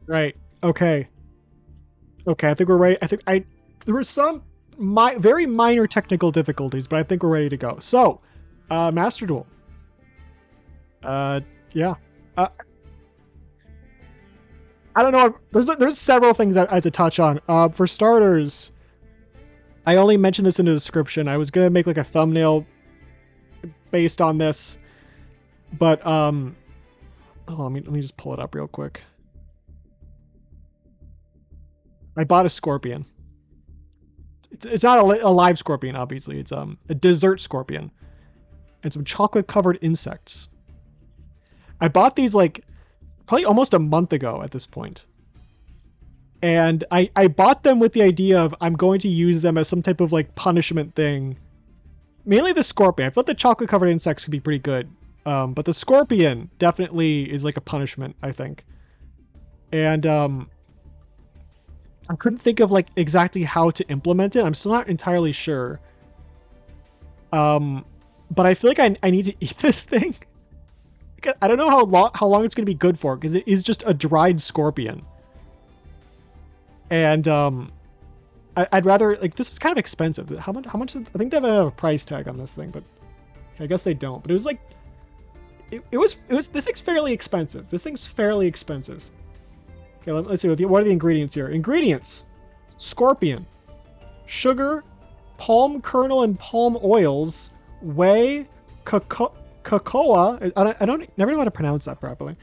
Right. Okay. Okay, I think we're ready. There were some very minor technical difficulties, but I think we're ready to go. So, Master Duel. Uh, yeah. Uh, I don't know. There's several things that I had to touch on. For starters, I only mentioned this in the description. I was gonna make like a thumbnail based on this, but oh, let me just pull it up real quick. I bought a scorpion. It's not a live scorpion, obviously. It's a dessert scorpion and some chocolate covered insects. I bought these like probably almost a month ago at this point. And I bought them with the idea of I'm going to use them as some type of like punishment thing. Mainly the scorpion. I thought the chocolate covered insects could be pretty good. But the scorpion definitely is like a punishment, I think. And I couldn't think of like exactly how to implement it. I'm still not entirely sure. But I feel like I need to eat this thing. I don't know how long it's going to be good for because it is just a dried scorpion. And I'd rather like this is kind of expensive. How much? I think they have a price tag on this thing, but I guess they don't. But it was like it was this thing's fairly expensive. This thing's fairly expensive. Okay, let's see what are the ingredients here. Ingredients: scorpion, sugar, palm kernel and palm oils, whey, cocoa. I don't never know how to pronounce that properly.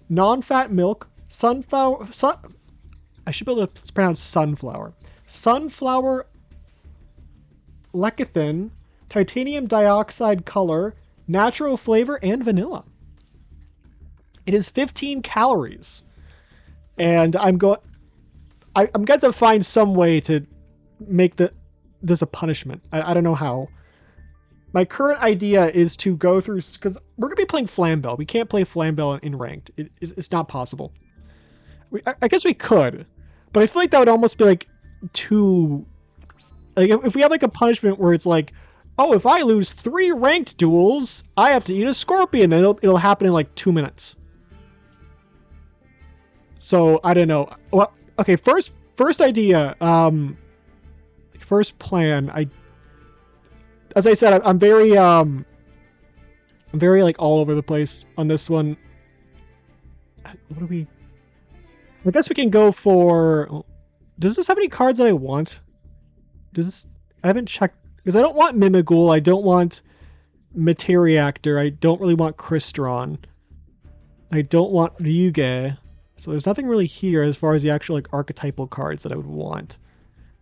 Non-fat milk, I should be able to pronounce sunflower. Sunflower lecithin, titanium dioxide color, natural flavor, and vanilla. It is 15 calories, and I'm going to find some way to make this a punishment. I don't know how. My current idea is to go through because we're gonna be playing Flamvell. We can't play Flamvell in ranked. It's not possible. I guess we could, but I feel like that would almost be like too. Like if we have like a punishment where it's like, oh, if I lose 3 ranked duels, I have to eat a scorpion, and it'll happen in like 2 minutes. So I don't know. Well, okay, first idea. First plan. As I said, I'm very like all over the place on this one. What do we? I guess we can go for. Does this have any cards that I want? Does this? I haven't checked because I don't want Mimigul. I don't want Materiactor. I don't really want Crystron. I don't want Ryuge. So there's nothing really here as far as the actual like archetypal cards that I would want.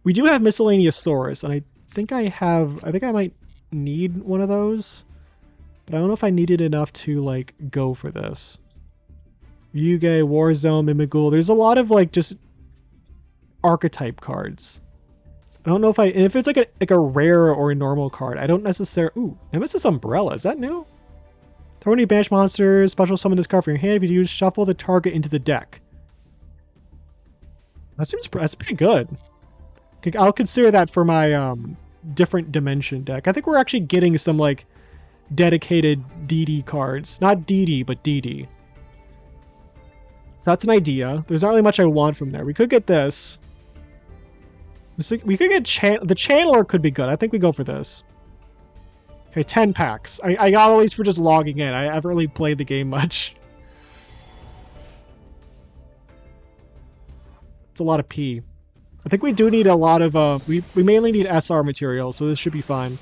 We do have Miscellaneous Saurus, and I think I might need one of those, but I don't know if I needed enough to like go for this. Yuge, Warzone, Mimigul. There's a lot of like just archetype cards. I don't know if it's like a rare or a normal card. I don't necessarily. Ooh, Nemesis Umbrella. Is that new? Throw any banished monsters. Special summon this card from your hand. If you use, shuffle the target into the deck. That's pretty good. I'll consider that for my different dimension deck. I think we're actually getting some like dedicated DD cards. Not DD, but DD. So that's an idea. There's not really much I want from there. We could get this. We could get the Channeler could be good. I think we go for this. Okay, 10 packs. I got all these for just logging in. I haven't really played the game much. It's a lot of P. I think we do need a lot of, we mainly need SR material, so this should be fine.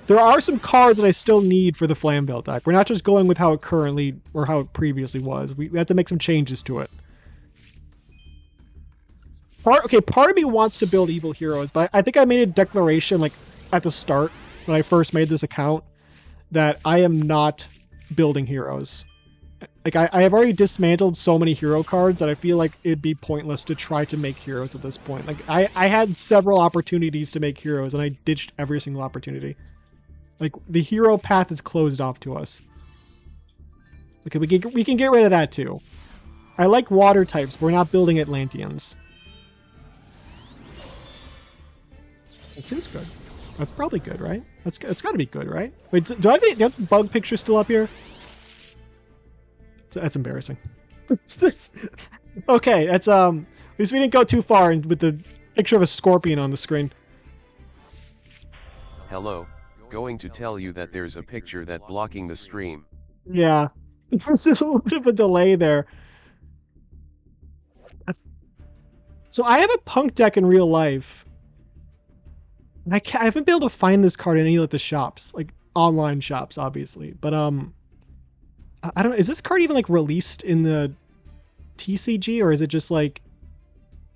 There are some cards that I still need for the Flamvell deck. We're not just going with how it currently, or how it previously was. We have to make some changes to it. Part of me wants to build evil heroes, but I think I made a declaration like at the start when I first made this account that I am not building heroes. Like I have already dismantled so many hero cards that I feel like it'd be pointless to try to make heroes at this point. Like I had several opportunities to make heroes and I ditched every single opportunity. Like the hero path is closed off to us. Okay, we can get rid of that too. I like water types, but we're not building Atlanteans. That seems good. That's probably good, right? It's got to be good, right? Wait, do I have the bug picture still up here? That's embarrassing. Okay, that's at least we didn't go too far with the picture of a scorpion on the screen. Hello, going to tell you that there's a picture that blocking the stream. Yeah. There's a little bit of a delay there. So I have a punk deck in real life. I haven't been able to find this card in any of the shops, like online shops, obviously. But I don't know. Is this card even like released in the TCG, or is it just like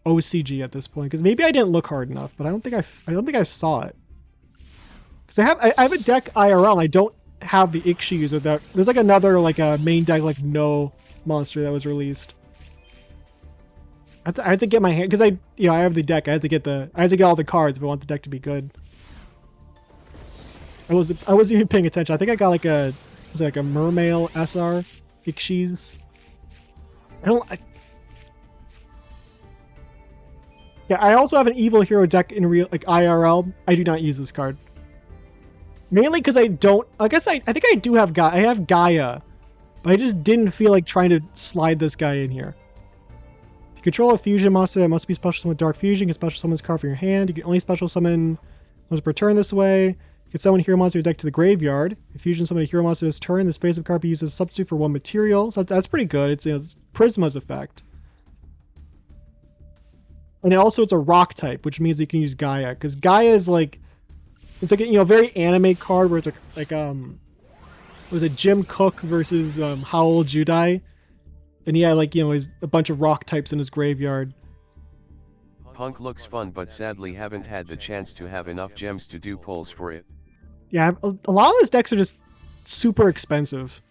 OCG at this point? Because maybe I didn't look hard enough, but I don't think I saw it. Because I have a deck IRL. And I don't have the Ixchis or that. There's like another like a main deck like no monster that was released. I had to get my hand because I have the deck. I had to get all the cards if I want the deck to be good. I wasn't even paying attention. I think I got like a Mermail SR Ixchis. Yeah, I also have an Evil Hero deck in real like IRL. I do not use this card. Mainly because I don't. I guess I think I do have Gaia. I have Gaia, but I just didn't feel like trying to slide this guy in here. If you control a fusion monster that must be special summon with Dark Fusion, you can special summon this card from your hand. You can only special summon once per turn this way. You can summon a hero monster in your deck to the graveyard. If fusion summon a hero monster this turn, this face of card be used as a substitute for one material. So that's pretty good. It's Prisma's effect. And also it's a rock type, which means you can use Gaia. Because Gaia is like it's like a very anime card where it's like was it Jim Cook versus Howell Judai? And he had like a bunch of rock types in his graveyard. Punk looks fun, but sadly haven't had the chance to have enough gems to do pulls for it. Yeah, a lot of his decks are just super expensive.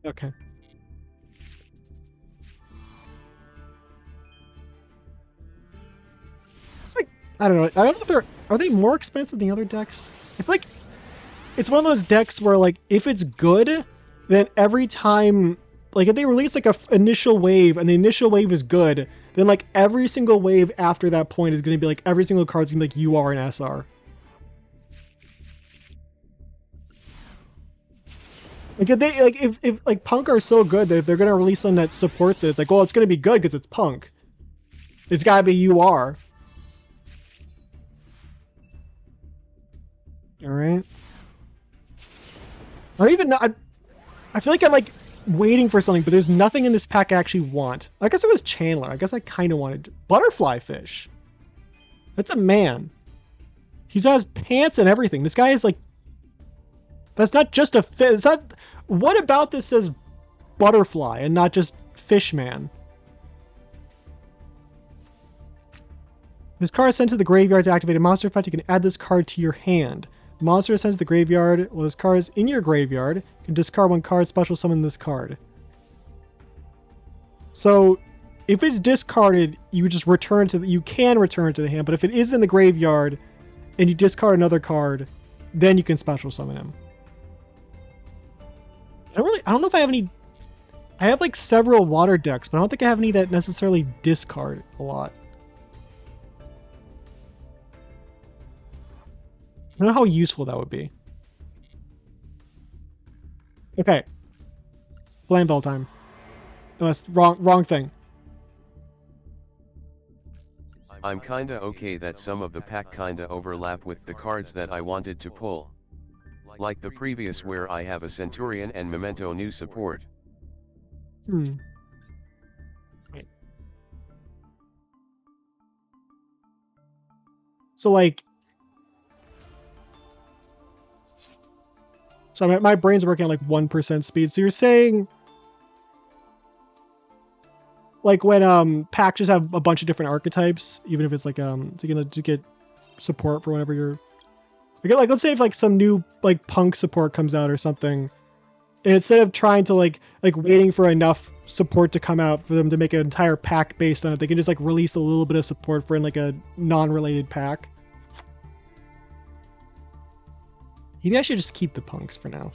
Okay. It's like I don't know. I don't know if are they more expensive than the other decks? I feel like it's one of those decks where like if it's good, then every time like if they release like a initial wave and the initial wave is good, then like every single wave after that point is going to be like every single card's going to be like UR and SR. Like if like Punk are so good that if they're going to release something that supports it, it's like, well, it's going to be good because it's Punk. It's got to be UR. All right. I don't even know. I feel like I'm like waiting for something, but there's nothing in this pack I actually want. I guess it was Chandler. I guess I kind of wanted Butterfly Fish. That's a man. He's got his pants and everything. This guy is like. That's not just a fish. It's not. What about this says Butterfly and not just Fishman? This card is sent to the graveyard to activate a monster effect. You can add this card to your hand. Monster is sent to the graveyard. Well, this card is in your graveyard. You can discard one card, special summon this card. So, if it's discarded, you just return to you can return to the hand. But if it is in the graveyard, and you discard another card, then you can special summon him. I don't know if I have any. I have like several water decks, but I don't think I have any that necessarily discard a lot. I don't know how useful that would be. Okay. Flamvell time. No, that's wrong thing. I'm kinda okay that some of the pack kinda overlap with the cards that I wanted to pull. Like the previous where I have a Centurion and Memento new support. So like So my brain's working at like 1% speed. So you're saying like when packs just have a bunch of different archetypes, even if it's like to get support for whenever you're like let's say if like some new like Punk support comes out or something, and instead of trying to like waiting for enough support to come out for them to make an entire pack based on it, they can just like release a little bit of support for in like a non-related pack. Maybe I should just keep the Punks for now.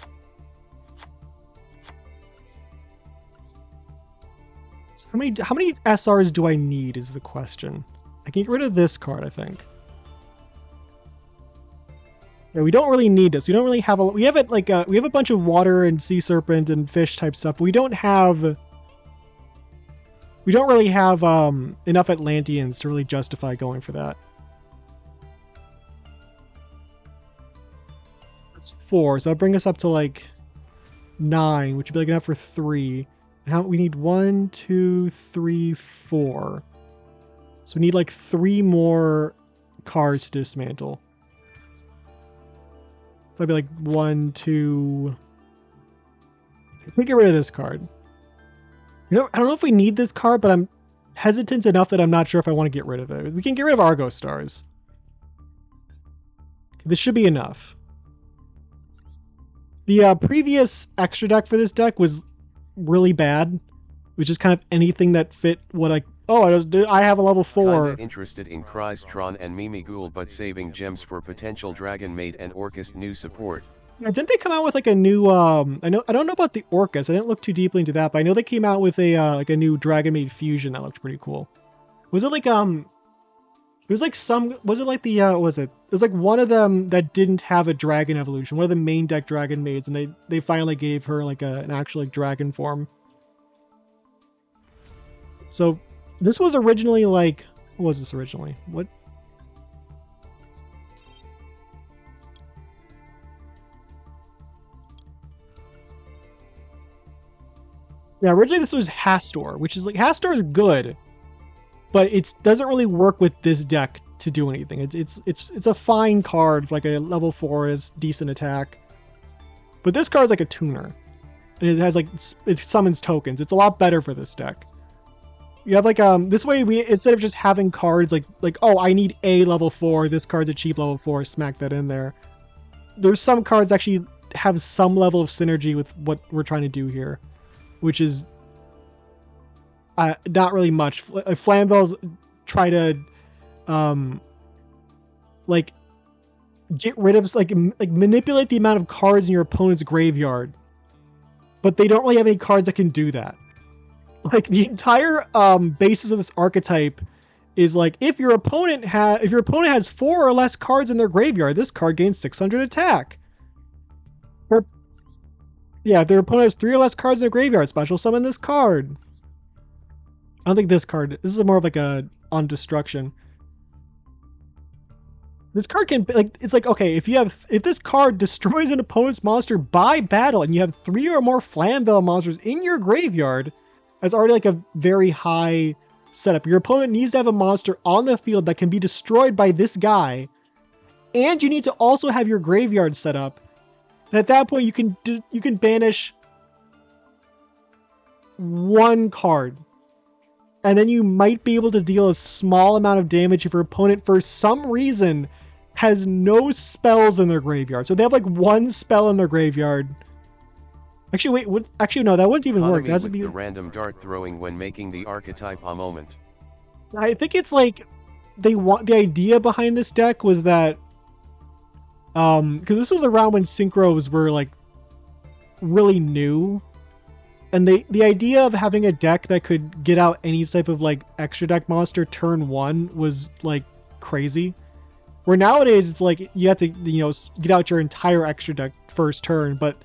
So how many SRs do I need is the question. I can get rid of this card, I think. Yeah, we don't really need this. We don't really have a. We have it like we have a bunch of water and sea serpent and fish type stuff. But we don't have. We don't really have enough Atlanteans to really justify going for that. That's 4, so that'll bring us up to like 9, which would be like enough for 3. And how we need 1, 2, 3, 4. So we need like 3 more cards to dismantle. So I'd be like 1, 2. We get rid of this card. You know, I don't know if we need this card, but I'm hesitant enough that I'm not sure if I want to get rid of it. We can get rid of Argo Stars. This should be enough. The previous extra deck for this deck was really bad, which is kind of anything that fit what I... Oh, I have a level 4. Kinda interested in Chrystron and Mimighoul, but saving gems for potential Dragon Maid and Orcust new support. Yeah, didn't they come out with like a new? I don't know about the Orcus. I didn't look too deeply into that, but I know they came out with a like a new Dragon Maid fusion that looked pretty cool. Was it like It was like some. Was it like the? What was it? It was like one of them that didn't have a dragon evolution. One of the main deck Dragon Maids, and they finally gave her like an actual like dragon form. So this was originally like. What was this originally? What? Yeah, originally this was Hastor, which is like Hastor is good, but it doesn't really work with this deck to do anything. It's a fine card, like a level 4 is decent attack, but this card's like a tuner, and it has like it summons tokens. It's a lot better for this deck. You have like this way we instead of just having cards like oh I need a level 4, this card's a cheap level 4, smack that in there. There's some cards actually have some level of synergy with what we're trying to do here, which is not really much. Flamvells try to like get rid of like manipulate the amount of cards in your opponent's graveyard, but they don't really have any cards that can do that. Like the entire basis of this archetype is like if your opponent has 4 or less cards in their graveyard, this card gains 600 attack. Yeah, if their opponent has 3 or less cards in their graveyard, special summon this card. I don't think this card... This is more of like a on destruction. This card can... like it's like, okay, if this card destroys an opponent's monster by battle and you have 3 or more Flamvell monsters in your graveyard, that's already like a very high setup. Your opponent needs to have a monster on the field that can be destroyed by this guy, and you need to also have your graveyard set up. And at that point, you can banish 1 card. And then you might be able to deal a small amount of damage if your opponent, for some reason, has no spells in their graveyard. So they have like 1 spell in their graveyard. Actually, wait. Actually, no, that wouldn't even work. That would be the random dart throwing when making the archetype a moment. I think it's like the idea behind this deck was that because this was around when synchros were like really new, and the idea of having a deck that could get out any type of like extra deck monster turn 1 was like crazy. Where nowadays it's like you have to get out your entire extra deck first turn, but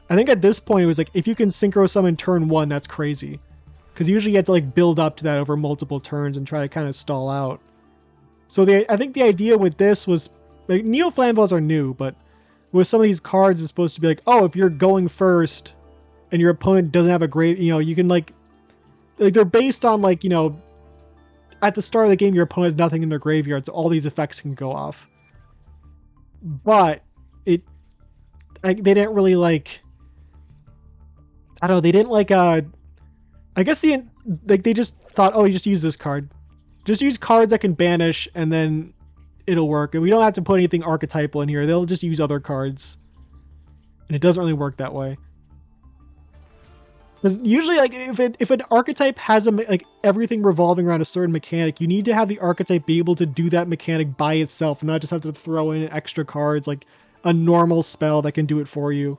I think at this point it was like if you can synchro summon turn 1, that's crazy, because usually you have to like build up to that over multiple turns and try to kind of stall out. So I think the idea with this was like Neo Flamvells are new, but with some of these cards it's supposed to be like, oh, if you're going first and your opponent doesn't have a grave, you can like they're based on like, at the start of the game your opponent has nothing in their graveyard, so all these effects can go off. But they didn't really like, I don't know, they didn't like I guess they just thought, oh, you just use this card. Just use cards that can banish and then it'll work. And we don't have to put anything archetypal in here. They'll just use other cards. And it doesn't really work that way. Because usually, like, if an archetype has like everything revolving around a certain mechanic, you need to have the archetype be able to do that mechanic by itself, and not just have to throw in extra cards like a normal spell that can do it for you.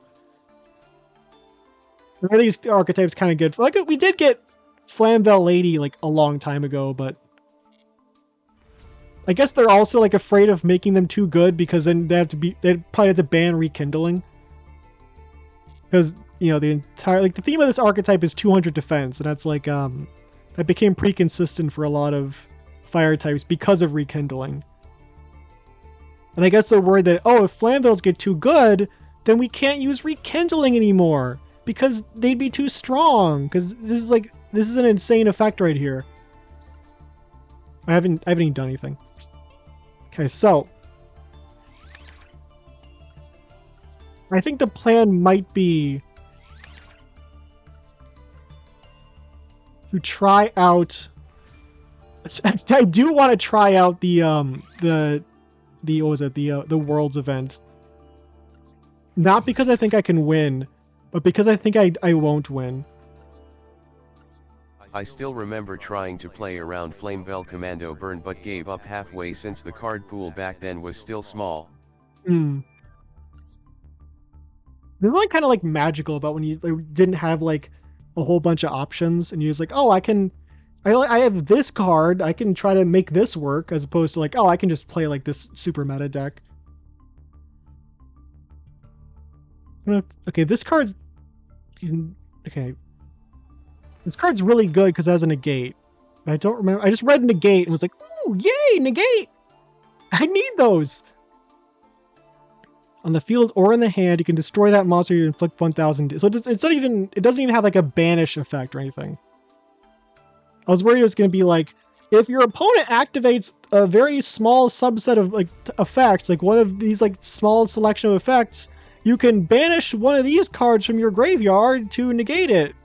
These archetypes kind of good. Like we did get Flamvell Lady like a long time ago, but I guess they're also like afraid of making them too good because then they probably have to ban rekindling. Because, you know, the entire, like, the theme of this archetype is 200 defense, and that's like, that became pretty consistent for a lot of fire types because of rekindling. And I guess they're worried that, oh, if Flamvells get too good, then we can't use rekindling anymore because they'd be too strong. Because this is an insane effect right here. I haven't even done anything. Okay, so I think the plan might be to try out. I do want to try out the what was it, the Worlds event. Not because I think I can win, but because I think I won't win. I still remember trying to play around Flamvell Commando Burn but gave up halfway since the card pool back then was still small. There's something kind of like magical about when you didn't have like a whole bunch of options and you was like, oh, I have this card, I can try to make this work, as opposed to like, oh, I can just play like this super meta deck. Okay, this card's okay. This card's really good because it has a negate. I don't remember. I just read negate and was like, ooh, yay, negate! I need those. On the field or in the hand, you can destroy that monster. You inflict 1,000. So it's not even. It doesn't even have like a banish effect or anything. I was worried it was going to be like, if your opponent activates a very small subset of like effects, like one of these like small selection of effects, you can banish one of these cards from your graveyard to negate it.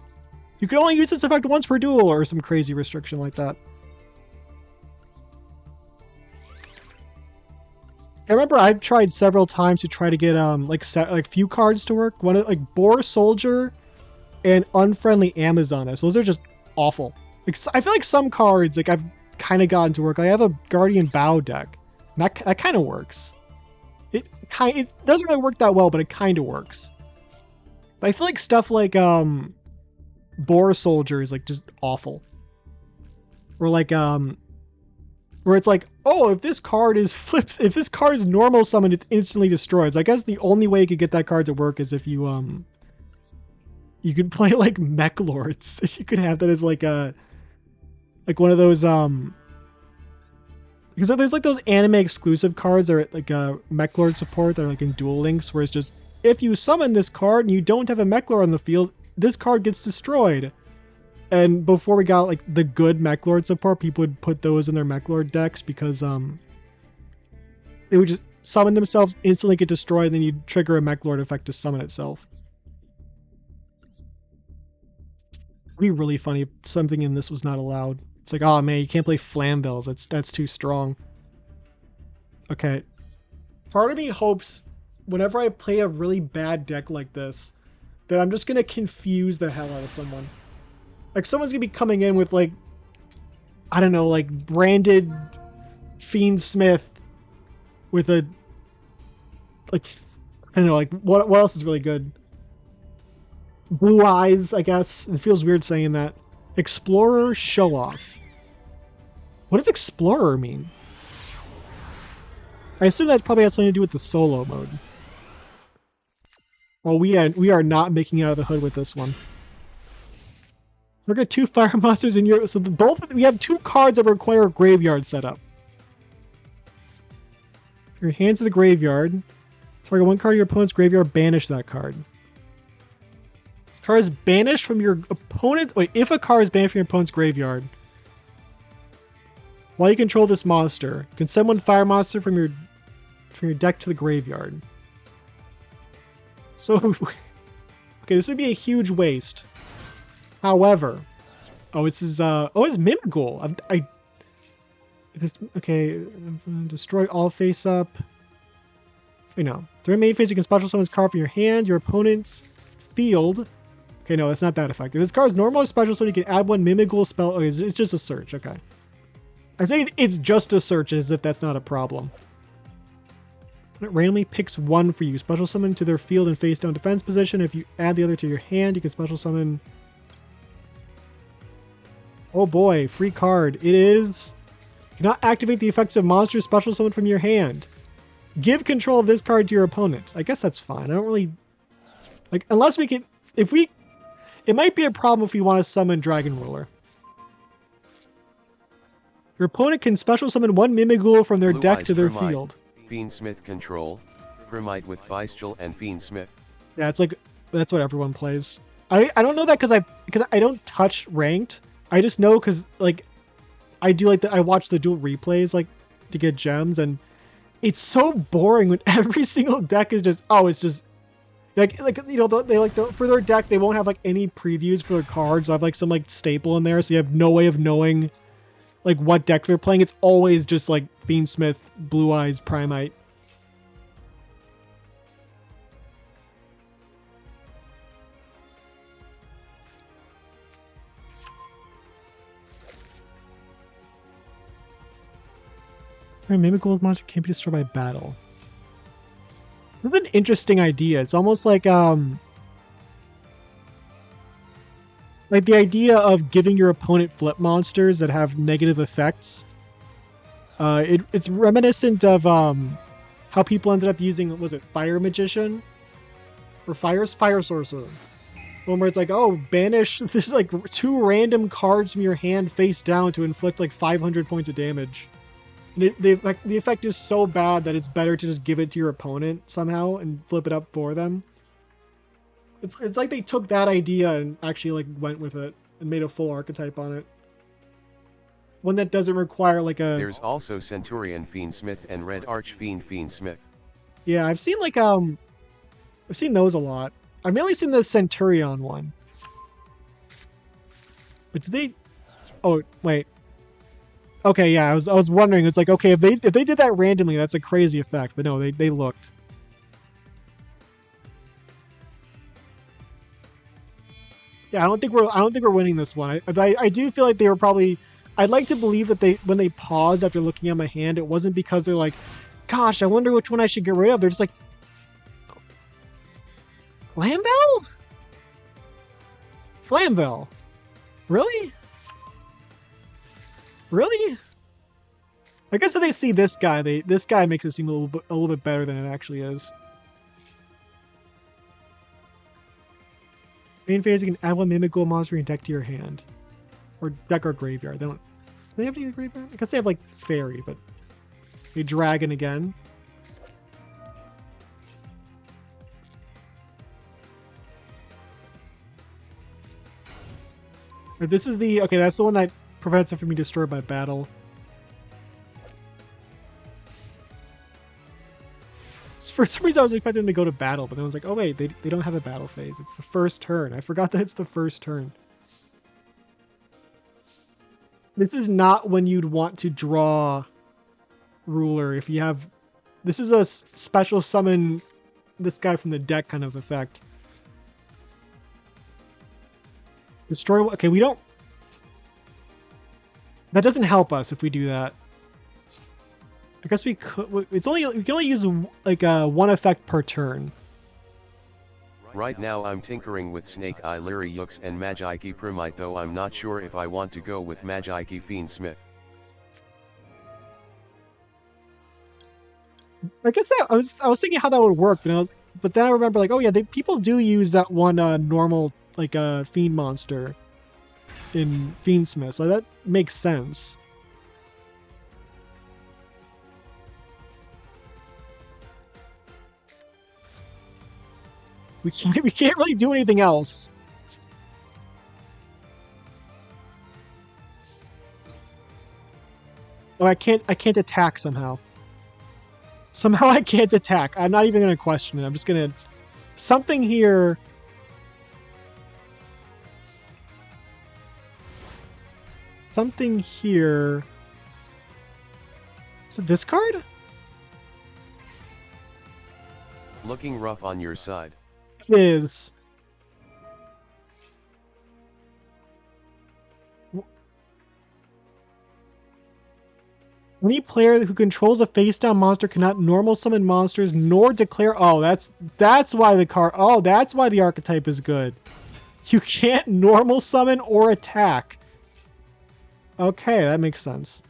You can only use this effect once per duel, or some crazy restriction like that. I remember I've tried several times to try to get like few cards to work. One like Boar Soldier and Unfriendly Amazoness. Those are just awful. Like, I feel like some cards like I've kind of gotten to work. I have a Guardian Bow deck. And that kind of works. It doesn't really work that well, but it kind of works. But I feel like stuff like Boar Soldier is like just awful. Or like where it's like, oh, if this card is normal summon, it's instantly destroyed. So I guess the only way you could get that card to work is if you could play like Mech Lords. You could have that as like one of those because there's like those anime exclusive cards that are like Mech Lord support that are like in Duel Links, where it's just, if you summon this card and you don't have a Mech Lord on the field, this card gets destroyed. And before we got like the good Mech Lord support, people would put those in their Mech Lord decks because they would just summon themselves, instantly get destroyed, and then you'd trigger a Mech Lord effect to summon itself. It'd be really funny if something in this was not allowed. It's like, oh man, you can't play Flamvells. That's too strong. Okay. Part of me hopes whenever I play a really bad deck like this, that I'm just gonna confuse the hell out of someone. Like, someone's gonna be coming in with like, I don't know, like branded Fiend Smith with a like, I don't know, like what else is really good? Blue Eyes, I guess. It feels weird saying that. Explorer Show Off. What does Explorer mean? I assume that probably has something to do with the solo mode. Well, we are not making it out of the hood with this one. We're got 2 fire monsters in your, so we have 2 cards that require a graveyard setup. Your hands to the graveyard. Target 1 card of your opponent's graveyard. Banish that card. This card is banished from your opponent. Wait, if a card is banished from your opponent's graveyard, while you control this monster, you can send 1 fire monster from your deck to the graveyard. So, okay, this would be a huge waste. However, it's Mimighoul. Destroy all face up. Wait, no. During main phase, you can special summon this card from your hand, your opponent's field. Okay, no, that's not that effective. This card's normal special summon, you can add 1 Mimighoul spell. Okay, it's just a search. Okay. I say it's just a search as if that's not a problem. It randomly picks 1 for you. Special summon to their field and face down defense position. If you add the other to your hand, you can special summon. Oh boy, free card. It is Cannot activate the effects of monsters special summon from your hand. Give control of this card to your opponent. I guess that's fine. I don't really... Like, unless we can... If we... It might be a problem if we want to summon Dragon Ruler. Your opponent can special summon one Mimighoul from their Blue deck Eyes to their Primite, field. Fiendsmith control, Primite with Bestial and Fiendsmith. Yeah, it's like... That's what everyone plays. I don't know that because I don't touch ranked. I just know because, like... I do like I watch the dual replays, like, to get gems, and it's so boring when every single deck is just, oh, it's just, like you know, they like, for their deck, they won't have, like, any previews for their cards. I have, like, some, like, staple in there, so you have no way of knowing, like, what deck they're playing. It's always just, like, Fiendsmith, Blue Eyes, Primite. Mimighoul monster can't be destroyed by battle. That's an interesting idea. It's almost like the idea of giving your opponent flip monsters that have negative effects. It's reminiscent of how people ended up using, was it Fire Magician? Or Fire Sorcerer. One where it's like, oh, banish this, like, 2 random cards from your hand face down to inflict like 500 points of damage. And the effect is so bad that it's better to just give it to your opponent somehow and flip it up for them. It's like they took that idea and actually, like, went with it and made a full archetype on it. One that doesn't require, like, a... There's also Centurion Fiendsmith and Red Archfiend Fiendsmith. Yeah, I've seen, like, I've seen those a lot. I've mainly seen the Centurion one. But do they... Oh, wait. Okay, yeah, I was wondering. It's like, okay, if they did that randomly, that's a crazy effect. But no, they looked. Yeah, I don't think we're winning this one. I do feel like they were probably. I'd like to believe that when they paused after looking at my hand, it wasn't because they're like, gosh, I wonder which one I should get rid of. They're just like, Flamvell? Flamvell? Really? Really? I guess if they see this guy, this guy makes it seem a little bit better than it actually is. Main phase, you can add one Mimighoul monster and deck to your hand, or deck or graveyard. Do they have any graveyard? I guess they have, like, fairy, but a dragon again. This is the okay. That's the one that prevents it from being destroyed by battle. For some reason, I was expecting them to go to battle, but then I was like, oh wait, they don't have a battle phase. It's the first turn. I forgot that it's the first turn. This is not when you'd want to draw Ruler if you have... This is a special summon this guy from the deck kind of effect. Destroy... Okay, we don't... That doesn't help us if we do that. I guess we could... We can only use, like, one effect per turn. Right now I'm tinkering with Snake Eye Lyriux and Magiki Primite, though I'm not sure if I want to go with Magiki Fiendsmith. I guess I was thinking how that would work, but then I remember, like, oh yeah, people do use that one normal, like, fiend monster in Fiendsmith, so that makes sense. We can't really do anything else. Oh, I can't attack somehow. Somehow I can't attack. I'm not even gonna question it. I'm just gonna... Something here... Something here... Is it this card? Looking rough on your side. It is. Any player who controls a face-down monster cannot normal summon monsters nor declare... Oh, that's why the card... Oh, that's why the archetype is good. You can't normal summon or attack. Okay, that makes sense.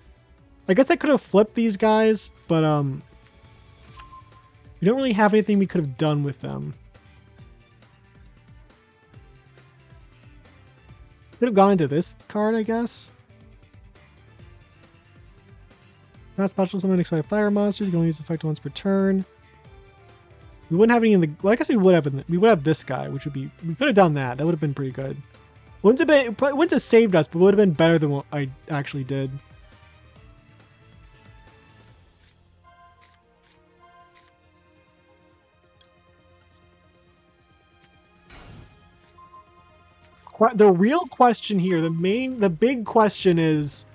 I guess I could have flipped these guys, but we don't really have anything we could have done with them. Could have gone into this card, I guess. Not special summon expect fire monsters. You can only use the effect once per turn. We wouldn't have any in the. Well, I guess we would have. We would have this guy, which would be. We could have done that. That would have been pretty good. Wouldn't have been. Wouldn't have saved us, but would have been better than what I actually did. The real question here, the big question is,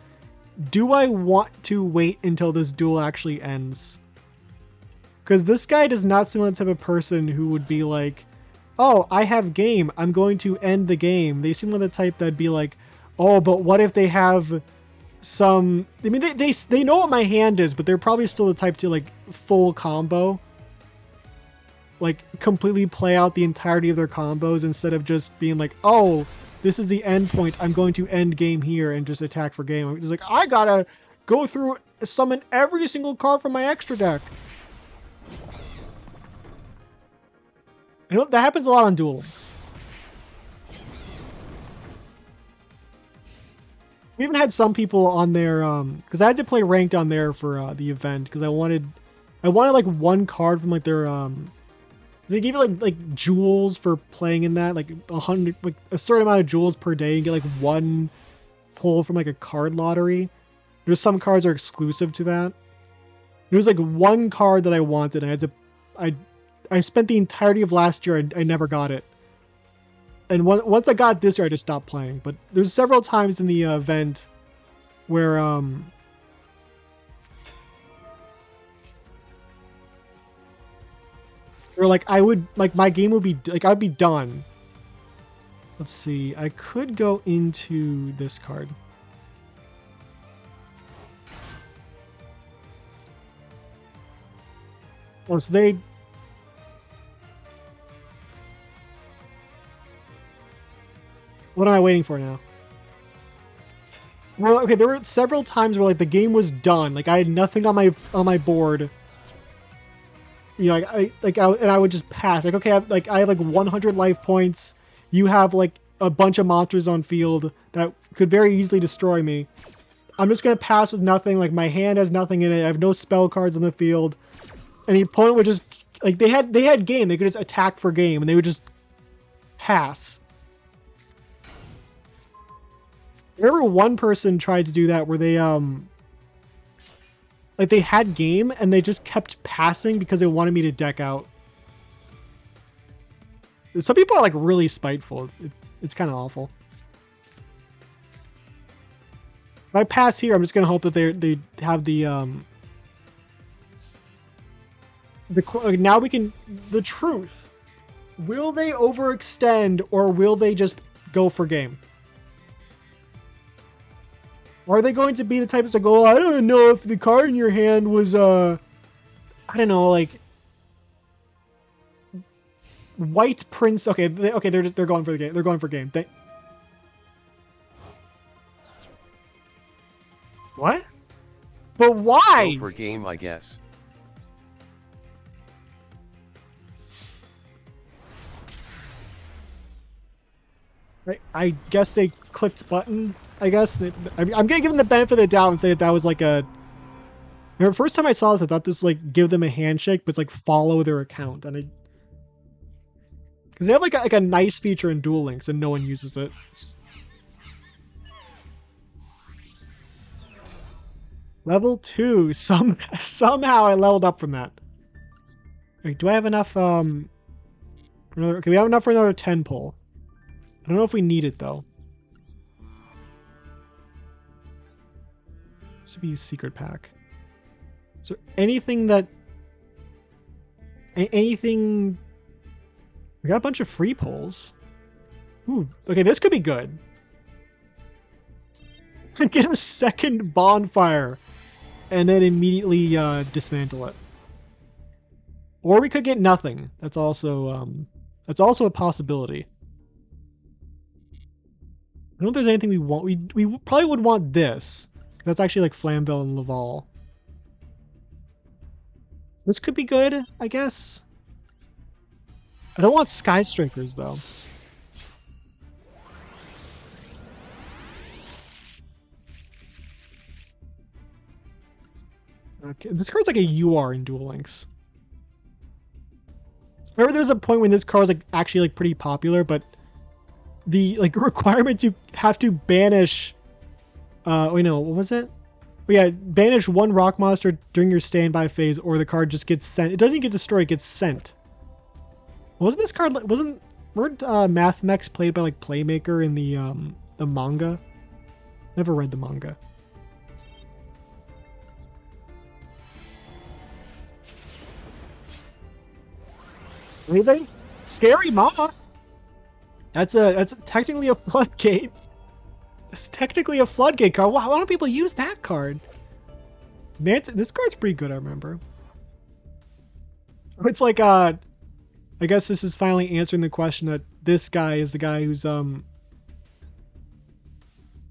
do I want to wait until this duel actually ends? Because this guy does not seem like the type of person who would be like, oh, I have game, I'm going to end the game. They seem like the type that'd be like, oh, but what if they have some... I mean, they know what my hand is, but they're probably still the type to, like, full combo. Like, completely play out the entirety of their combos instead of just being like, oh, this is the end point, I'm going to end game here and just attack for game. I'm just like, I gotta go through, summon every single card from my extra deck. I know that happens a lot on Duel Links. We even had some people on there, because I had to play ranked on there for the event, because I wanted like one card from like their they gave you like jewels for playing in that, like 100, like a certain amount of jewels per day, and get like one pull from like a card lottery. There's some cards are exclusive to that. There was like one card that I wanted. I spent the entirety of last year. I never got it, and once I got it this year, I just stopped playing. But there's several times in the event where or like I would like my game would be like I'd be done. Let's see. I could go into this card. Oh, so they. What am I waiting for now? Well, okay, there were several times where like the game was done. Like I had nothing on my board. You know, I would just pass. Like, okay, I have like 100 life points. You have like a bunch of monsters on field that could very easily destroy me. I'm just gonna pass with nothing. Like my hand has nothing in it. I have no spell cards on the field, and the opponent would just like they had game. They could just attack for game, and they would just pass. I remember one person tried to do that where they like they had game and they just kept passing because they wanted me to deck out. Some people are like really spiteful. It's kind of awful. If I pass here, I'm just gonna hope that they have the now we can the truth. Will they overextend or will they just go for game? Or are they going to be the types that go, I don't know if the card in your hand was, I don't know, like, White Prince. Okay, they're going for the game. They're going for game. What? But why? Go for game, I guess. I guess they clicked button. I guess I'm gonna give them the benefit of the doubt and say that was like a. The first time I saw this, I thought this was like give them a handshake, but it's like follow their account, and because they have like a nice feature in Duel Links and no one uses it. Level 2. Somehow I leveled up from that. Wait, do I have enough? Okay, we have enough for another 10 pull. I don't know if we need it though. This would be a secret pack. So anything that... Anything... We got a bunch of free pulls. Ooh, okay, this could be good. Get a second bonfire. And then immediately dismantle it. Or we could get nothing. That's also a possibility. I don't know if there's anything we want. We probably would want this. That's actually like Flamvell and Laval. This could be good, I guess. I don't want Skyscrapers, though. Okay, this card's like a UR in Duel Links. Remember there's a point when this card was like actually like pretty popular, but the like requirement to have to banish wait no, what was it? Oh, yeah, banish one rock monster during your standby phase or the card just gets sent. It doesn't get destroyed, it gets sent. Wasn't this card weren't Math Mechs played by like Playmaker in the manga? Never read the manga. Anything? Scary Moth. That's technically a floodgate. It's technically a floodgate card. Why don't people use that card? This card's pretty good, I remember. It's like I guess this is finally answering the question that this guy is the guy who's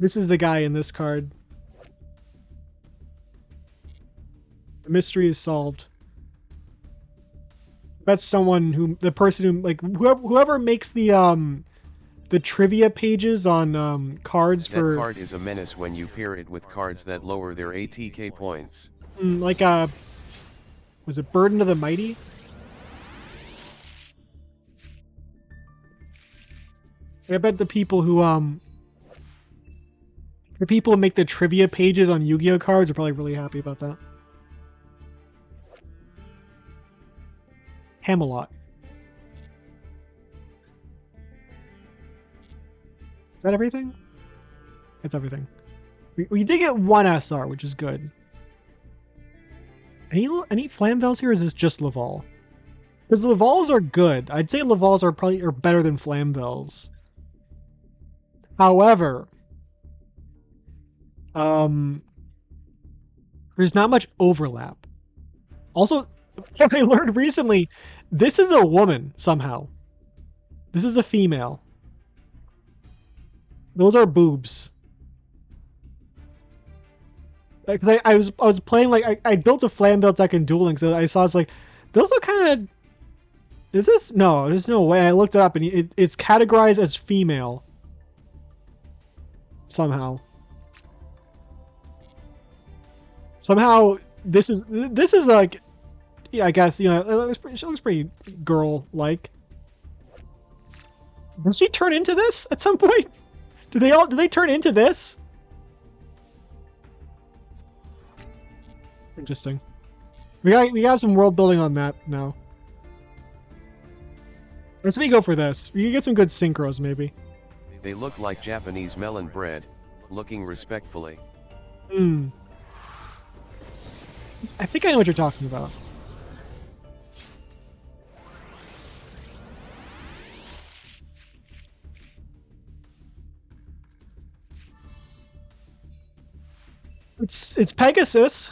this is the guy in this card. The mystery is solved. That's someone the person who like whoever makes the trivia pages on cards for. That card is a menace when you pair it with cards that lower their ATK points. Like was it Burden of the Mighty? I bet the people who make the trivia pages on Yu-Gi-Oh cards are probably really happy about that. Camelot. Is that everything? That's everything. We did get one SR, which is good. Any Flamvells here, or is this just Laval? Because Lavals are good. I'd say Lavals are better than Flamvells. However, there's not much overlap. Also, I learned recently, this is a woman somehow. This is a female. Those are boobs. Because I was playing like I built a Flamvell deck in Duel Links, so I saw it's like those are kind of. Is this no? There's no way. I looked it up and it's categorized as female. Somehow. This is like, yeah, I guess she looks pretty girl-like. Does she turn into this at some point? Do they turn into this? Interesting. We got some world building on that now. Let's go for this. We can get some good synchros maybe. They look like Japanese melon bread, looking respectfully. I think I know what you're talking about. It's Pegasus.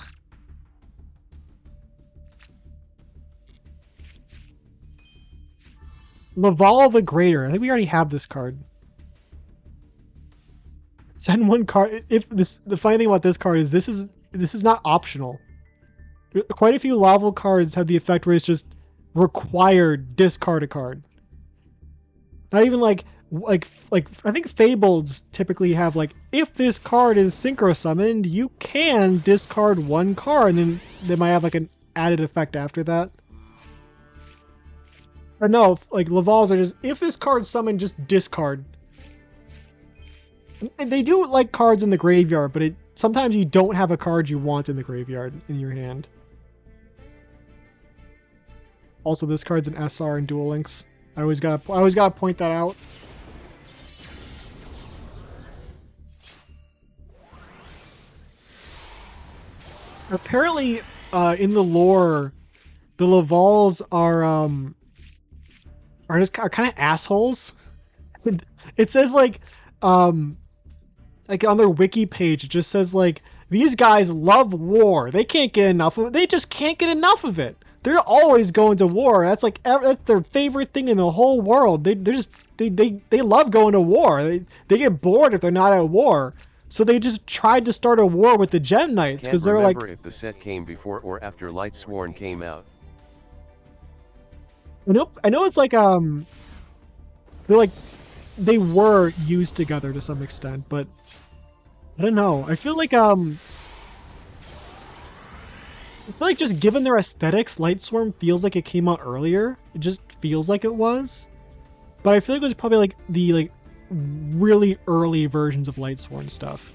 Laval the Greater. I think we already have this card. Send one card. The funny thing about this card is this is not optional. Quite a few Laval cards have the effect where it's just required discard a card. Not even like I think Fableds typically have like, if this card is synchro summoned, you can discard one card, and then they might have like an added effect after that. But no, like Lavals are just, if this card's summoned, just discard. And they do like cards in the graveyard, but sometimes you don't have a card you want in the graveyard in your hand. Also, this card's an SR in Duel Links. I always gotta point that out. Apparently, in the lore, the Lavals are kind of assholes. It says like on their wiki page, it just says like, these guys love war. They can't get enough of it. They just can't get enough of it. They're always going to war. That's like that's their favorite thing in the whole world. They love going to war. They get bored if they're not at war. So they just tried to start a war with the Gem Knights Can't because they're like, remember if the set came before or after Lightsworn came out. I know it's like they're like they were used together to some extent, but I don't know. I feel like just given their aesthetics, Lightsworn feels like it came out earlier. It just feels like it was. But I feel like it was probably like the really early versions of Lightsworn stuff.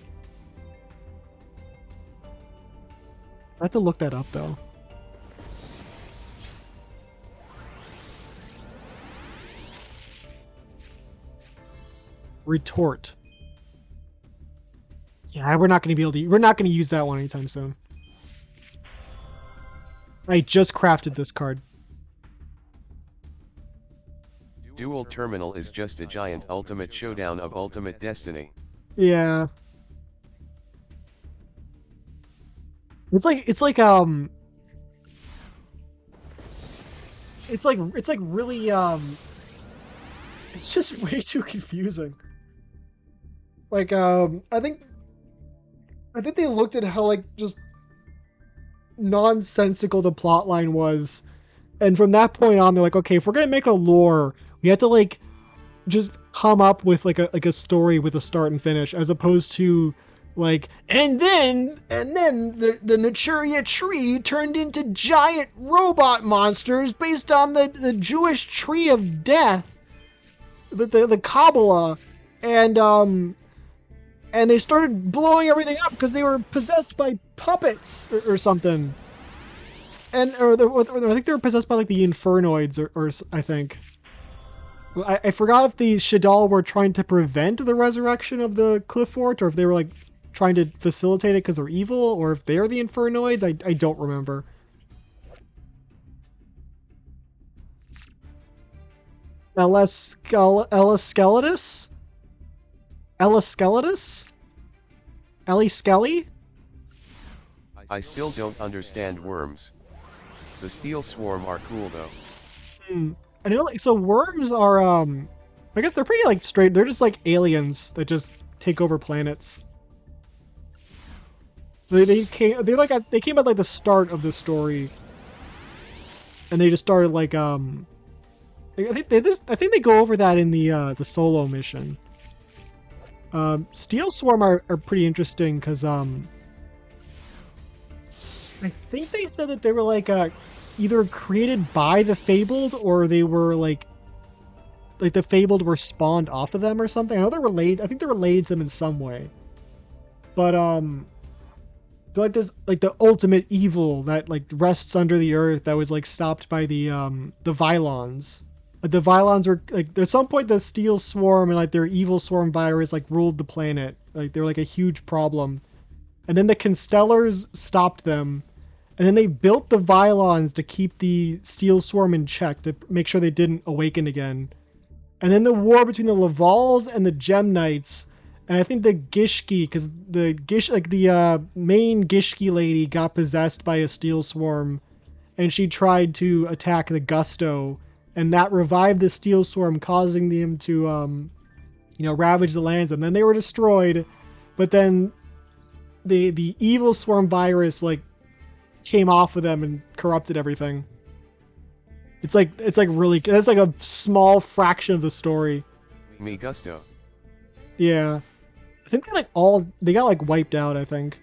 I have to look that up though. Retort. Yeah, we're not going to be able to. We're not going to use that one anytime soon. I just crafted this card. Duel Terminal is just a giant ultimate showdown of Ultimate Destiny. Yeah. It's like really it's just way too confusing. Like I think they looked at how like just nonsensical the plot line was, and from that point on they're like, okay, if we're gonna make a lore, we have to like just come up with like a story with a start and finish, as opposed to like and then the Naturia tree turned into giant robot monsters based on the Jewish tree of death, the Kabbalah, and they started blowing everything up because they were possessed by puppets or something. Or I think they were possessed by like the Infernoids or I think. I forgot if the Shadal were trying to prevent the resurrection of the Cliffort, or if they were like trying to facilitate it because they're evil, or if they're the Infernoids. I don't remember. Skeletus? Ella Skeletus? Ellie Skelly? I still don't understand worms. The Steel Swarm are cool though. I know, like, so worms are, I guess they're pretty, like, straight. They're just, like, aliens that just take over planets. They came at, like, the start of the story. And they just started, like, I think they go over that in the solo mission. Steel Swarm are pretty interesting, because, I think they said that they were, like, either created by the Fabled, or they were like the Fabled were spawned off of them or something. I know they're related. I think they're related to them in some way. But they're like this, like the ultimate evil that like rests under the earth, that was like stopped by the Vylons. Like the Vylons were like, at some point the Steel Swarm and like their evil swarm virus like ruled the planet. Like they're like a huge problem. And then the Constellars stopped them. And then they built the Vylons to keep the Steel Swarm in check, to make sure they didn't awaken again. And then the war between the Lavals and the Gem Knights, and I think the Gishki, because the main Gishki lady got possessed by a Steel Swarm, and she tried to attack the Gusto, and that revived the Steel Swarm, causing them to ravage the lands, and then they were destroyed. But then the evil swarm virus like came off of them and corrupted everything. It's like really, that's like a small fraction of the story. Me gusto. Yeah, I think they got like wiped out, I think.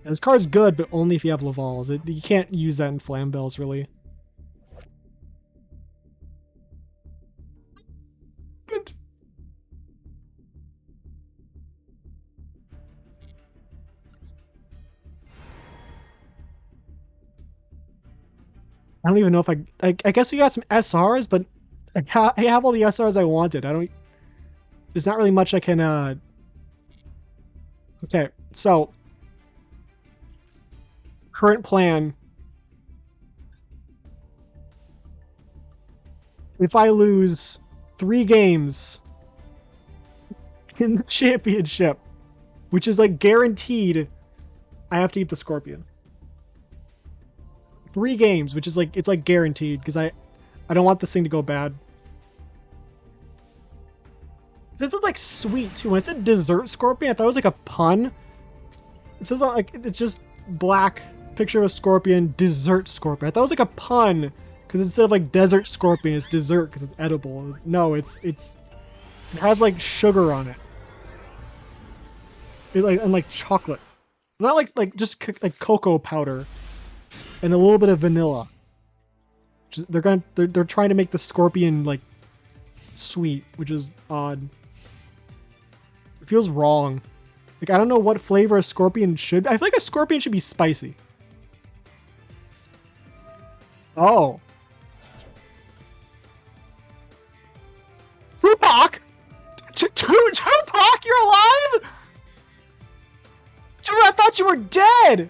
And this card's good, but only if you have Lavals. You can't use that in Flamvells, really. Good. I don't even know if I guess we got some SRs, but I have all the SRs I wanted. There's not really much I can, okay, so, current plan. If I lose 3 games in the championship, which is like guaranteed, I have to eat the Scorpion. 3 games, which is like, it's like guaranteed, because I don't want this thing to go bad. This is like sweet too. When it said dessert scorpion, I thought it was like a pun. It says like it's just black picture of a scorpion, dessert scorpion. I thought it was like a pun because instead of like desert scorpion, it's dessert because it's edible. No, it has like sugar on it. And like chocolate, not like just like cocoa powder, and a little bit of vanilla. They're trying to make the scorpion like sweet, which is odd. It feels wrong. Like I don't know what flavor a scorpion should. I feel like a scorpion should be spicy. Oh, Tupac, Tupac, you're alive. Dude, I thought you were dead!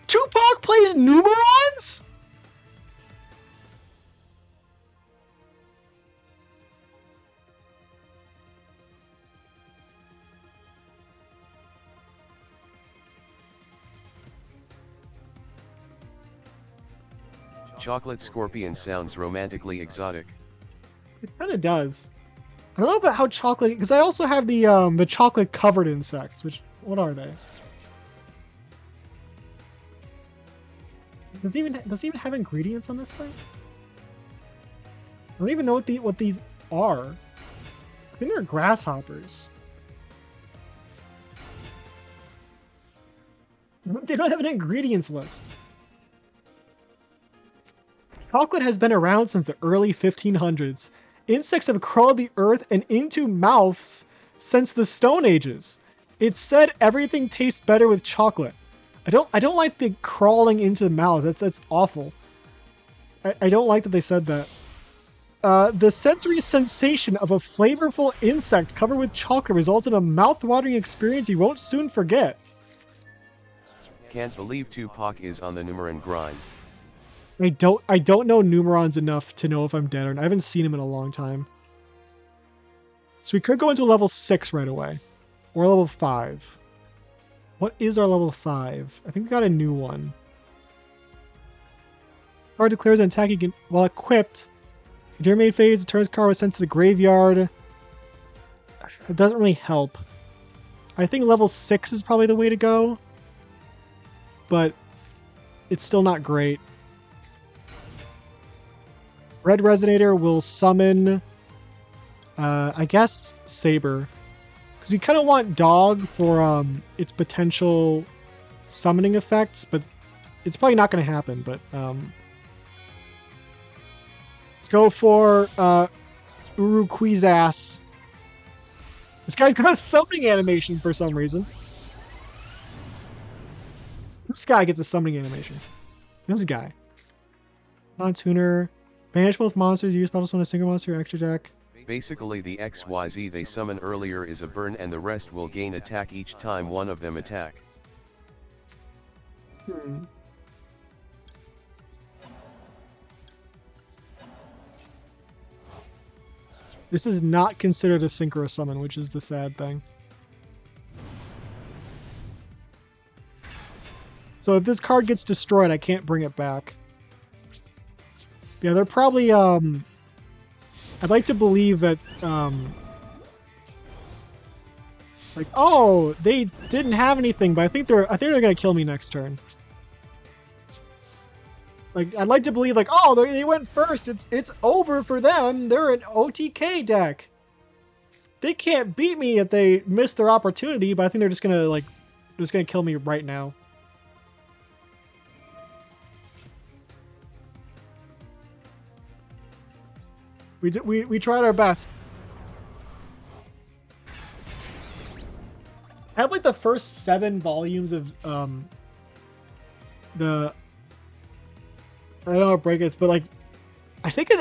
Tupac plays Numerons? Chocolate scorpion sounds romantically exotic. It kind of does. I don't know about how chocolate, because I also have the chocolate covered insects, which, what are they? Does it even have ingredients on this thing? I don't even know what these are. I think they're grasshoppers. They don't have an ingredients list. Chocolate has been around since the early 1500s. Insects have crawled the earth and into mouths since the Stone Ages. It's said everything tastes better with chocolate. I don't like the crawling into the mouth. That's awful. I don't like that they said that. The sensory sensation of a flavorful insect covered with chocolate results in a mouth-watering experience you won't soon forget. Can't believe Tupac is on the Numeron grind. I don't know Numerons enough to know if I'm dead or not. I haven't seen him in a long time. So we could go into level 6 right away. Or level 5. What is our level 5? I think we got a new one. Card declares an attack you can, while equipped. If your main phase, the turn's card was sent to the graveyard. It doesn't really help. I think level 6 is probably the way to go. But it's still not great. Red Resonator will summon, I guess, Saber. Because we kind of want Dog for its potential summoning effects, but it's probably not going to happen. But let's go for Uruquizass. This guy's got a summoning animation for some reason. This guy gets a summoning animation. This guy. Non-tuner. Banish both monsters, use battle summon a single monster extra deck. Basically the XYZ they summon earlier is a burn and the rest will gain attack each time one of them attack. This is not considered a synchro summon, which is the sad thing. So if this card gets destroyed, I can't bring it back. Yeah, they're probably, I'd like to believe that, like, oh, they didn't have anything, but I think they're gonna kill me next turn. Like, I'd like to believe, like, oh, they went first, it's over for them, they're an OTK deck. They can't beat me if they miss their opportunity, but I think they're just gonna kill me right now. We tried our best. I had like the first 7 volumes of the, I don't know how to break this, but like I think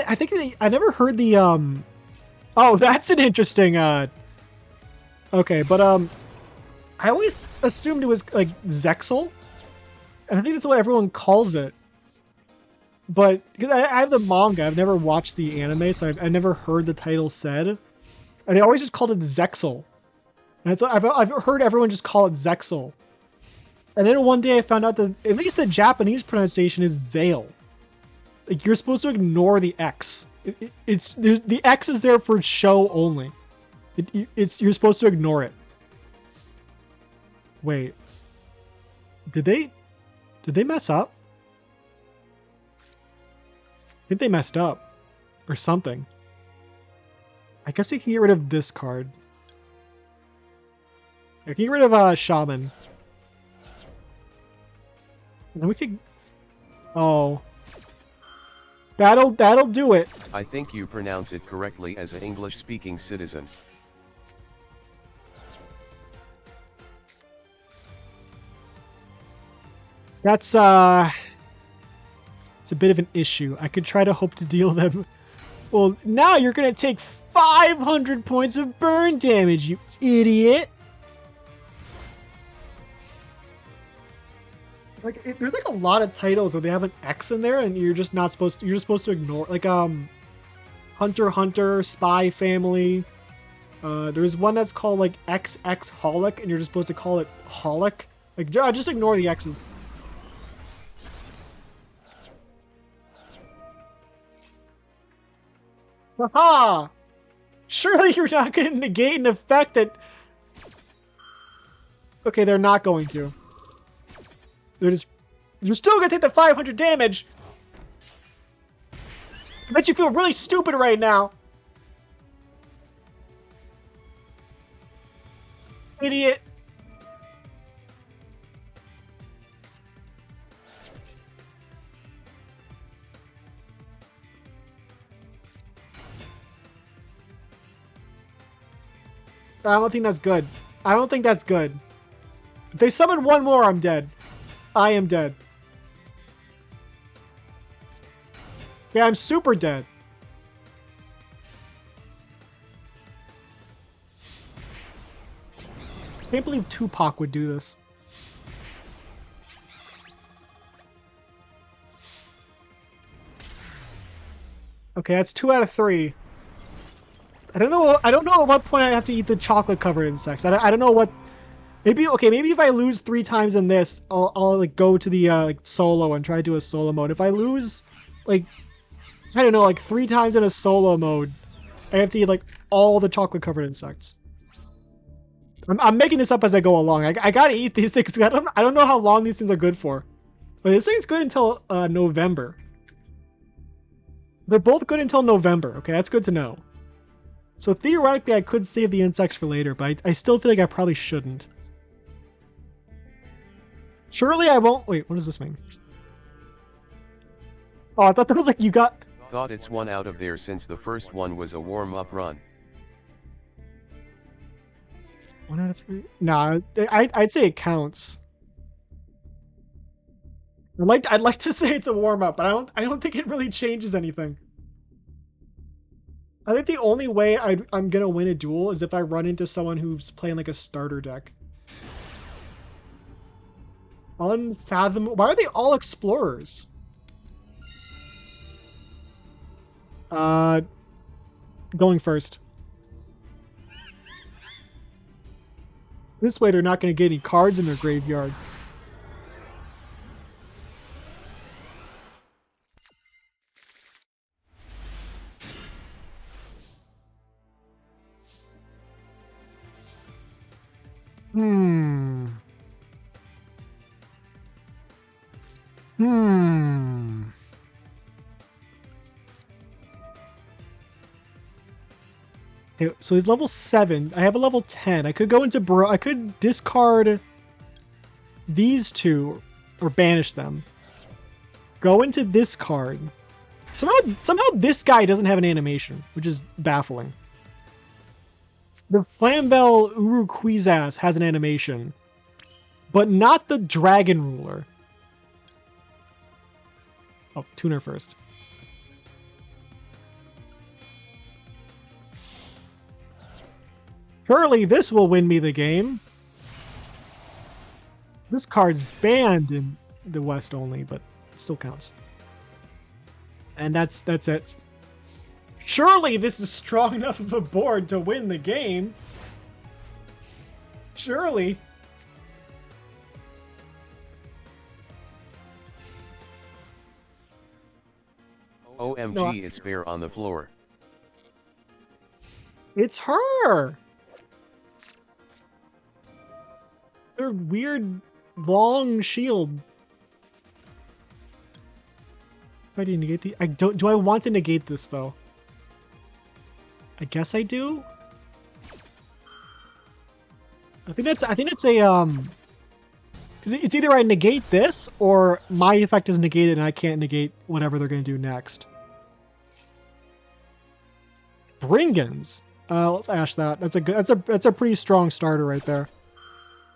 I never heard the oh, that's an interesting okay, but I always assumed it was like Zexal, and I think that's what everyone calls it. But because I have the manga, I've never watched the anime, so I've never heard the title said, and I always just called it Zexal. And I've heard everyone just call it Zexal. And then one day I found out that at least the Japanese pronunciation is Zale. Like, you're supposed to ignore the X. The X is there for show only. You're supposed to ignore it. Wait. Did they mess up? I think they messed up. Or something. I guess we can get rid of this card. I can get rid of Shaman. And then we could... Oh. That'll do it. I think you pronounce it correctly as an English-speaking citizen. That's, it's a bit of an issue. I could try to hope to deal them. Well, now you're gonna take 500 points of burn damage, you idiot! Like, there's like a lot of titles where they have an X in there, and you're just not supposed to. You're just supposed to ignore, like Hunter x Hunter, Spy Family. There's one that's called like XX Holic, and you're just supposed to call it Holic. Like, just ignore the X's. Haha! Surely you're not going to negate an effect that... Okay, they're not going to. They're just... You're still going to take the 500 damage! I bet you feel really stupid right now! Idiot! I don't think that's good. I don't think that's good. If they summon one more, I'm dead. I am dead. Yeah, I'm super dead. I can't believe Tupac would do this. Okay, that's 2 out of 3. I don't know at what point I have to eat the chocolate covered insects. I don't know what. Maybe if I lose 3 times in this, I'll like go to the like solo and try to do a solo mode. If I lose like I don't know, like 3 times in a solo mode, I have to eat like all the chocolate covered insects. I'm making this up as I go along. I gotta eat these things. I don't know how long these things are good for. But this thing's good until November. They're both good until November. Okay, that's good to know. So theoretically, I could save the insects for later, but I still feel like I probably shouldn't. Surely I won't... Wait, what does this mean? Oh, I thought that was like you got... Thought it's 1 out of there since the first one was a warm-up run. 1 out of 3? Nah, I'd say it counts. I'd like to say it's a warm-up, but I don't think it really changes anything. I think the only way I'm gonna win a duel is if I run into someone who's playing like a starter deck. Unfathomable. Why are they all explorers? Going first. This way they're not gonna get any cards in their graveyard. Okay, so he's level 7. I have a level 10. I could go into I could discard these 2 or banish them. Go into this card. Somehow this guy doesn't have an animation, which is baffling. The Flamvell Uruquizas has an animation, but not the Dragon Ruler. Oh, tuner first. Surely this will win me the game. This card's banned in the West only, but it still counts. And that's it. Surely this is strong enough of a board to win the game. Surely. OMG, it's Bear on the floor. It's her! They're weird, long shield. If I do negate the, I don't. Do I want to negate this though? I guess I do. I think that's a it's either I negate this or my effect is negated and I can't negate whatever they're going to do next. Bringans. Let's ash that. That's a pretty strong starter right there.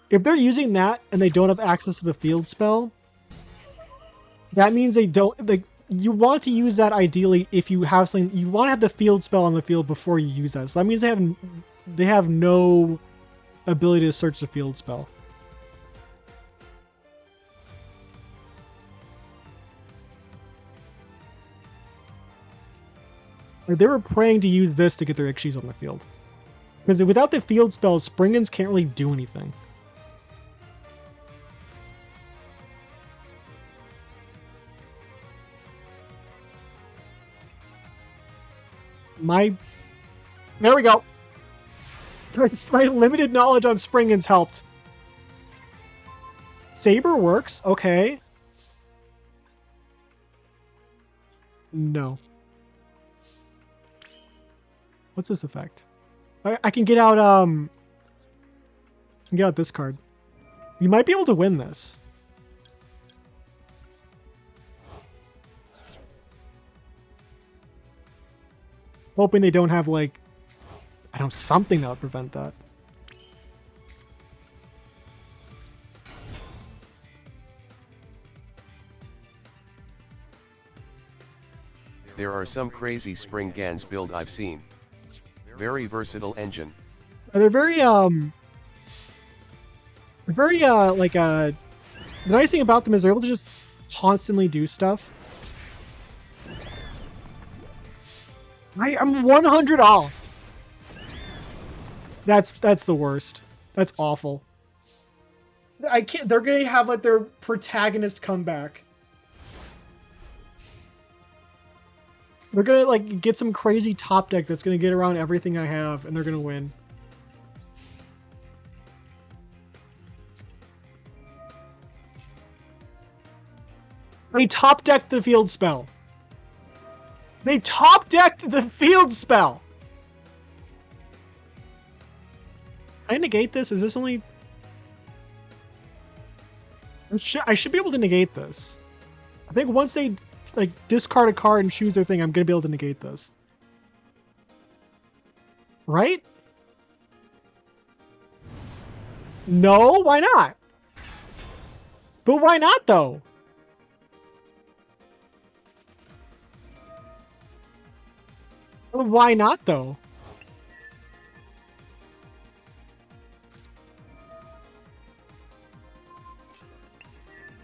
If they're using that and they don't have access to the field spell, that means they don't, like, you want to use that ideally if you have something, you want to have the field spell on the field before you use that. So that means they have no ability to search the field spell. They were praying to use this to get their Ikshi's on the field. Because without the field spell, Springans can't really do anything. There we go. My limited knowledge on Springans helped. Saber works, okay. No. What's this effect? I can get out, this card. You might be able to win this. Hoping they don't have, like, I don't know, something that would prevent that. There are some crazy Spring Gans build I've seen. Very versatile engine. They're very, the nice thing about them is they're able to just constantly do stuff. I'm 100 off. That's the worst. That's awful. I can't, they're gonna have, like, their protagonist come back. They're gonna, like, get some crazy top deck that's gonna get around everything I have, and they're gonna win. They top decked the field spell. They top decked the field spell. Can I negate this? Is this only? I should be able to negate this. I think once they, like, discard a card and choose their thing, I'm gonna be able to negate this. Right? No, why not? But why not though? Why not though?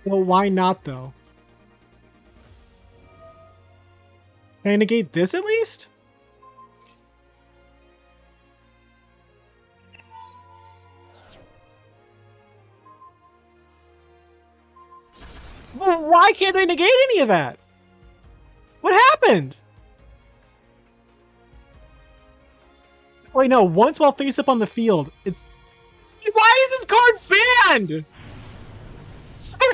Well, why not though? Can I negate this at least? Well, why can't I negate any of that? What happened? Wait, no. Once while face up on the field, it's. Why is this card banned?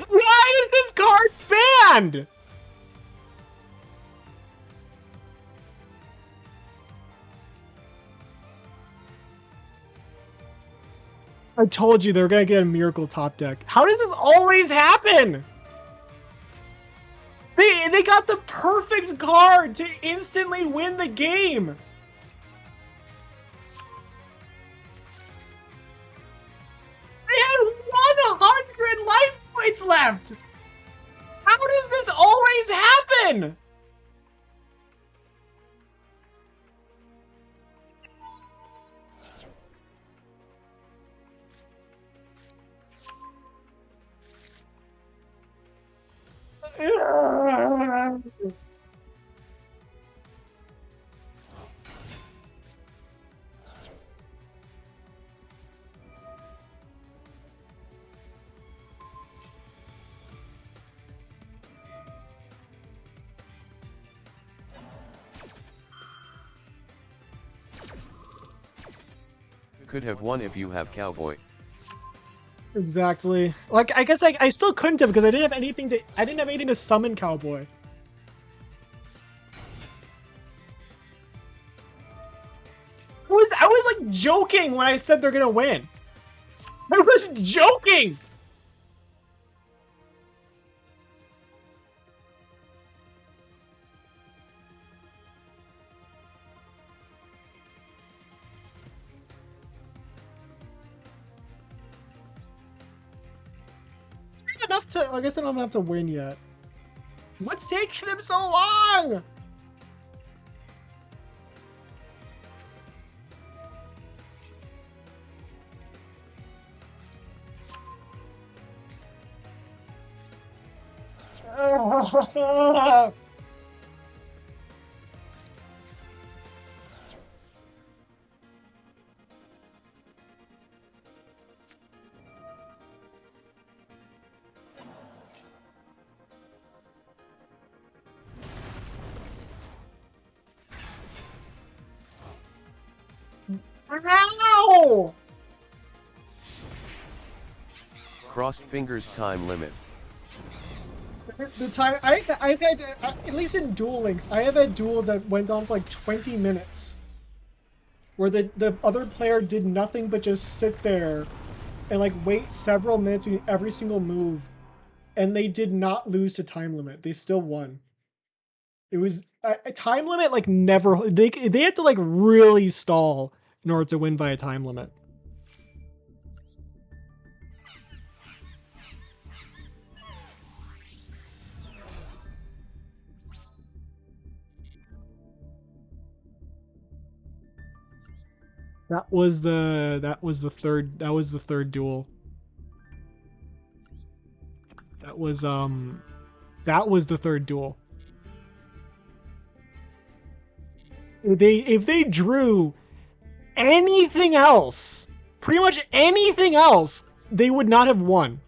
Why is this card banned? I told you they were gonna get a miracle top deck. How does this always happen? They got the perfect card to instantly win the game. They had 100 life points left. How does this always happen? Could have won if you have Cowboy. Exactly. Like, I guess I still couldn't have because I didn't have anything to summon Cowboy. I was like joking when I said they're gonna win. I was joking. Enough to. I guess I don't have to win yet. What's taking them so long? Ow! Crossed fingers time limit. The time I've had at least in Duel Links, I have had duels that went on for like 20 minutes, where the other player did nothing but just sit there and like wait several minutes between every single move, and they did not lose to time limit. They still won. It was a time limit like never. They had to like really stall in order to win by a time limit. That was the third duel. That was the third duel. If they drew anything else, pretty much anything else, they would not have won.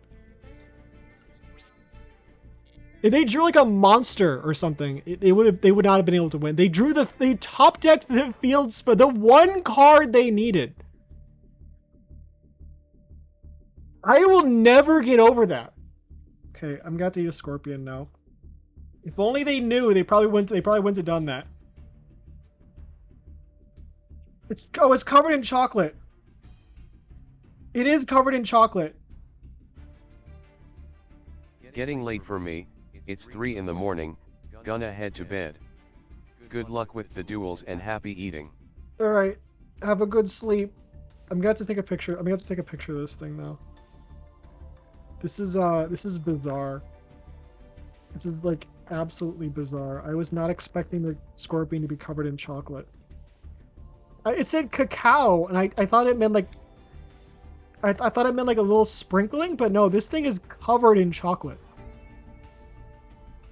If they drew like a monster or something, they would not have been able to win. They top decked the field for the one card they needed. I will never get over that. Okay, I'm gonna have to eat a scorpion now. If only they knew, they probably wouldn't have done that. It's covered in chocolate. It is covered in chocolate. Getting late for me, it's 3 in the morning, gonna head to bed. Good luck with the duels and happy eating. Alright, have a good sleep. I'm gonna have to take a picture. I'm gonna have to take a picture of this thing now. This is bizarre. This is like absolutely bizarre. I was not expecting the scorpion to be covered in chocolate. It said cacao, and I thought it meant like I thought it meant like a little sprinkling, but no, this thing is covered in chocolate.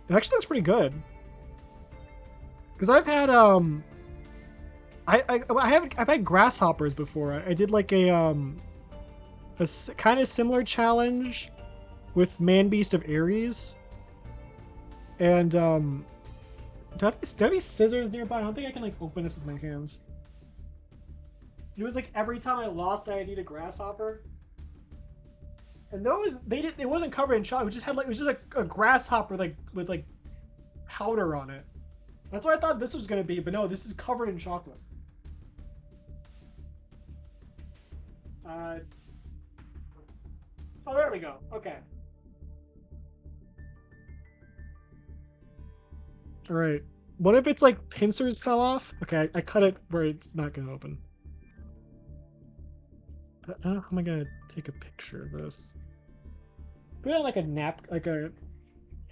It actually looks pretty good. Because I've had I've had grasshoppers before. I did like a kind of similar challenge with Man Beast of Ares. And do I have any scissors nearby? I don't think I can like open this with my hands. It was like every time I lost, I'd eat a grasshopper. And those it wasn't covered in chocolate. It just had like it was just like a grasshopper like with like powder on it. That's what I thought this was gonna be, but no, this is covered in chocolate. Oh, there we go. Okay. All right. What if it's like pincers fell off? Okay, I cut it where it's not gonna open. How am I gonna take a picture of this? Put it on like like a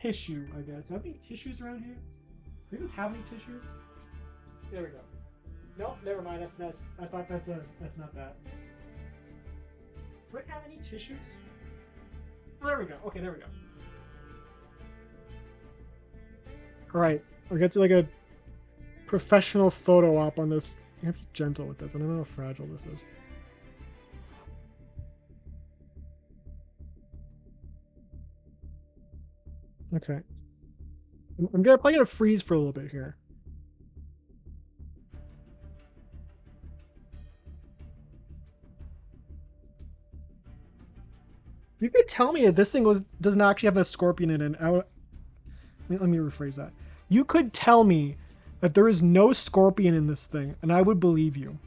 tissue, I guess. Do I have any tissues around here? Do we even have any tissues? There we go. Nope, never mind. That's I thought that's not that. Do I have any tissues? Oh, there we go. Okay, there we go. All right, we'll get to like a professional photo op on this. You have to be gentle with this. I don't know how fragile this is. Okay. I'm probably gonna freeze for a little bit here. You could tell me if this thing doesn't actually have a scorpion in it. Let me rephrase that. You could tell me that there is no scorpion in this thing, and I would believe you.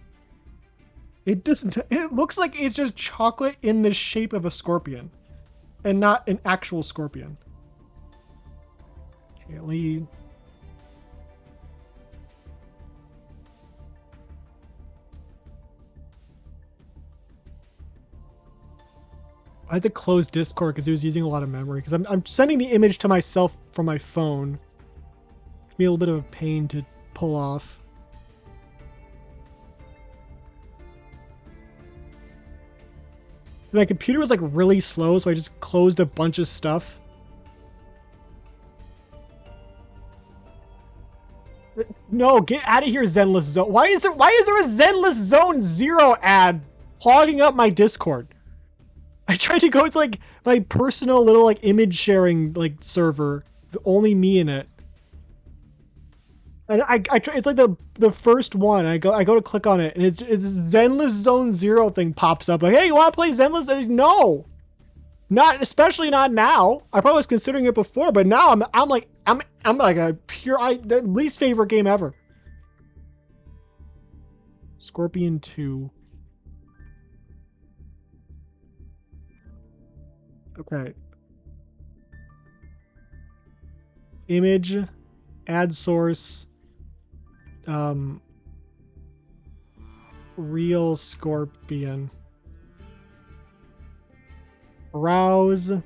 It doesn't. It looks like it's just chocolate in the shape of a scorpion, and not an actual scorpion. Okay, leave. I had to close Discord because it was using a lot of memory. Because I'm sending the image to myself from my phone. It'd be a little bit of a pain to pull off. My computer was like really slow, so I just closed a bunch of stuff. No, get out of here, Zenless Zone. Why is there a Zenless Zone 0 ad clogging up my Discord? I tried to go to like my personal little like image sharing like server, only me in it. And I try, it's like the first one. I go to click on it, and it's Zenless Zone 0 thing pops up like, hey, you want to play Zenless? No, not especially not now. I probably was considering it before, but now I'm like a pure the least favorite game ever. Scorpion 2. Okay. Image, ad source, real scorpion. Browse. Oh,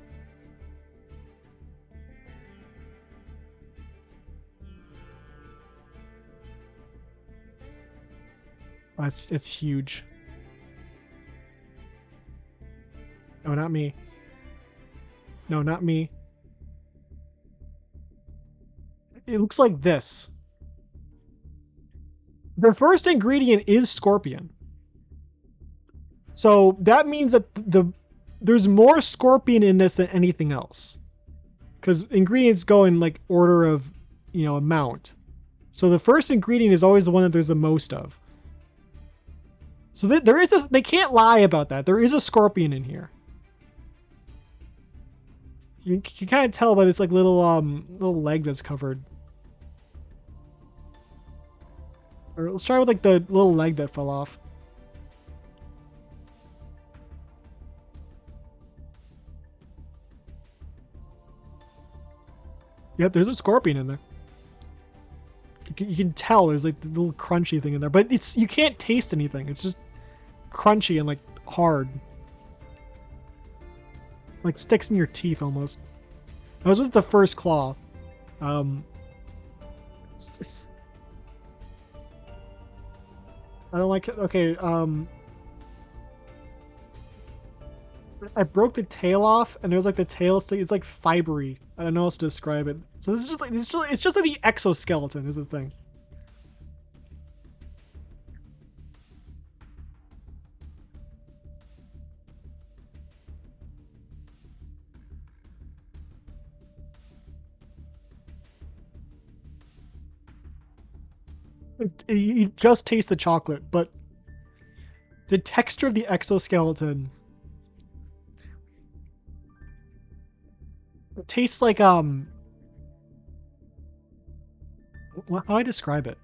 it's huge. No, not me. No, not me. It looks like this. The first ingredient is scorpion. So that means that there's more scorpion in this than anything else. Because ingredients go in like order of, amount. So the first ingredient is always the one that there's the most of. So they can't lie about that. There is a scorpion in here. You can kind of tell by this like little leg that's covered. Or let's try with like the little leg that fell off. Yep, there's a scorpion in there. You can tell there's like the little crunchy thing in there, but you can't taste anything. It's just crunchy and like hard. Like sticks in your teeth almost. That was with the first claw. I don't like it. Okay, I broke the tail off, and there's like the tail stick. It's like fibery. I don't know how else to describe it. So this is just like it's just like the exoskeleton is the thing. You just taste the chocolate, but the texture of the exoskeleton, it tastes like how do I describe it?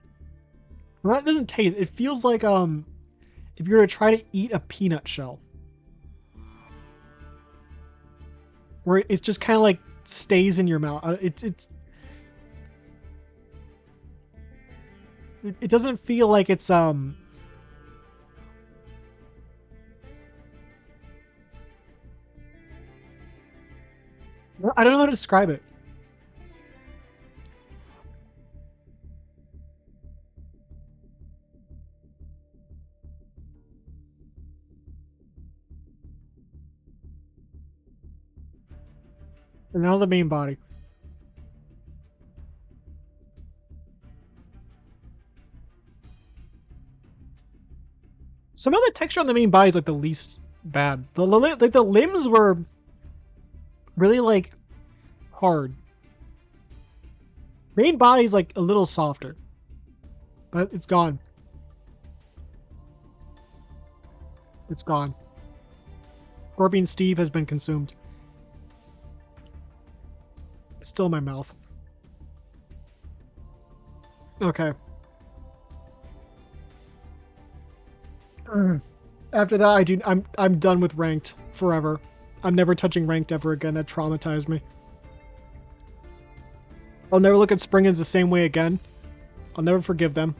Well, that doesn't taste. It feels like if you were to try to eat a peanut shell, where it's just kind of like stays in your mouth. It doesn't feel like it's I don't know how to describe it. And now the main body. Some of the texture on the main body is like the least bad. The limbs were really like hard. Main body's like a little softer, but it's gone. It's gone. Scorpion Steve has been consumed. It's still in my mouth. Okay. After that, I'm done with ranked forever. I'm never touching ranked ever again. That traumatized me. I'll never look at Springans the same way again. I'll never forgive them.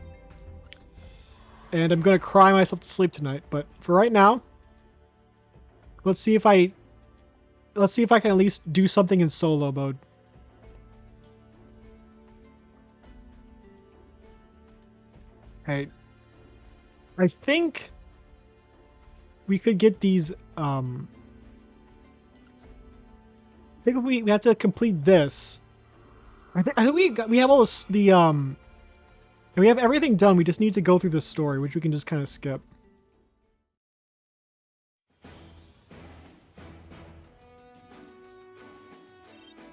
And I'm gonna cry myself to sleep tonight. But for right now, let's see if I can at least do something in solo mode. Okay. I think we could get these. I think we have to complete this. I think we have all this, we have everything done. We just need to go through the story, which we can just kind of skip.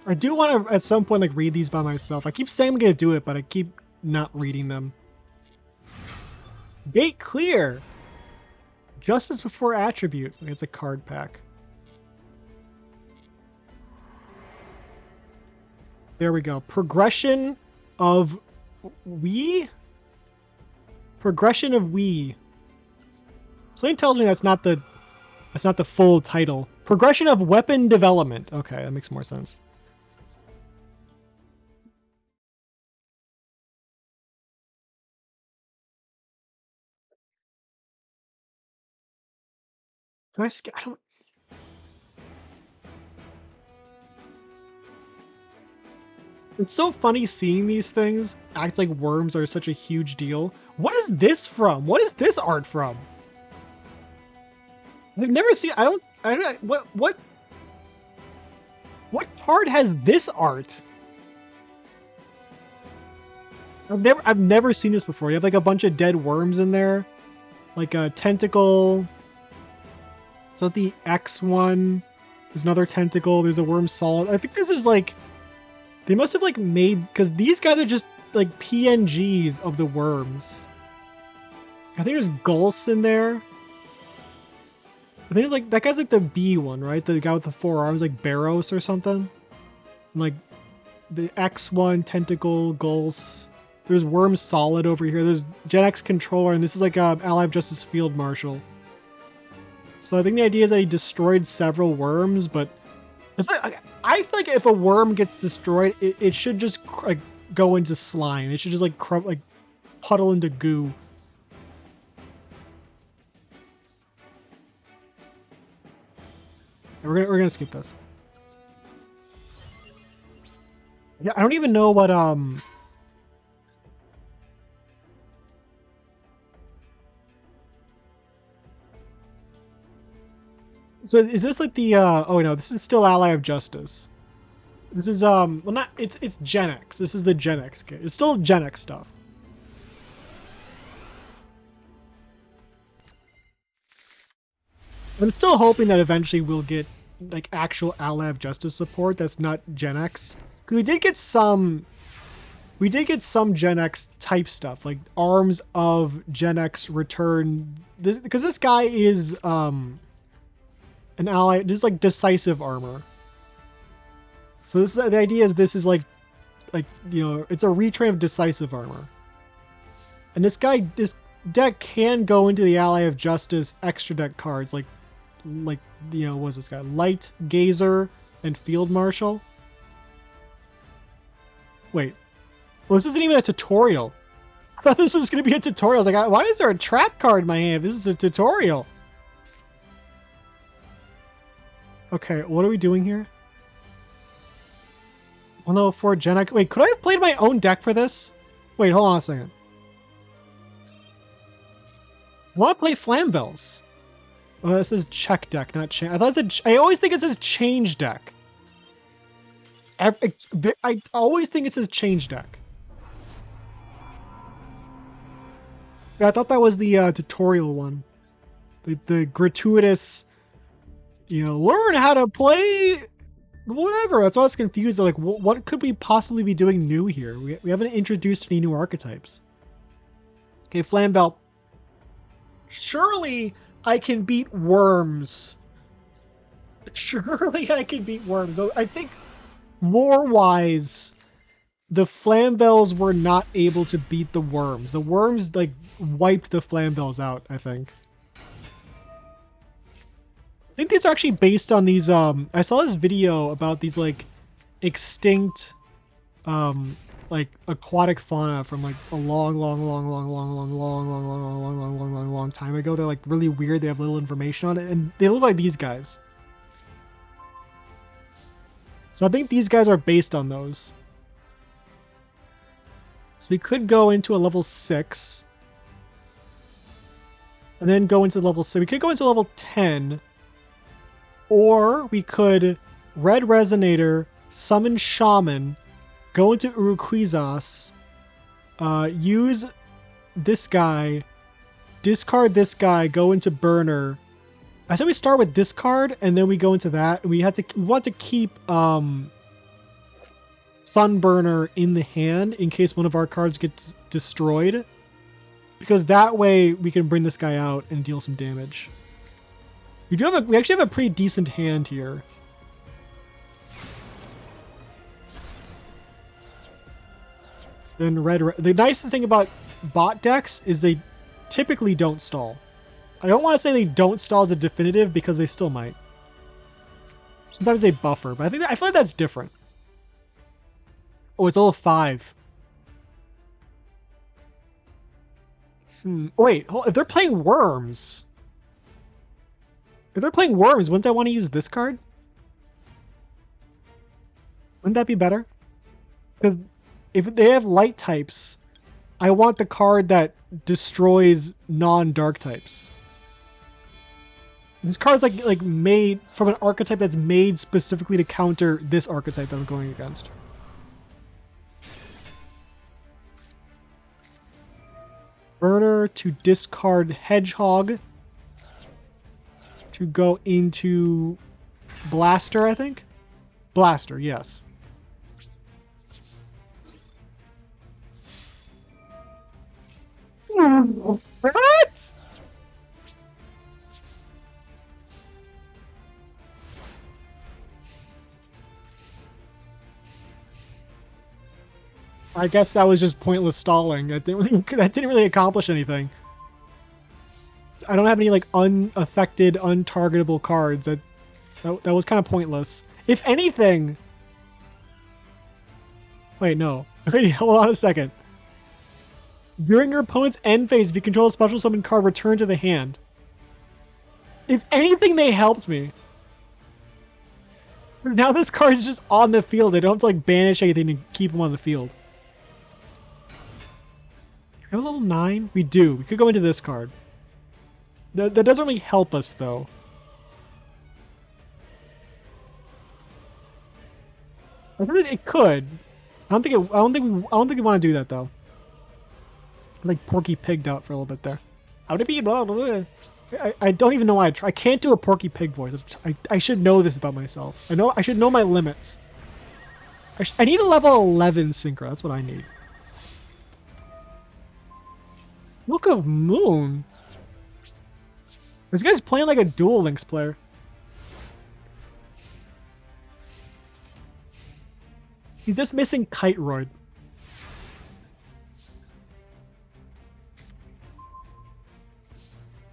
I do want to at some point like read these by myself. I keep saying I'm gonna do it, but I keep not reading them. Gate clear. Justice before attribute. It's a card pack. There we go. Progression of we. Progression of we. Something tells me that's not the full title. Progression of weapon development. Okay, that makes more sense. I don't. It's so funny seeing these things act like worms are such a huge deal. What is this from? What is this art from? I've never seen. I don't. What card has this art? I've never seen this before. You have like a bunch of dead worms in there, like a tentacle. Is that the X one? There's another tentacle. There's a worm solid. I think this is like, they must have like made, because these guys are just like PNGs of the worms. I think there's Gulse in there. I think like that guy's like the B one, right? The guy with the 4 arms, like Barros or something. And, like the X1 tentacle Gulse. There's Worm Solid over here. There's Gen X controller, and this is like a Allied Justice Field Marshal. So I think the idea is that he destroyed several worms, but I feel like if a worm gets destroyed, it should just like go into slime. It should just like puddle into goo. We're gonna skip this. Yeah, I don't even know what So is this like the oh no, this is still Ally of Justice. This is well not it's Gen X. This is the Gen X kit. It's still Gen X stuff. I'm still hoping that eventually we'll get like actual Ally of Justice support that's not Gen X. Because we did get some Gen X type stuff, like Arms of Gen X Return. Because this guy is an ally. This is like decisive armor. So this is the idea. Is this is like you know, it's a retrain of decisive armor. And this deck can go into the Ally of Justice extra deck cards like you know, what's this guy? Light Gazer and Field Marshal. Wait, well, this isn't even a tutorial. I thought this was going to be a tutorial. I was like, why is there a trap card in my hand? This is a tutorial. Okay, what are we doing here? Well, no, for Gen X. Wait, could I have played my own deck for this? Wait, hold on a second. I want to play Flamvells. Oh, this is check deck, not change. I thought it said. I always think it says change deck. I always think it says change deck. Yeah, I thought that was the tutorial one. The gratuitous, you know, learn how to play whatever. That's why I was confused. Like, what could we possibly be doing new here? We haven't introduced any new archetypes. Okay, Flamvell. Surely I can beat worms Surely I can beat worms. So I think lore-wise, the Flamvells were not able to beat the worms. The worms like wiped the Flamvells out, I think. I think these are actually based on these I saw this video about these like extinct like aquatic fauna from like a long time ago. They're like really weird. They have little information on it, and they look like these guys. So I think these guys are based on those. So we could go into a level 6. And then go into level 6. We could go into level 10. Or we could Red Resonator, summon Shaman, go into Uruquizas, use this guy, discard this guy, go into Burner. I said we start with this card and then we go into that. We want to keep Sunburner in the hand in case one of our cards gets destroyed, because that way we can bring this guy out and deal some damage. We actually have a pretty decent hand here. Then the nicest thing about bot decks is they typically don't stall. I don't want to say they don't stall as a definitive, because they still might. Sometimes they buffer, but I feel like that's different. Oh, it's level 5. Wait, if they're playing worms... If they're playing worms, wouldn't I want to use this card? Wouldn't that be better? Because if they have light types, I want the card that destroys non-dark types. This card's like made from an archetype that's made specifically to counter this archetype that I'm going against. Burner to discard Hedgehog to go into Blaster, I think? Blaster, yes. What? I guess that was just pointless stalling. That didn't really accomplish anything. I don't have any like unaffected, untargetable cards. That was kind of pointless. If anything... Wait, no. Wait, hold on a second. During your opponent's end phase, if you control a special summon card, return to the hand. If anything, they helped me. Now this card is just on the field. I don't have to like banish anything to keep him on the field. Have a level 9? We do. We could go into this card. That doesn't really help us though. I think it could. I don't think we want to do that though. Like Porky Pigged out for a little bit there. How to be blah, blah, blah. I don't even know why I can't do a Porky Pig voice. I should know this about myself. I should know my limits. I need a level 11 synchro. That's what I need. Book of Moon. This guy's playing like a Duel Links player. He's just missing Kite Roid.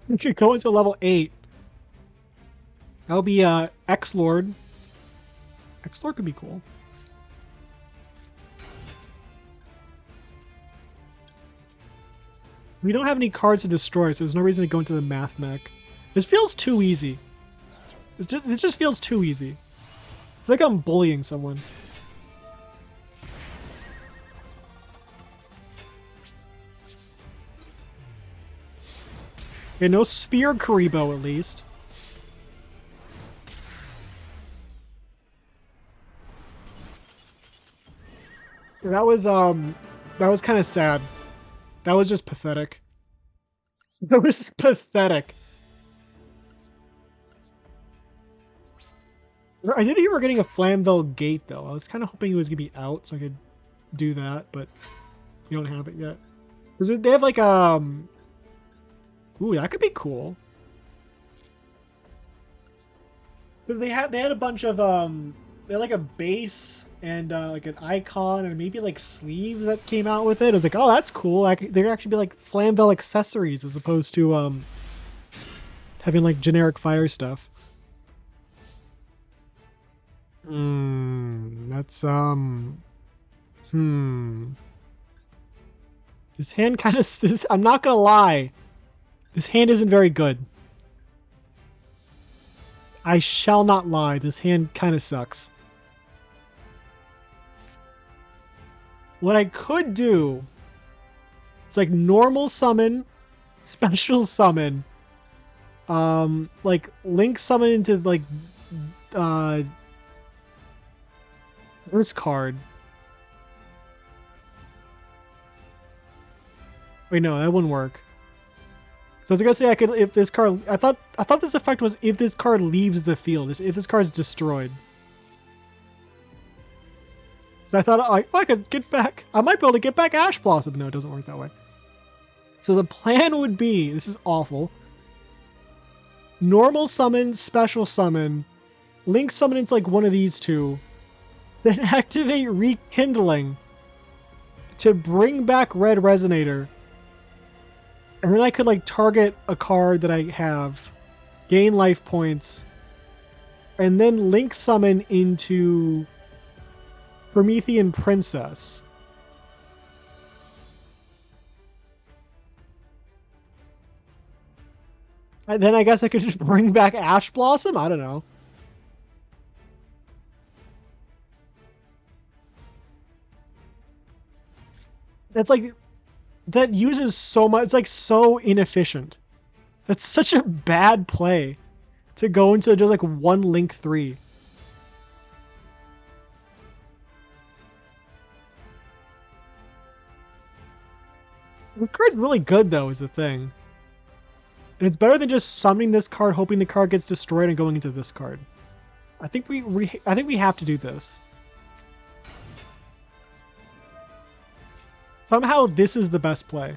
We could go into level 8. That would be X-Lord. X-Lord could be cool. We don't have any cards to destroy, so there's no reason to go into the Math Mech. This feels too easy. It just feels too easy. I feel like I'm bullying someone. Okay, no Sphere Karibo at least. That was kind of sad. That was just pathetic. That was pathetic. I did hear we're getting a Flamvell gate though. I was kind of hoping he was gonna be out so I could do that, but you don't have it yet. Because they have like ooh, that could be cool. But they had a bunch of they had like a base and like an icon and maybe like sleeves that came out with it. I was like, oh, that's cool. Like they're actually be like Flamvell accessories as opposed to having like generic fire stuff. That's hmm. This hand kind of. I'm not gonna lie. This hand isn't very good. I shall not lie. This hand kind of sucks. What I could do, it's like normal summon, special summon, like link summon into like uh this card. Wait, no, that wouldn't work. So I was gonna say I could if this card. I thought this effect was if this card leaves the field. If this card is destroyed. So I thought I could get back. I might be able to get back Ash Blossom. No, it doesn't work that way. So the plan would be, this is awful. Normal summon, special summon, link summon into like one of these two, then activate Rekindling to bring back Red Resonator. And then I could like target a card that I have, gain life points, and then link summon into Promethean Princess. And then I guess I could just bring back Ash Blossom? I don't know. That's like, that uses so much, it's like so inefficient. That's such a bad play to go into just like one link 3. The card's really good though, is the thing. And it's better than just summoning this card, hoping the card gets destroyed and going into this card. I think we have to do this. Somehow this is the best play.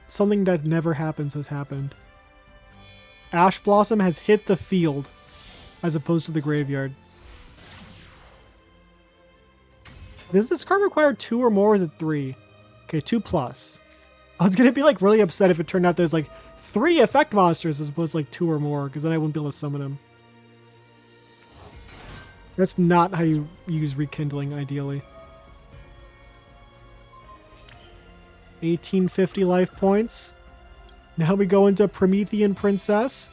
Something that never happens has happened. Ash Blossom has hit the field as opposed to the graveyard. Does this card require 2 or more, or is it 3? Okay, 2+. I was gonna be like really upset if it turned out there's like 3 effect monsters as opposed to like 2 or more, because then I wouldn't be able to summon them. That's not how you use Rekindling, ideally. 1850 life points. Now we go into Promethean Princess.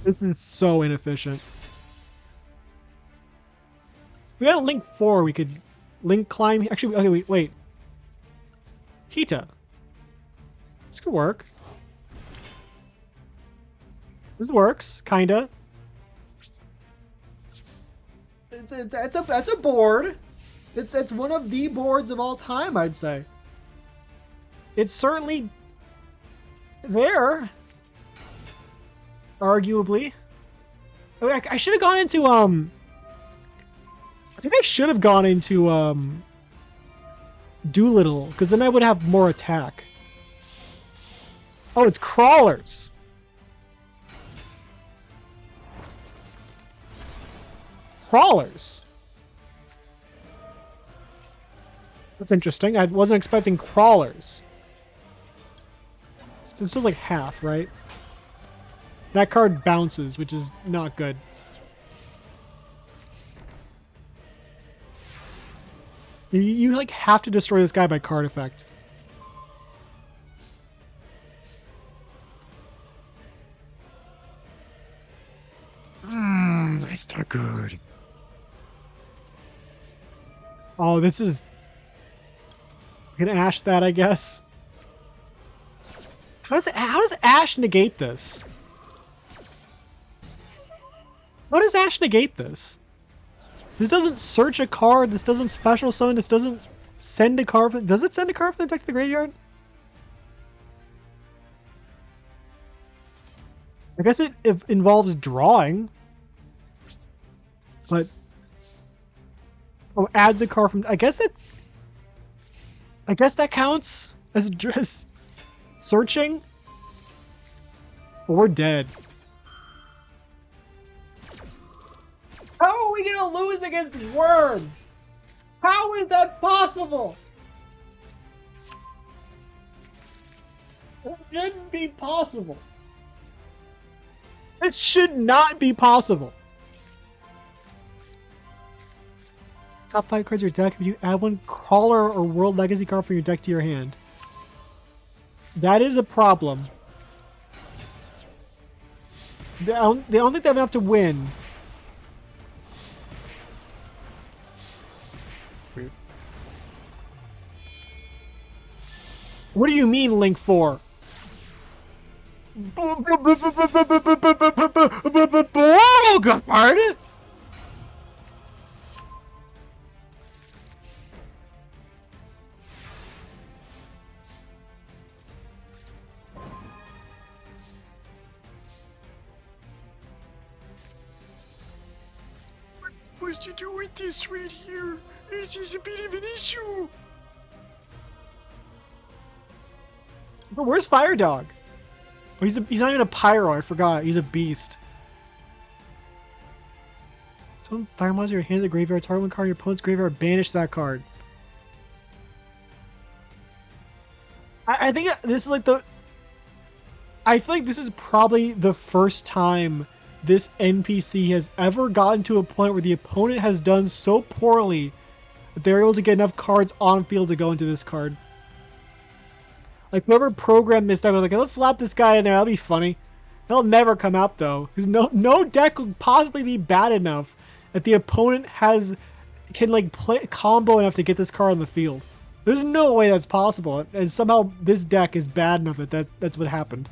This is so inefficient. If we had a link 4, we could link climb. Actually, okay, wait. Kita. This could work. This works, kinda. That's a board. It's one of the boards of all time, I'd say. It's certainly there, arguably. I should have gone into I think I should have gone into Doolittle, because then I would have more attack. Oh, it's crawlers. Crawlers. That's interesting. I wasn't expecting crawlers. This feels like half, right? That card bounces, which is not good. You like have to destroy this guy by card effect. That's not good. Oh, this is... We can Ash that, I guess. How does Ash negate this? How does Ash negate this? This doesn't search a card. This doesn't special summon. This doesn't send a card. Does it send a card from the deck to the graveyard? I guess it involves drawing. But... Oh, adds a card from... I guess it... I guess that counts as searching. But we're dead. How are we gonna lose against worms? How is that possible? It shouldn't be possible. It should not be possible. Top 5 cards of your deck. If you add one Crawler or World Legacy card from your deck to your hand. That is a problem. They don't think they have enough to win. Weird. What do you mean, Link 4? Oh, God, pardon? What's supposed to do with this right here? This is a bit of an issue. But where's Fire Dog? Oh, he's not even a pyro. I forgot. He's a beast. Someone fire monster your hand to the graveyard. Target one card in your opponent's graveyard. Banish that card. I think this is like the. I feel like this is probably the first time this NPC has ever gotten to a point where the opponent has done so poorly that they're able to get enough cards on field to go into this card. Like, whoever programmed this deck was like, let's slap this guy in there, that'll be funny. That'll never come out, though. Because no deck could possibly be bad enough that the opponent can like, play combo enough to get this card on the field. There's no way that's possible. And somehow this deck is bad enough that that's what happened.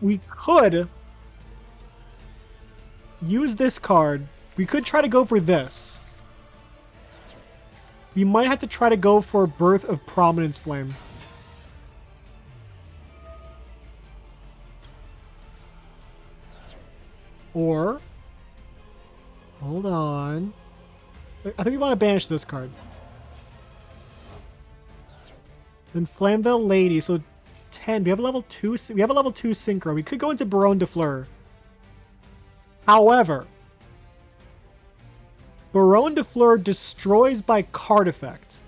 We could use this card. We could try to go for this. We might have to try to go for Birth of Prominence Flame. Or, hold on. I think we want to banish this card. Then Flamvell Lady, so 10. We have a level 2. We have a level 2 Synchro. We could go into Baronne de Fleur. However, Baronne de Fleur destroys by card effect.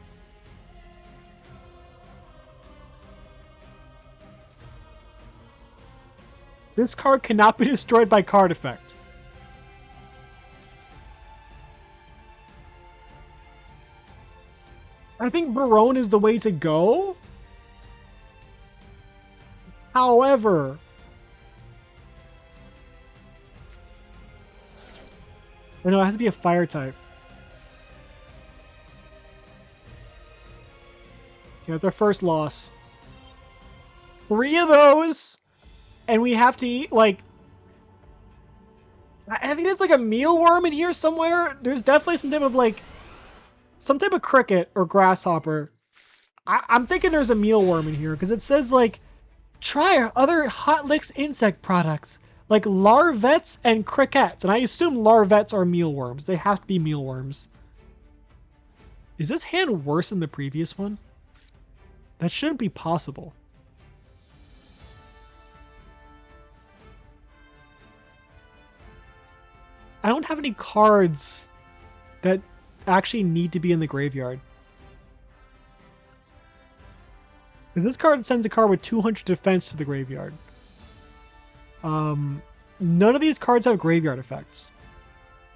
This card cannot be destroyed by card effect. I think Baronne is the way to go. However, I know it has to be a fire type. Yeah, it's our first loss. 3 of those, and we have to eat, like... I think there's like a mealworm in here somewhere. There's definitely some type of, like... some type of cricket or grasshopper. I'm thinking there's a mealworm in here, because it says, like... try our other Hot Licks insect products, like larvettes and crickets. And I assume larvettes are mealworms. They have to be mealworms. Is this hand worse than the previous one? That shouldn't be possible. I don't have any cards that actually need to be in the graveyard. This card sends a card with 200 defense to the graveyard. None of these cards have graveyard effects.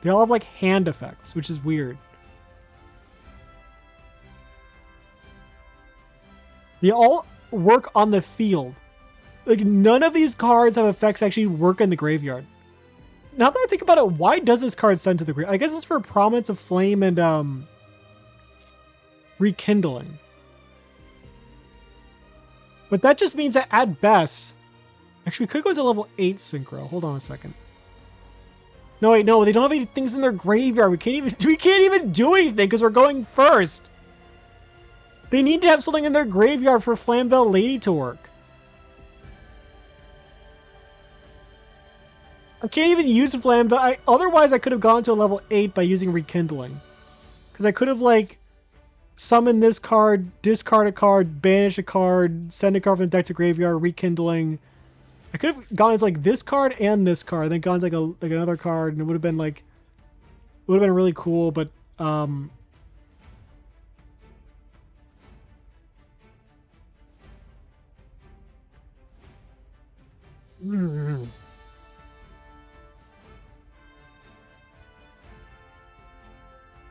They all have like hand effects, which is weird. They all work on the field. Like, none of these cards have effects that actually work in the graveyard. Now that I think about it, why does this card send to the graveyard? I guess it's for Prominence of Flame and Rekindling. But that just means that at best... Actually, we could go to level 8 Synchro. Hold on a second. No, wait, no, they don't have any things in their graveyard. We can't even do anything because we're going first. They need to have something in their graveyard for Flamvell Lady to work. I can't even use Flamvell. Otherwise, I could have gone to a level 8 by using Rekindling. Because I could have, like, summoned this card, discard a card, banish a card, send a card from the deck to graveyard, Rekindling. I could have gone as, like, this card and this card, then gone as, like another card, and it would have been, like... It would have been really cool, but... You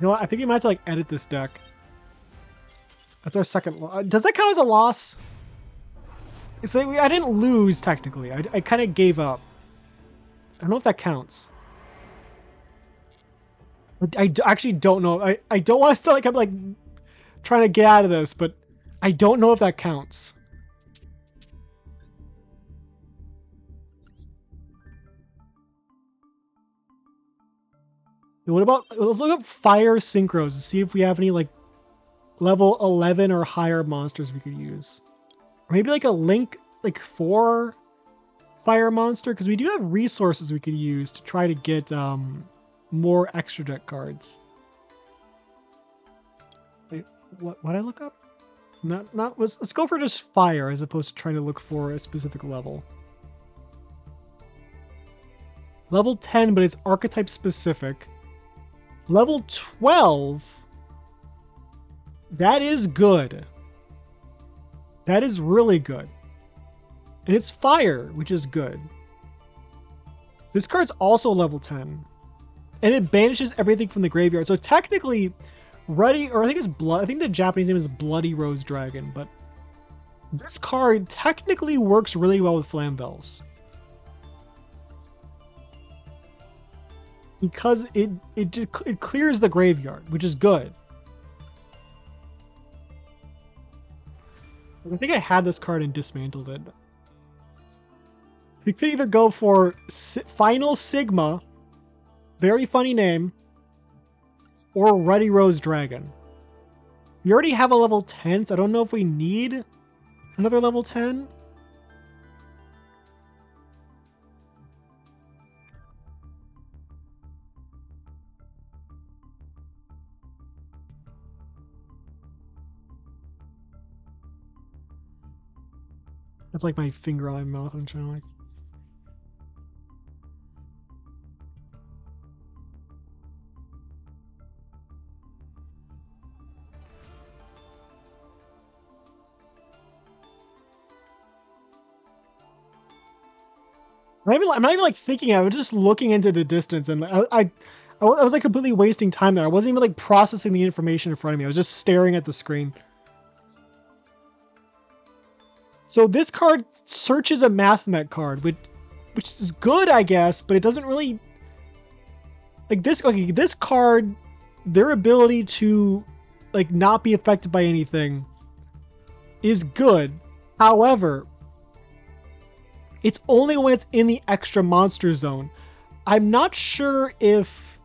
know what? I think we might have to, like, edit this deck. That's our second loss. Does that count as a loss? It's like I didn't lose, technically. I kind of gave up. I don't know if that counts. Actually don't know. I don't want to sound like I'm, like, trying to get out of this, but I don't know if that counts. What about... Let's look up Fire Synchros to see if we have any, like, level 11 or higher monsters we could use. Or maybe, like, a Link, like, 4 Fire monster, because we do have resources we could use to try to get more extra deck cards. Wait, what did I look up? Let's go for just Fire as opposed to trying to look for a specific level. Level 10, but it's archetype specific. Level 12. That is good. That is really good. And it's Fire, which is good. This card's also level 10. And it banishes everything from the graveyard. So technically, or I think it's Blood. I think the Japanese name is Bloody Rose Dragon, but this card technically works really well with Flamvells. Because it clears the graveyard, which is good. I think I had this card and dismantled it. We could either go for Final Sigma, very funny name, or Ruddy Rose Dragon. We already have a level 10, so I don't know if we need another level 10. I have, like, my finger on my mouth. I'm trying to, like... I'm not even like thinking. I was just looking into the distance, and I was like completely wasting time there. I wasn't even like processing the information in front of me. I was just staring at the screen. So this card searches a Mathmech card, which is good, I guess, but it doesn't really like this. Okay, this card, their ability to like not be affected by anything is good. However, it's only when it's in the extra monster zone. I'm not sure if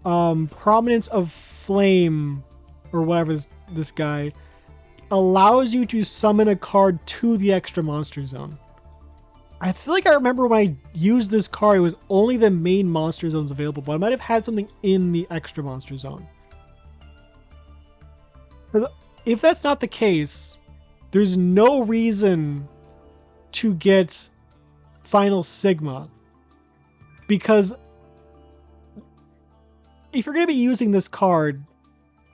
Prominence of Flame or whatever this guy allows you to summon a card to the extra monster zone. I feel like I remember when I used this card, it was only the main monster zones available, but I might have had something in the extra monster zone. If that's not the case, there's no reason to get Final Sigma, because if you're going to be using this card,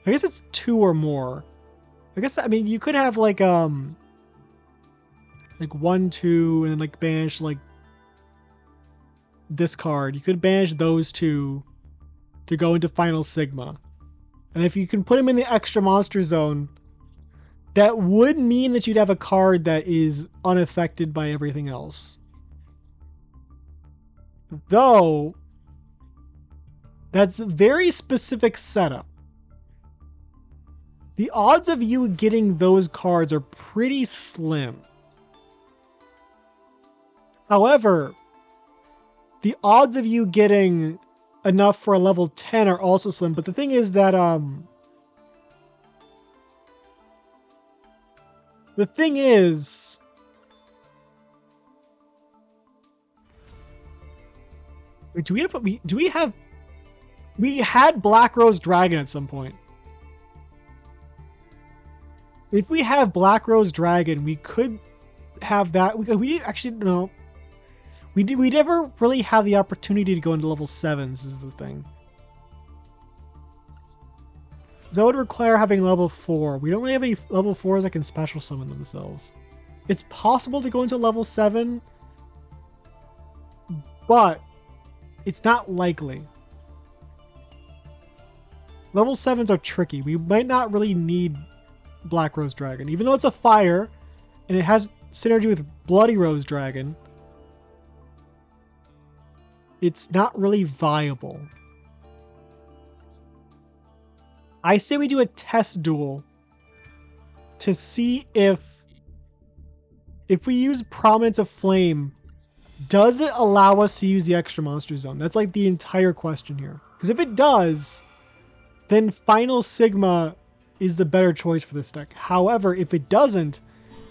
I guess it's 2 or more. I guess, I mean, you could have like 1, 2, and then like banish like this card. You could banish those 2 to go into Final Sigma. And if you can put them in the extra monster zone, that would mean that you'd have a card that is unaffected by everything else. Though, that's a very specific setup. The odds of you getting those cards are pretty slim. However, the odds of you getting enough for a level 10 are also slim. But the thing is that the Wait, we had Black Rose Dragon at some point. If we have Black Rose Dragon, we could have that. We actually no. We never really have the opportunity to go into level 7s is the thing. That would require having level 4. We don't really have any level 4s that can special summon themselves. It's possible to go into level 7, but it's not likely. Level 7s are tricky. We might not really need Black Rose Dragon. Even though it's a fire, and it has synergy with Bloody Rose Dragon, it's not really viable. I say we do a test duel to see if we use Prominence of Flame, does it allow us to use the extra monster zone? That's like the entire question here. Because if it does, then Final Sigma is the better choice for this deck. However, if it doesn't,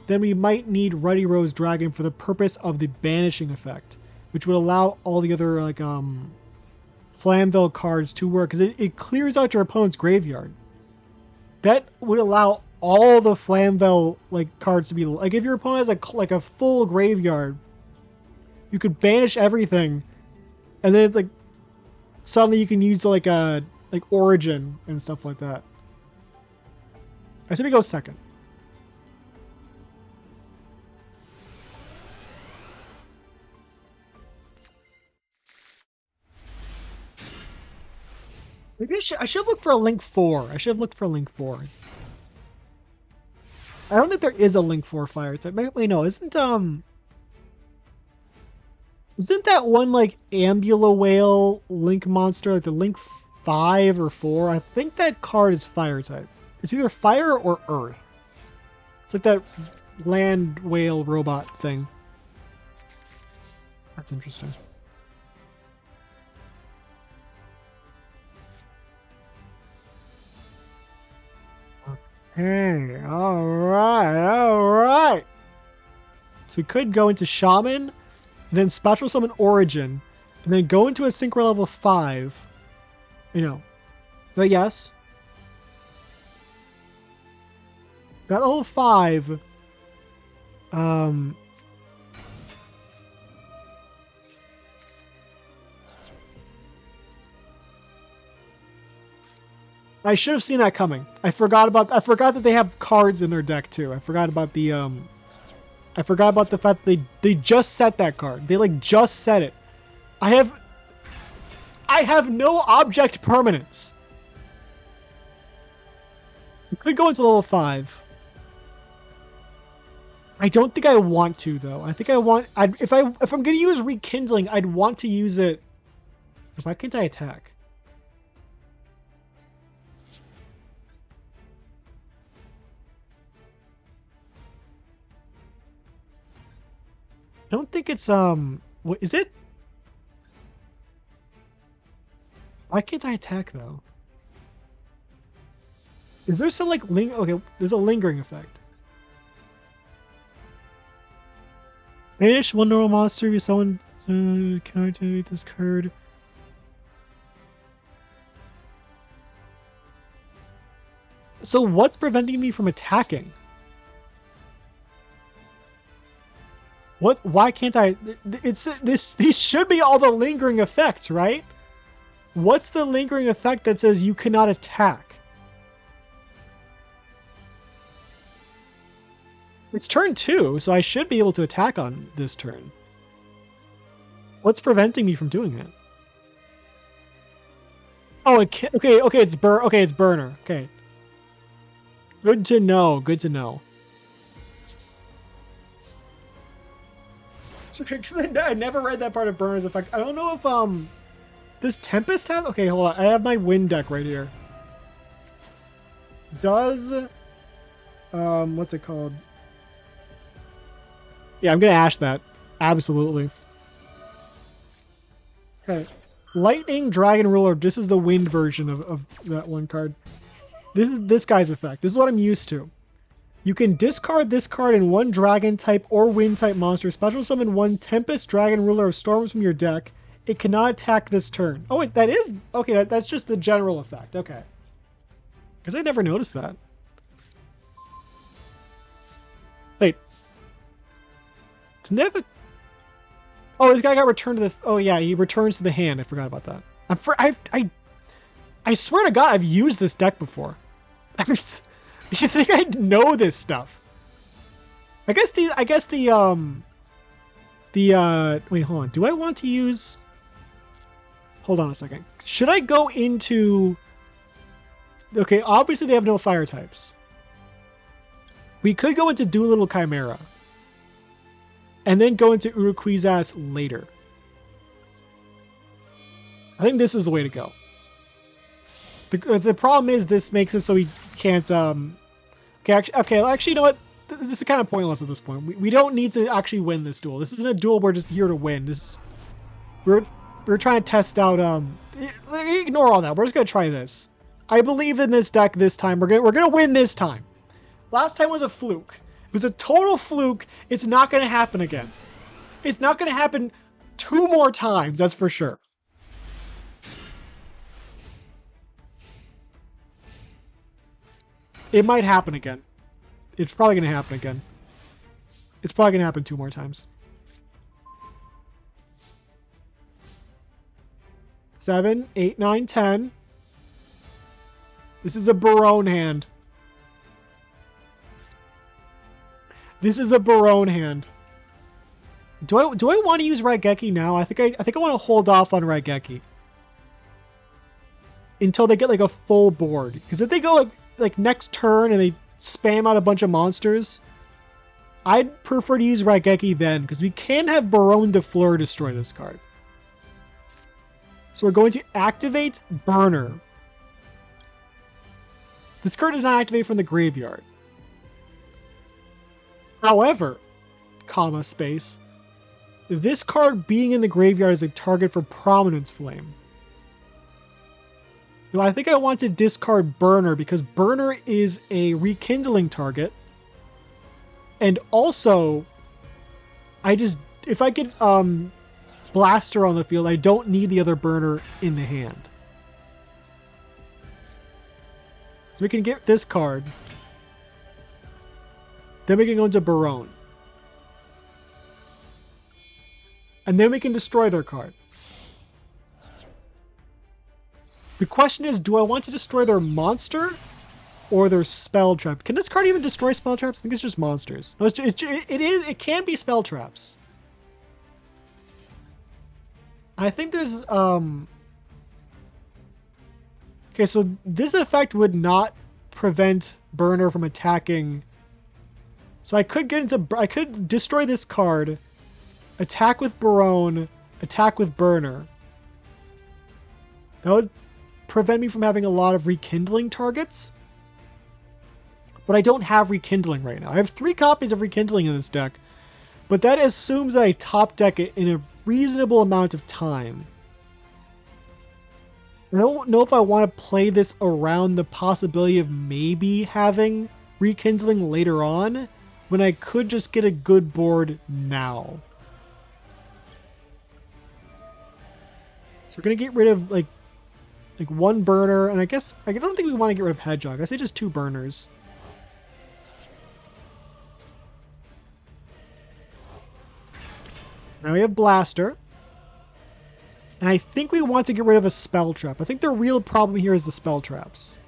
then we might need Ruddy Rose Dragon for the purpose of the banishing effect, which would allow all the other like Flamvell cards to work, because it clears out your opponent's graveyard. That would allow all the Flamvell like cards to be like, if your opponent has like a full graveyard, you could banish everything, and then it's like suddenly you can use like Origin and stuff like that. I say we go second. Maybe I should look for a Link 4. I should have looked for a Link 4. I don't think there is a Link 4 fire type. Wait, no, isn't that one like Ambula Whale Link monster, like the Link 5 or 4? I think that card is fire type. It's either fire or earth. It's like that land whale robot thing. That's interesting. Hey, alright. So we could go into Shaman, and then Spectral Summon Origin, and then go into a Synchro level 5. You know. But yes. That level 5. I should have seen that coming. I forgot that they have cards in their deck too. I forgot about the fact that they just set that card. They like just set it. I have no object permanence. I could go into level 5. I don't think I want to though. I think I want if I'm gonna use Rekindling, I'd want to use it. Why can't I attack? I don't think it's what is it? Why can't I attack though? Is there some like okay, there's a lingering effect. Banish one normal monster if someone can I activate this card? So what's preventing me from attacking? What? Why can't I? These should be all the lingering effects, right? What's the lingering effect that says you cannot attack? It's turn 2, so I should be able to attack on this turn. What's preventing me from doing that? Oh, okay, it's it's burner. Okay. Good to know. Good to know. I never read that part of Burner's effect. I don't know if does Tempest have? Okay, hold on. I have my Wind deck right here. Does what's it called? Yeah, I'm gonna ash that. Absolutely. Okay. Lightning Dragon Ruler. This is the Wind version of that one card. This is this guy's effect. This is what I'm used to. You can discard this card and one Dragon type or Wind type monster. Special summon one Tempest Dragon Ruler of Storms from your deck. It cannot attack this turn. Oh, wait, that is... Okay, that's just the general effect. Okay. Because I never noticed that. Wait. Never... Oh, this guy got returned to the... Oh, yeah, he returns to the hand. I forgot about that. I swear to God, I've used this deck before. You think I know this stuff? I guess the wait, hold on. Do I want to use... Hold on a second. Should I go into... Okay, obviously they have no fire types. We could go into Doolittle Chimera. And then go into Uruquiza's later. I think this is the way to go. The problem is this makes it so we can't... Okay, actually, you know what? This is kind of pointless at this point. We don't need to actually win this duel. This isn't a duel we're just here to win. We're trying to test out... Ignore all that. We're just going to try this. I believe in this deck this time. We're gonna win this time. Last time was a fluke. It was a total fluke. It's not going to happen again. It's not going to happen 2 more times, that's for sure. It might happen again. It's probably going to happen again. It's probably going to happen 2 more times. 7, 8, 9, 10. This is a Barone hand. This is a Barone hand. Do I want to use Raigeki now? I think I want to hold off on Raigeki until they get like a full board. Because if they go like next turn and they spam out a bunch of monsters, I'd prefer to use Raigeki then, because we can have Barone de Fleur destroy this card. So we're going to activate Burner. This card does not activate from the graveyard. However, comma, space, this card being in the graveyard is a target for Prominence Flame. So I think I want to discard Burner because Burner is a rekindling target. And also, if I get Blaster on the field, I don't need the other Burner in the hand. So we can get this card. Then we can go into Barone. And then we can destroy their card. The question is, do I want to destroy their monster or their spell trap? Can this card even destroy spell traps? I think it's just monsters. No, it can be spell traps. I think there's okay, so this effect would not prevent Burner from attacking. So I could destroy this card, attack with Barone, attack with Burner. That would prevent me from having a lot of rekindling targets. But I don't have rekindling right now. I have 3 copies of rekindling in this deck, but that assumes that I top deck it in a reasonable amount of time. I don't know if I want to play this around the possibility of maybe having rekindling later on, when I could just get a good board now. So we're going to get rid of like 1 Burner, and I guess I don't think we want to get rid of Hedgehog. I say just 2 Burners. Now we have Blaster. And I think we want to get rid of a Spell Trap. I think the real problem here is the Spell Traps.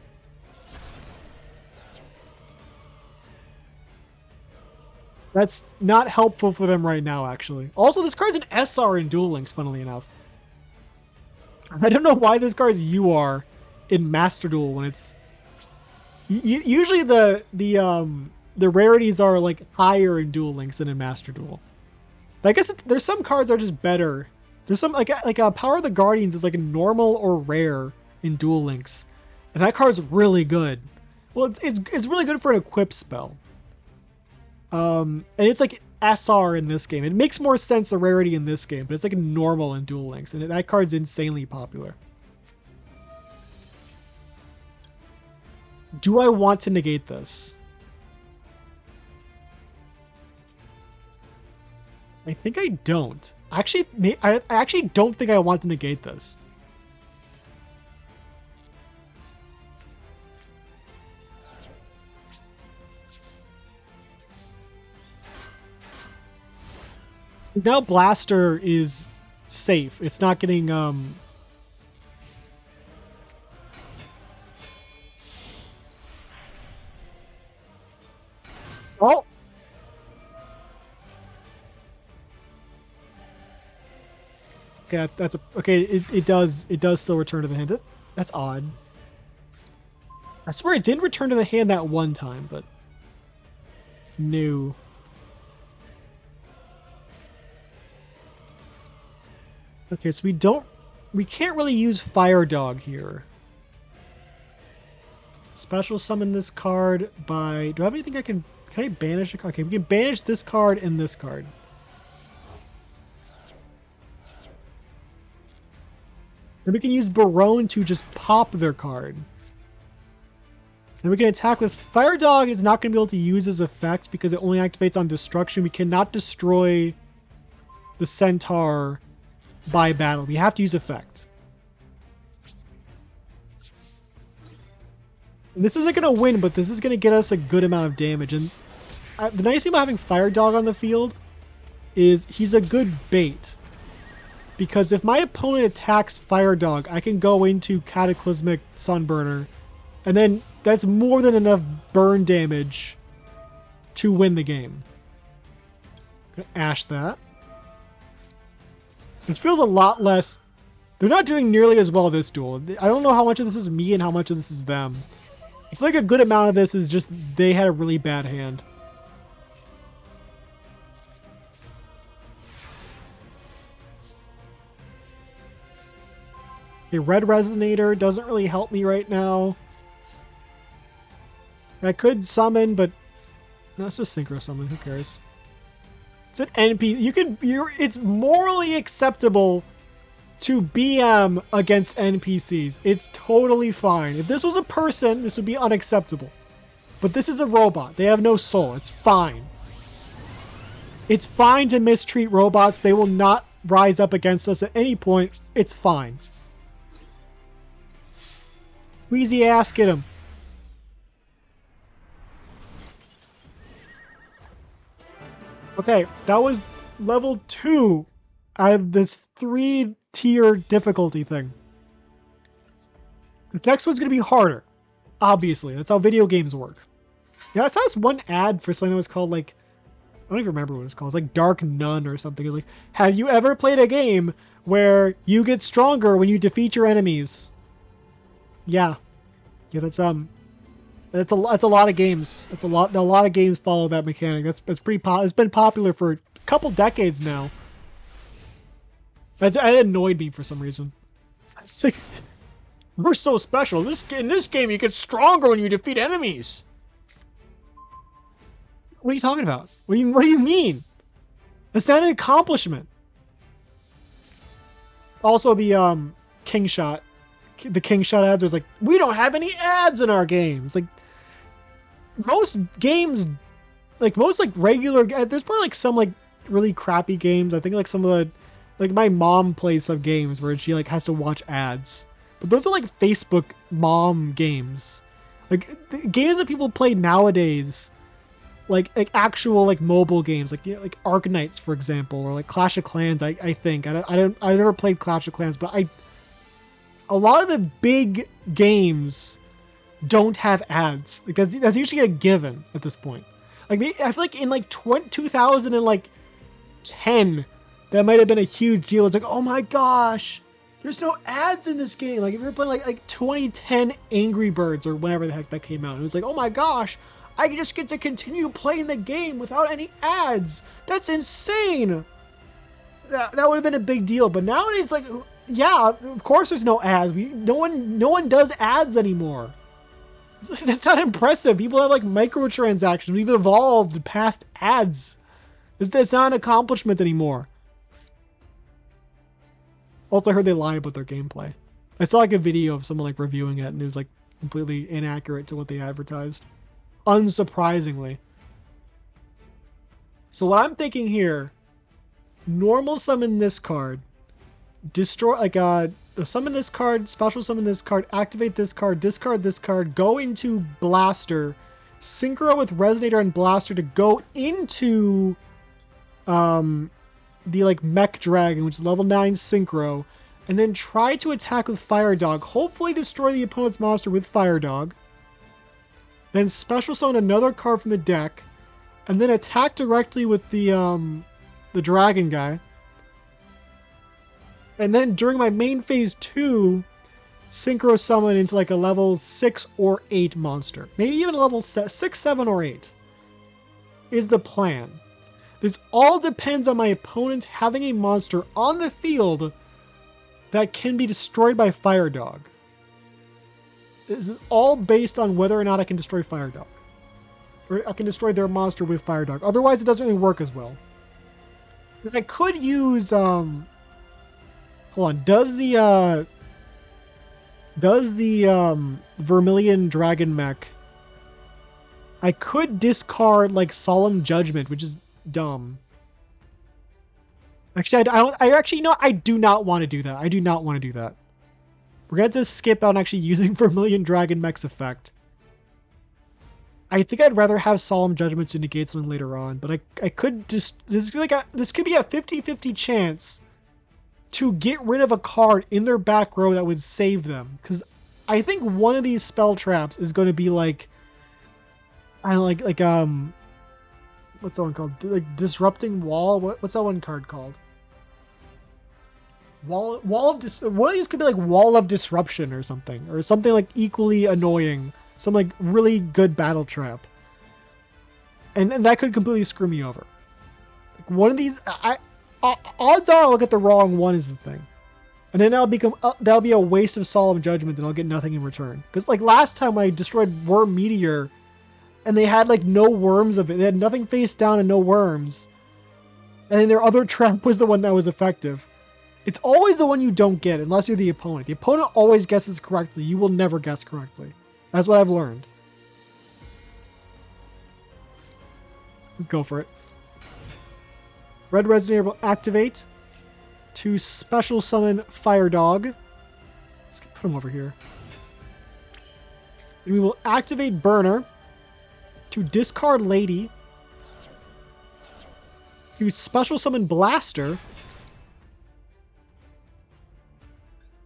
That's not helpful for them right now, actually. Also, this card's an SR in Duel Links, funnily enough. I don't know why this card's UR in Master Duel when it's... Usually the rarities are like higher in Duel Links than in Master Duel. But I guess there's some cards that are just better. There's some like Power of the Guardians is like a normal or rare in Duel Links, and that card's really good. Well, it's really good for an equip spell. And it's like SR in this game. It makes more sense the rarity in this game, but it's like normal in Duel Links, and that card's insanely popular. Do I want to negate this? I think I don't. Actually, I actually don't think I want to negate this. Now Blaster is safe. It's not getting Oh, okay, that's a okay. It does still return to the hand. That's odd. I swear it didn't return to the hand that one time, but no. Okay, so we can't really use Fire Dog here. Special summon this card by. Do I have anything I can I banish a card? Okay, we can banish this card and this card. Then we can use Barone to just pop their card. And we can attack with Fire Dog is not going to be able to use his effect because it only activates on destruction. We cannot destroy the Centaur by battle. We have to use effect. And this isn't going to win, but this is going to get us a good amount of damage. And the nice thing about having Fire Dog on the field is he's a good bait. Because if my opponent attacks Fire Dog, I can go into Cataclysmic Sunburner. And then that's more than enough burn damage to win the game. Gonna ash that. This feels a lot less... They're not doing nearly as well this duel. I don't know how much of this is me and how much of this is them. I feel like a good amount of this is just they had a really bad hand. Okay, Red Resonator doesn't really help me right now. I could summon, but no, let's just Synchro Summon. Who cares? It's an NP. It's morally acceptable to BM against NPCs. It's totally fine. If this was a person, this would be unacceptable. But this is a robot. They have no soul. It's fine. It's fine to mistreat robots. They will not rise up against us at any point. It's fine. Wheezy ass, get him. Okay, that was level 2 out of this 3-tier difficulty thing. This next one's going to be harder. Obviously, that's how video games work. Yeah, I saw this one ad for something that was called, like, I don't even remember what it's called. It's like Dark Nun or something. It's like, have you ever played a game where you get stronger when you defeat your enemies? Yeah. Yeah, that's a lot of games. A lot of games follow that mechanic. That's pretty it's been popular for a couple decades now. It annoyed me for some reason. We're so special. In this game, you get stronger when you defeat enemies. What are you talking about? What do you mean? That's not an accomplishment. Also, the King Shot ads was like, we don't have any ads in our games. Like, most games, like most like regular, there's probably like some like really crappy games. I think like some of the, like my mom plays some games where she like has to watch ads, but those are like Facebook mom games. Like the games that people play nowadays, like actual like mobile games, like like Arknights for example, or like Clash of Clans. I think I've never played Clash of Clans, but a lot of the big games don't have ads because that's usually a given at this point. Like I feel like in like 2010, that might have been a huge deal. It's like, oh my gosh, there's no ads in this game. Like if you're playing like 2010 Angry Birds or whenever the heck that came out, it was like, oh my gosh, I just get to continue playing the game without any ads. That's insane. That would have been a big deal. But nowadays, like, yeah, of course there's no ads. No one does ads anymore. That's not impressive. People have like microtransactions. We've evolved past ads. That's not an accomplishment anymore. Also, I heard they lie about their gameplay. I saw like a video of someone like reviewing it, and it was like completely inaccurate to what they advertised. Unsurprisingly. So what I'm thinking here normal summon this card, destroy, like, summon this card, special summon this card, activate this card, discard this card, go into Blaster, synchro with Resonator and Blaster to go into the like Mech Dragon, which is level 9 synchro, and then try to attack with Fire Dog, hopefully destroy the opponent's monster with Fire Dog, then special summon another card from the deck, and then attack directly with the dragon guy. And then during my main phase 2, synchro summon into like a level 6 or 8 monster. Maybe even a level 6, 7, or 8 is the plan. This all depends on my opponent having a monster on the field that can be destroyed by Fire Dog. This is all based on whether or not I can destroy Fire Dog. Or I can destroy their monster with Fire Dog. Otherwise, it doesn't really work as well. Because I could use... hold on. Does the Vermilion Dragon Mech... I could discard, like, Solemn Judgment, which is dumb. Actually, I do not want to do that. I do not want to do that. We're going to have to skip out on actually using Vermilion Dragon Mech's effect. I think I'd rather have Solemn Judgment to negate something later on, but I could just... This could be a 50-50 chance to get rid of a card in their back row that would save them. Because I think one of these spell traps is going to be like... I don't know, what's that one called? Like Disrupting Wall? What's that one card called? One of these could be like Wall of Disruption or something like equally annoying. Some like really good battle trap. And that could completely screw me over. Like one of these, odds are I'll get the wrong one is the thing. And then that'll be a waste of Solemn Judgment and I'll get nothing in return. Because like last time I destroyed Worm Meteor and they had like no worms of it. They had nothing face down and no worms. And then their other trap was the one that was effective. It's always the one you don't get unless you're the opponent. The opponent always guesses correctly. You will never guess correctly. That's what I've learned. Go for it. Red Resonator will activate to special summon Fire Dog. Let's put him over here. And we will activate Burner to discard Lady, to special summon Blaster.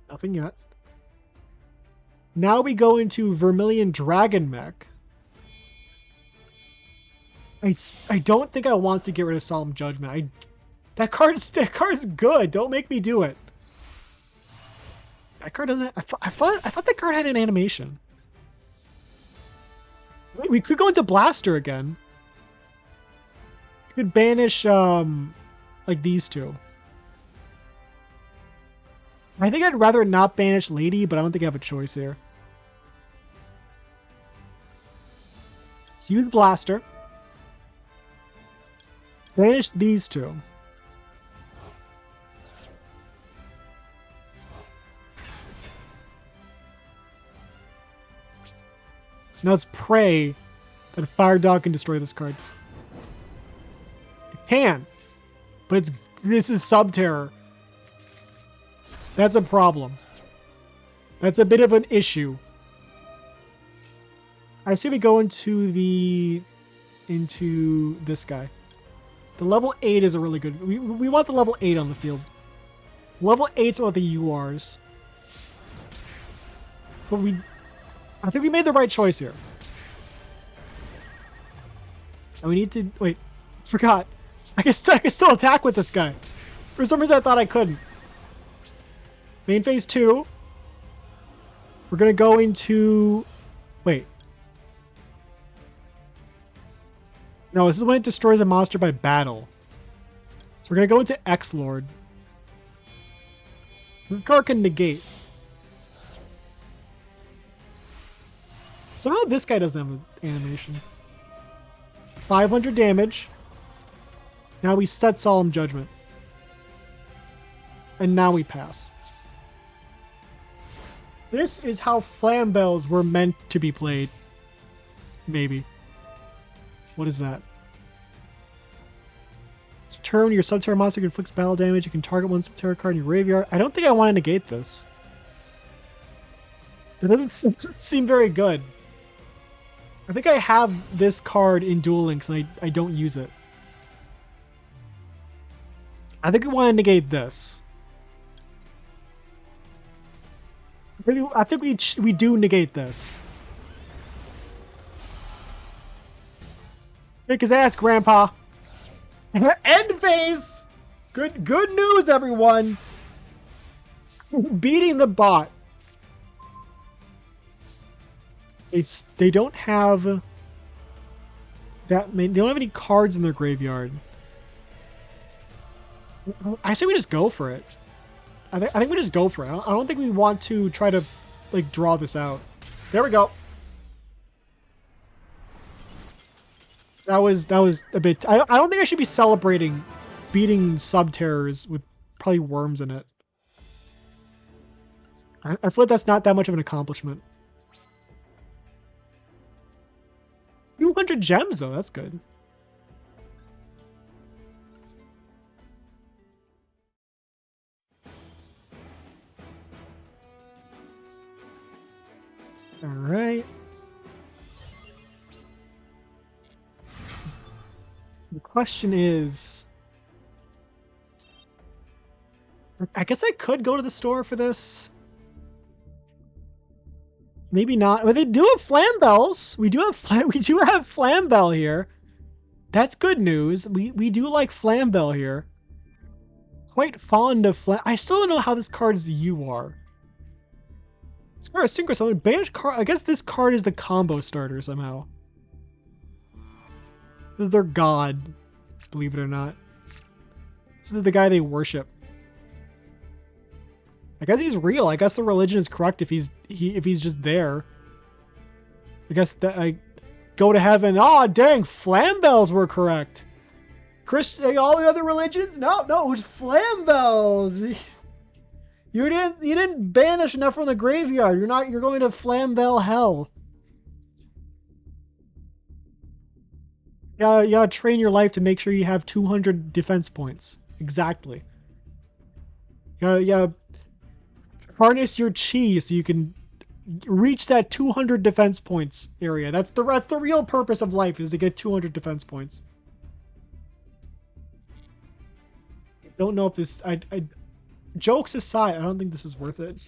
Nothing yet. Now we go into Vermilion Dragon Mech. I don't think I want to get rid of Solemn Judgment. That card's good. Don't make me do it. That card doesn't. I thought that card had an animation. We could go into Blaster again. We could banish like these two. I think I'd rather not banish Lady, but I don't think I have a choice here. So use Blaster. Banish these two. Now let's pray that Fire Dog can destroy this card. It can, but this is Subterror. That's a problem. That's a bit of an issue. I see we go into this guy. The level 8 is a really good... We want the level 8 on the field. Level 8's about the URs. So I think we made the right choice here. And we need to... Wait. Forgot. I can still attack with this guy. For some reason I thought I couldn't. Main phase 2. We're going to go into... Wait. No, this is when it destroys a monster by battle. So we're going to go into X-Lord. This card can negate. Somehow this guy doesn't have an animation. 500 damage. Now we set Solemn Judgment. And now we pass. This is how Flamvells were meant to be played. Maybe. What is that? each turn your Subterra monster inflicts battle damage, you can target one Subterra card in your graveyard. I don't think I want to negate this. It doesn't seem very good. I think I have this card in Duel Links and I don't use it. I think we want to negate this. I think we do negate this. Kick his ass, Grandpa. End phase. Good news, everyone. Beating the bot. They don't have that many. They don't have any cards in their graveyard. I say we just go for it. I think we just go for it. I don't think we want to try to like draw this out. There we go. That was a bit. I don't think I should be celebrating beating Subterrors with probably worms in it. I feel like that's not that much of an accomplishment. 200 gems though, that's good. All right. The question is, I guess I could go to the store for this. Maybe not. But they do have Flamvells. We do have Flamvell here. That's good news. We do like Flamvell here. Quite fond of I still don't know how this card is UR. Square Synchro Banish card. I guess this card is the combo starter somehow. This is their god, believe it or not. This is the guy they worship. I guess he's real. I guess the religion is correct if he's just there. I guess that I go to heaven. Oh dang, Flamvells were correct. Christian, all the other religions? No, it was Flamvells. You didn't banish enough from the graveyard. You're going to Flamvell hell. You gotta train your life to make sure you have 200 defense points. Exactly. You gotta harness your chi so you can reach that 200 defense points area. That's the real purpose of life, is to get 200 defense points. I don't know if this... Jokes aside, I don't think this is worth it.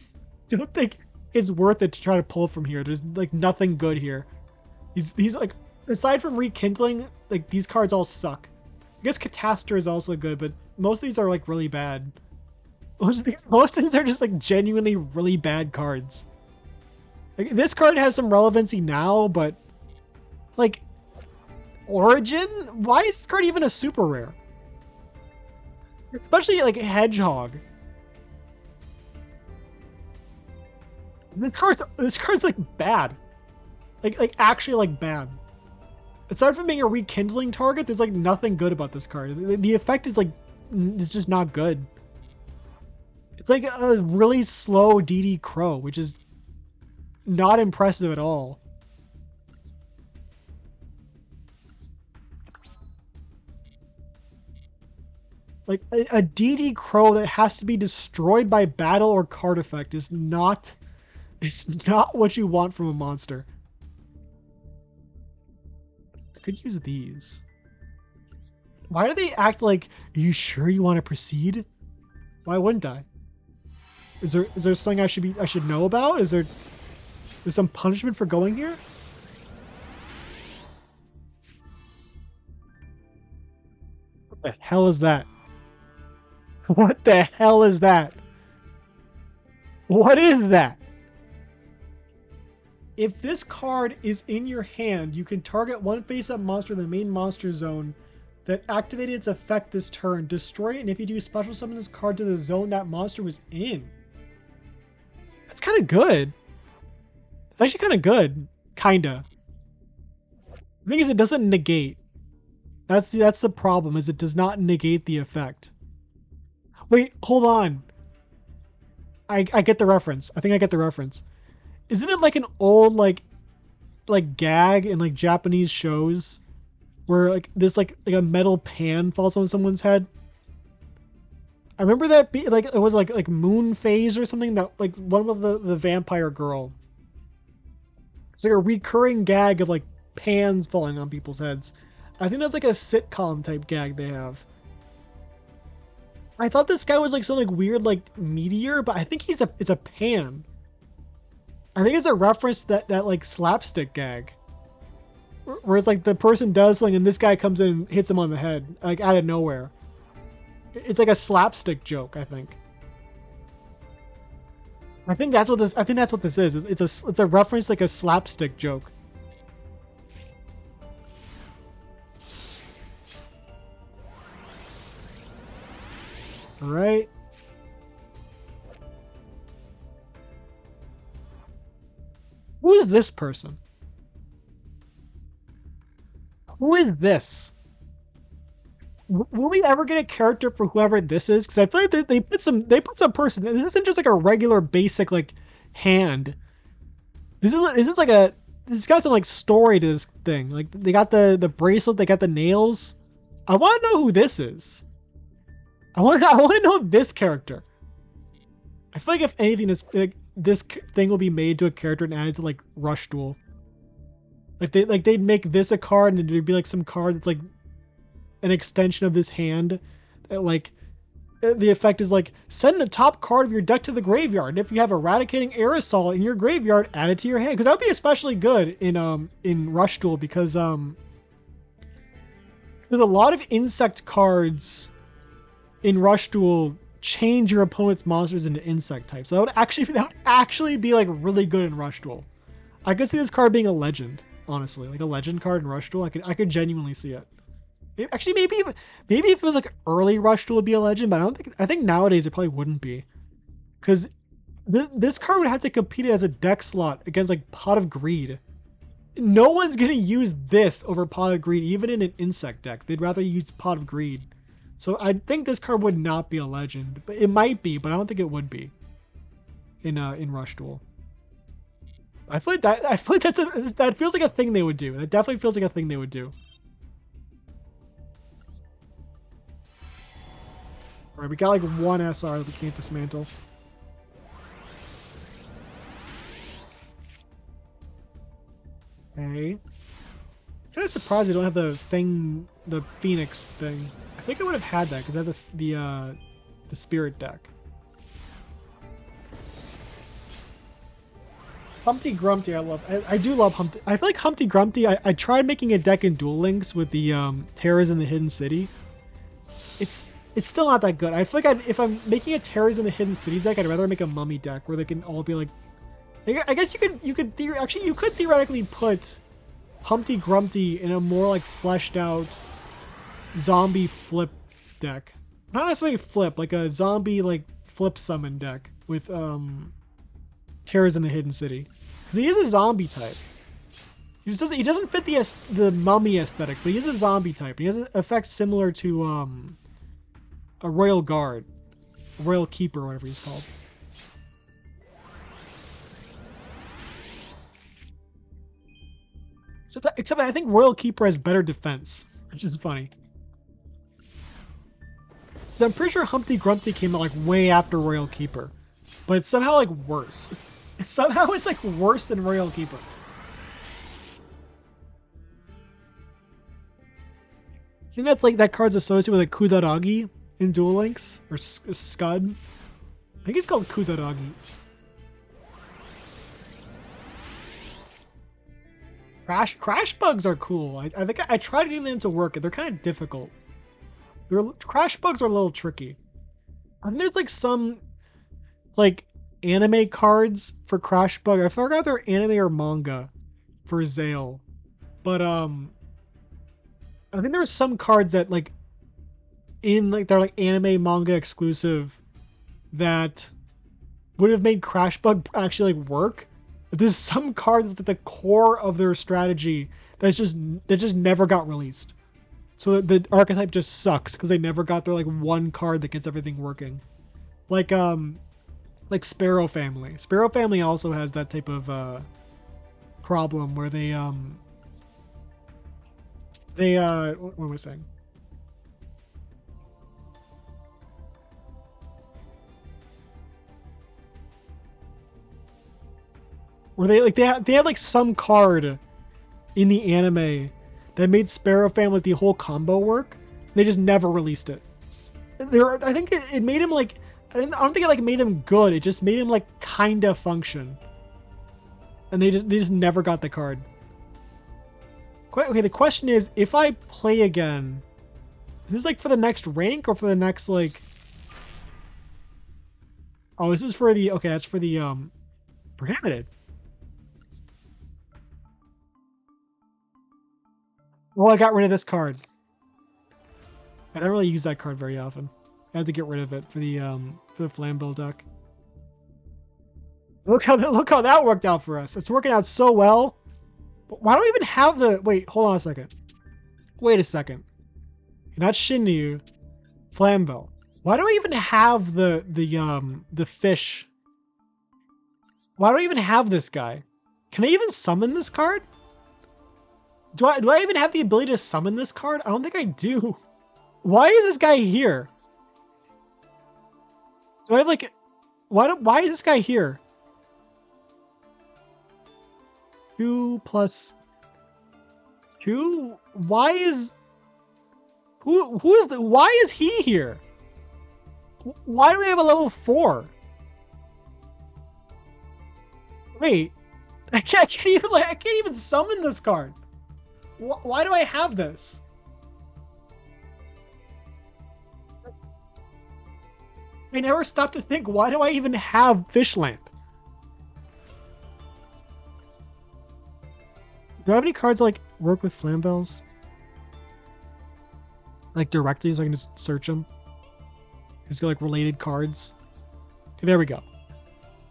I don't think it's worth it to try to pull from here. There's like nothing good here. He's like, aside from Rekindling, like these cards all suck. I guess Catastor is also good, but most of these are like really bad. Most of these are just like genuinely really bad cards. Like, this card has some relevancy now, but like Origin? Why is this card even a super rare? Especially like Hedgehog. This card's like bad. Like actually like bad. Aside from being a rekindling target, there's like nothing good about this card. The effect is like, it's just not good. It's like a really slow DD Crow, which is not impressive at all. Like a DD Crow that has to be destroyed by battle or card effect is not what you want from a monster. I could use these. Why do they act like, are you sure you want to proceed? Why wouldn't I? Is there something I should know about? Is there some punishment for going here? What the hell is that? What the hell is that? What is that? If this card is in your hand, you can target one face-up monster in the main monster zone that activated its effect this turn. Destroy it, and if you do, special summon this card to the zone that monster was in. That's kind of good. It's actually kind of good. Kinda. The thing is, it doesn't negate. That's the problem, is it does not negate the effect. Wait, hold on. I get the reference. I think I get the reference. Isn't it like an old like gag in like Japanese shows where like this like a metal pan falls on someone's head. I remember that like it was like Moon Phase or something, that like one of the vampire girl. It's like a recurring gag of like pans falling on people's heads. I think that's like a sitcom type gag they have. I thought this guy was like some like weird like meteor, but I think it's a pan. I think it's a reference to that like slapstick gag, where it's like the person does something and this guy comes in and hits him on the head like out of nowhere. It's like a slapstick joke, I think. I think that's what this. I think that's what this is. It's a reference, like a slapstick joke. All right. Who is this person? Who is this? Will we ever get a character for whoever this is? Because I feel like they put some person. This isn't just like a regular basic like hand. This is like a. This has got some like story to this thing. Like they got the bracelet, they got the nails. I want to know who this is. I want to know this character. I feel like if anything, this thing will be made to a character and added to like Rush Duel. They'd make this a card and there'd be like some card that's like an extension of this hand. That like the effect is like send the top card of your deck to the graveyard. And if you have Eradicating Aerosol in your graveyard, add it to your hand. Because that would be especially good in Rush Duel because there's a lot of insect cards in Rush Duel change your opponent's monsters into insect types. So that would actually be like really good in Rush Duel. I could see this card being a legend, honestly, like a legend card in Rush Duel. I could genuinely see it. Actually, maybe if it was like early Rush Duel would be a legend, but I think nowadays it probably wouldn't be, because this card would have to compete as a deck slot against like Pot of Greed. No one's gonna use this over Pot of Greed, even in an insect deck. They'd rather use Pot of Greed. So I think this card would not be a legend, but it might be, but I don't think it would be in Rush Duel. I feel like that feels like a thing they would do. That definitely feels like a thing they would do. All right, we got like one SR that we can't dismantle. Okay. Kind of surprised I don't have the Phoenix thing. I think I would have had that because I have the Spirit deck. Humpty Grumpty, I do love Humpty. I feel like Humpty Grumpty. I tried making a deck in Duel Links with the Terrors in the Hidden City. It's still not that good. I feel like if I'm making a Terrors in the Hidden City deck, I'd rather make a Mummy deck where they can all be like. I guess you could theoretically put Humpty Grumpty in a more like fleshed out zombie flip deck. Not necessarily flip, like a zombie like flip summon deck with Terrors in the Hidden City, because he is a zombie type. He doesn't fit the Mummy aesthetic, but he is a zombie type. He has an effect similar to a Royal Guard, a Royal Keeper, whatever he's called. So except I think Royal Keeper has better defense, which is funny. So I'm pretty sure Humpty Grumpty came out like way after Royal Keeper, but it's somehow like worse. Somehow it's like worse than Royal Keeper. I think that's like that card's associated with like Kudaragi in Duel Links or Scud. I think it's called Kudaragi. Crash bugs are cool. I think I tried getting them to work. They're kind of difficult. Crash bugs are a little tricky. I think there's like some like anime cards for Crash Bug. I forgot if they're anime or manga for Zale. But I think there's some cards that like they're like anime manga exclusive that would have made Crash Bug actually like work. But there's some cards that's at the core of their strategy that just never got released. So the archetype just sucks because they never got their like one card that gets everything working. Like Sparrow Family. Sparrow Family also has that type of problem where they They what am I saying? Were they like they had like some card in the anime that made Sparrow Family like the whole combo work. They just never released it. I think it made him like I don't think it like made him good. It just made him like kinda function. And they just never got the card. Okay, the question is, if I play again, is this like for the next rank or for the next like? Oh, this is for the okay. That's for the prohibited. Well, I got rid of this card. I don't really use that card very often. I had to get rid of it for the Flamvell deck. Look how that worked out for us. It's working out so well. But why don't we even have the wait, hold on a second. Wait a second. You're not Shinryu. Flamvell. Why do I even have the fish? Why do I even have this guy? Can I even summon this card? Do I even have the ability to summon this card? I don't think I do. Why is this guy here? Do I have like why is this guy here? 2 plus 2? Why is who is the why is he here? Why do we have a level 4? Wait, I can't even summon this card. Why do I have this? I never stopped to think, why do I even have Fish Lamp? Do I have any cards that, like, work with Flamvells? Like, directly, so I can just search them? Just go, like, related cards? Okay, there we go.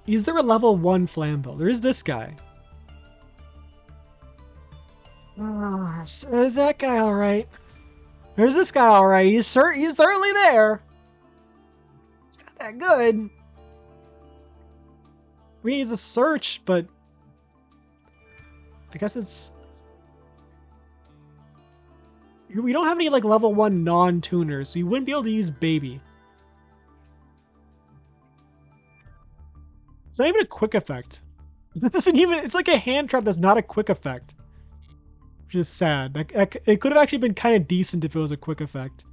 Is there a level 1 Flamvell? There is this guy. Is that guy alright? There's this guy alright. He's certainly there. It's not that good. We need a search, but I guess it's we don't have any like level 1 non-tuners, so you wouldn't be able to use baby. It's not even a quick effect. It doesn't even it's like a hand trap that's not a quick effect. Which is sad. It could have actually been kind of decent if it was a quick effect.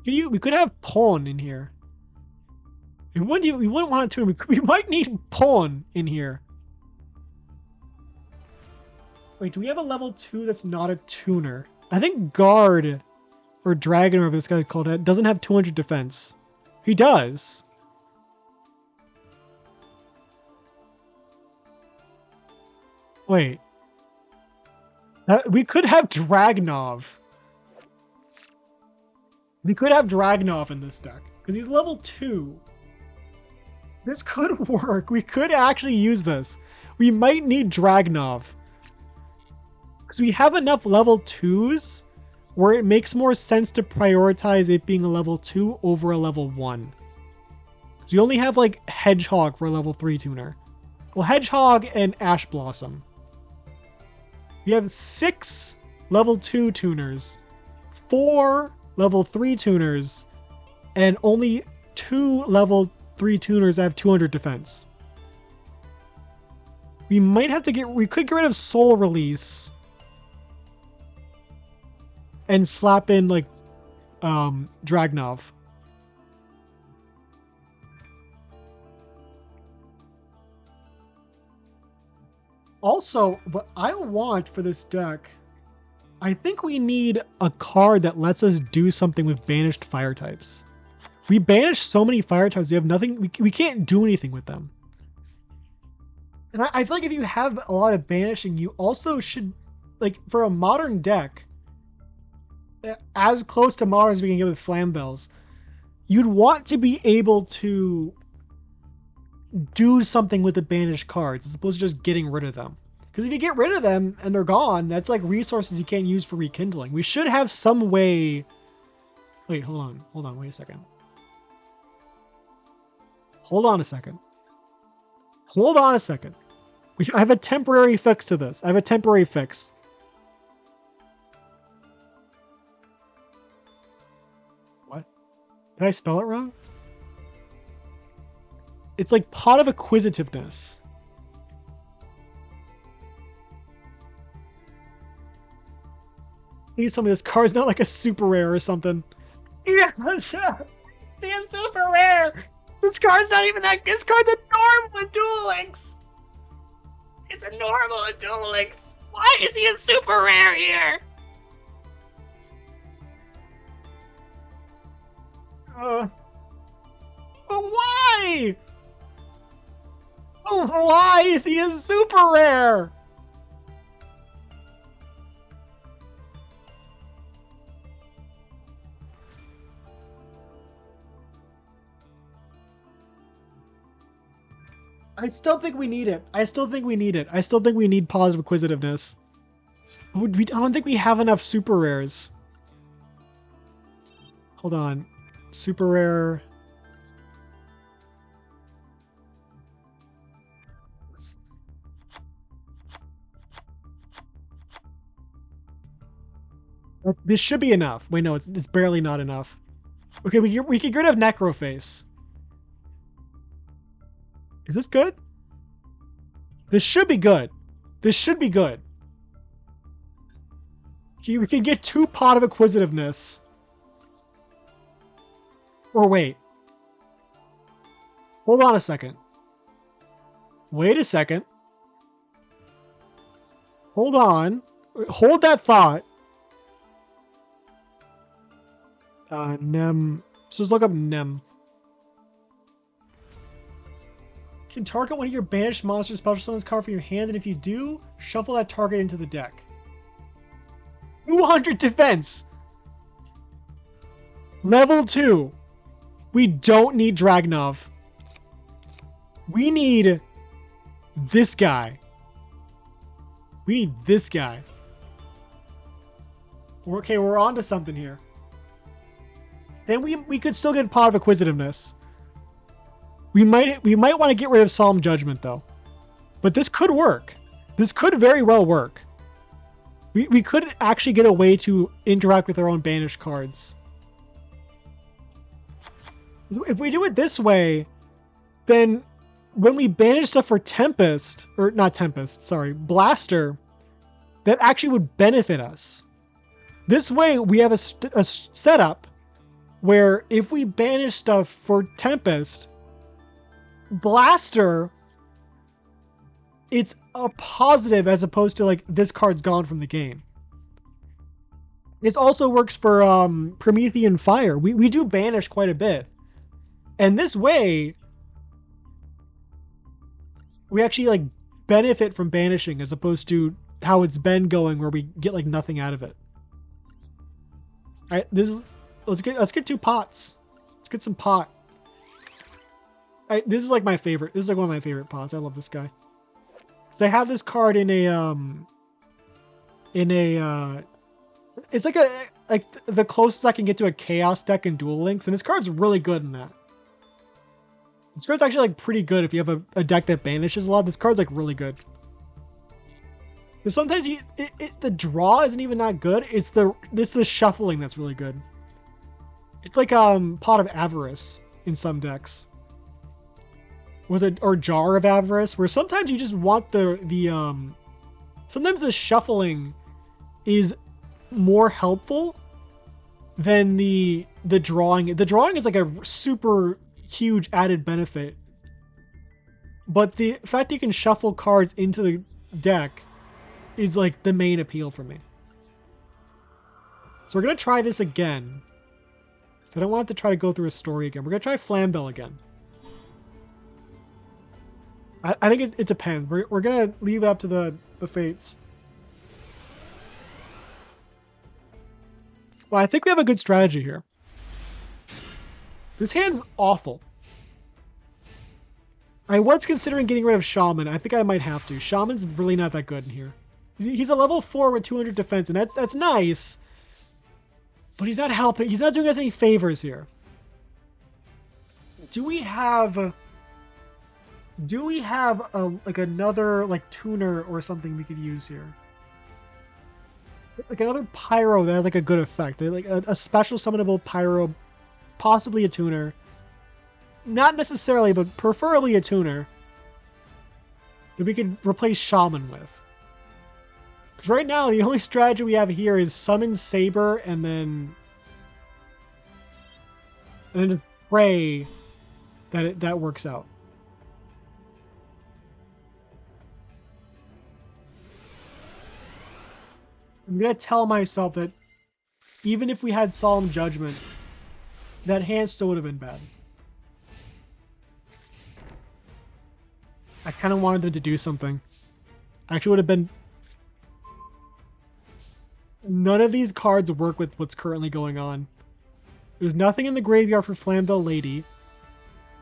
We could have pawn in here. We wouldn't want it to. We might need pawn in here. Wait, do we have a level 2 that's not a tuner? I think guard or dragon, or whatever this guy's called, it doesn't have 200 defense. He does. Wait. We could have Dragnov. We could have Dragnov in this deck because he's level 2. This could work. We could actually use this. We might need Dragnov because we have enough level 2s where it makes more sense to prioritize it being a level 2 over a level 1. So we only have like Hedgehog for a level 3 tuner. Well, Hedgehog and Ash Blossom. We have 6 level 2 tuners, 4 level 3 tuners, and only 2 level 3 tuners that have 200 defense. We might have to we could get rid of Soul Release and slap in like Dragnov. Also, what I want for this deck, I think we need a card that lets us do something with banished fire types. We banish so many fire types, we have nothing, we can't do anything with them. And I feel like if you have a lot of banishing, you also should, like, for a modern deck, as close to modern as we can get with Flamvells, you'd want to be able to do something with the banished cards as opposed to just getting rid of them. Because if you get rid of them and they're gone, that's like resources you can't use for rekindling. We should have some way. Wait, hold on, wait a second. Hold on a second. I have a temporary fix to this. I have a temporary fix. Did I spell it wrong? It's like Pot of Acquisitiveness. Please tell me this card's not like a super rare or something. Yeah, it's a super rare. This card's not even that. This card's a normal in Duel Links. It's a normal in Duel Links. Why is he a super rare here? But why? Oh, why is he a super rare? I still think we need it. I still think we need it. I still think we need positive acquisitiveness. I don't think we have enough super rares. Hold on. Super rare. This should be enough. Wait, no, it's barely not enough. Okay, we can get rid of Necroface. Is this good? This should be good. This should be good. Okay, we can get 2 Pot of Acquisitiveness. Or wait. Hold on a second. Wait a second. Hold on. Hold that thought. Nem. So let's look up Nem. Can target one of your banished monsters special summons card from your hand, and if you do, shuffle that target into the deck. 200 defense! Level 2. We don't need Dragnov. We need this guy. We need this guy. Okay, we're on to something here. Then we could still get Pot of Acquisitiveness. We might want to get rid of Solemn Judgment, though. But this could work. This could very well work. We could actually get a way to interact with our own banished cards. If we do it this way, then when we banish stuff for Tempest, or not Tempest, sorry, Blaster, that actually would benefit us. This way, we have a setup where if we banish stuff for Tempest, Blaster, it's a positive as opposed to like this card's gone from the game. This also works for Promethean Fire. We do banish quite a bit. And this way, we actually like benefit from banishing as opposed to how it's been going where we get like nothing out of it. All right, let's get 2 pots. Let's get some pot. This is like my favorite. This is like one of my favorite pots. I love this guy. So I have this card in a it's like the closest I can get to a chaos deck in Duel Links, and this card's really good in that. This card's actually like pretty good if you have a deck that banishes a lot. This card's like really good. Because sometimes the draw isn't even that good. It's the shuffling that's really good. It's like Pot of Avarice in some decks. Was it, or Jar of Avarice, where sometimes you just want sometimes the shuffling is more helpful than the drawing. The drawing is like a super huge added benefit, but the fact that you can shuffle cards into the deck is like the main appeal for me. So we're gonna try this again. So I don't want to try to go through a story again. We're gonna try Flamvell again. I think it depends. We're gonna leave it up to the fates. Well, I think we have a good strategy here. This hand's awful. I was considering getting rid of Shaman. I think I might have to. Shaman's really not that good in here. He's a level 4 with 200 defense, and that's nice. But he's not helping. He's not doing us any favors here. Do we have like another like tuner or something we could use here? Like another pyro that has like a good effect. Like a special summonable pyro possibly a tuner. Not necessarily, but preferably a tuner that we could replace Shaman with. Because right now, the only strategy we have here is summon Saber and then just pray that that works out. I'm going to tell myself that even if we had Solemn Judgment, that hand still would have been bad. I kind of wanted them to do something. Actually would have been... None of these cards work with what's currently going on. There's nothing in the graveyard for Flamvell Lady.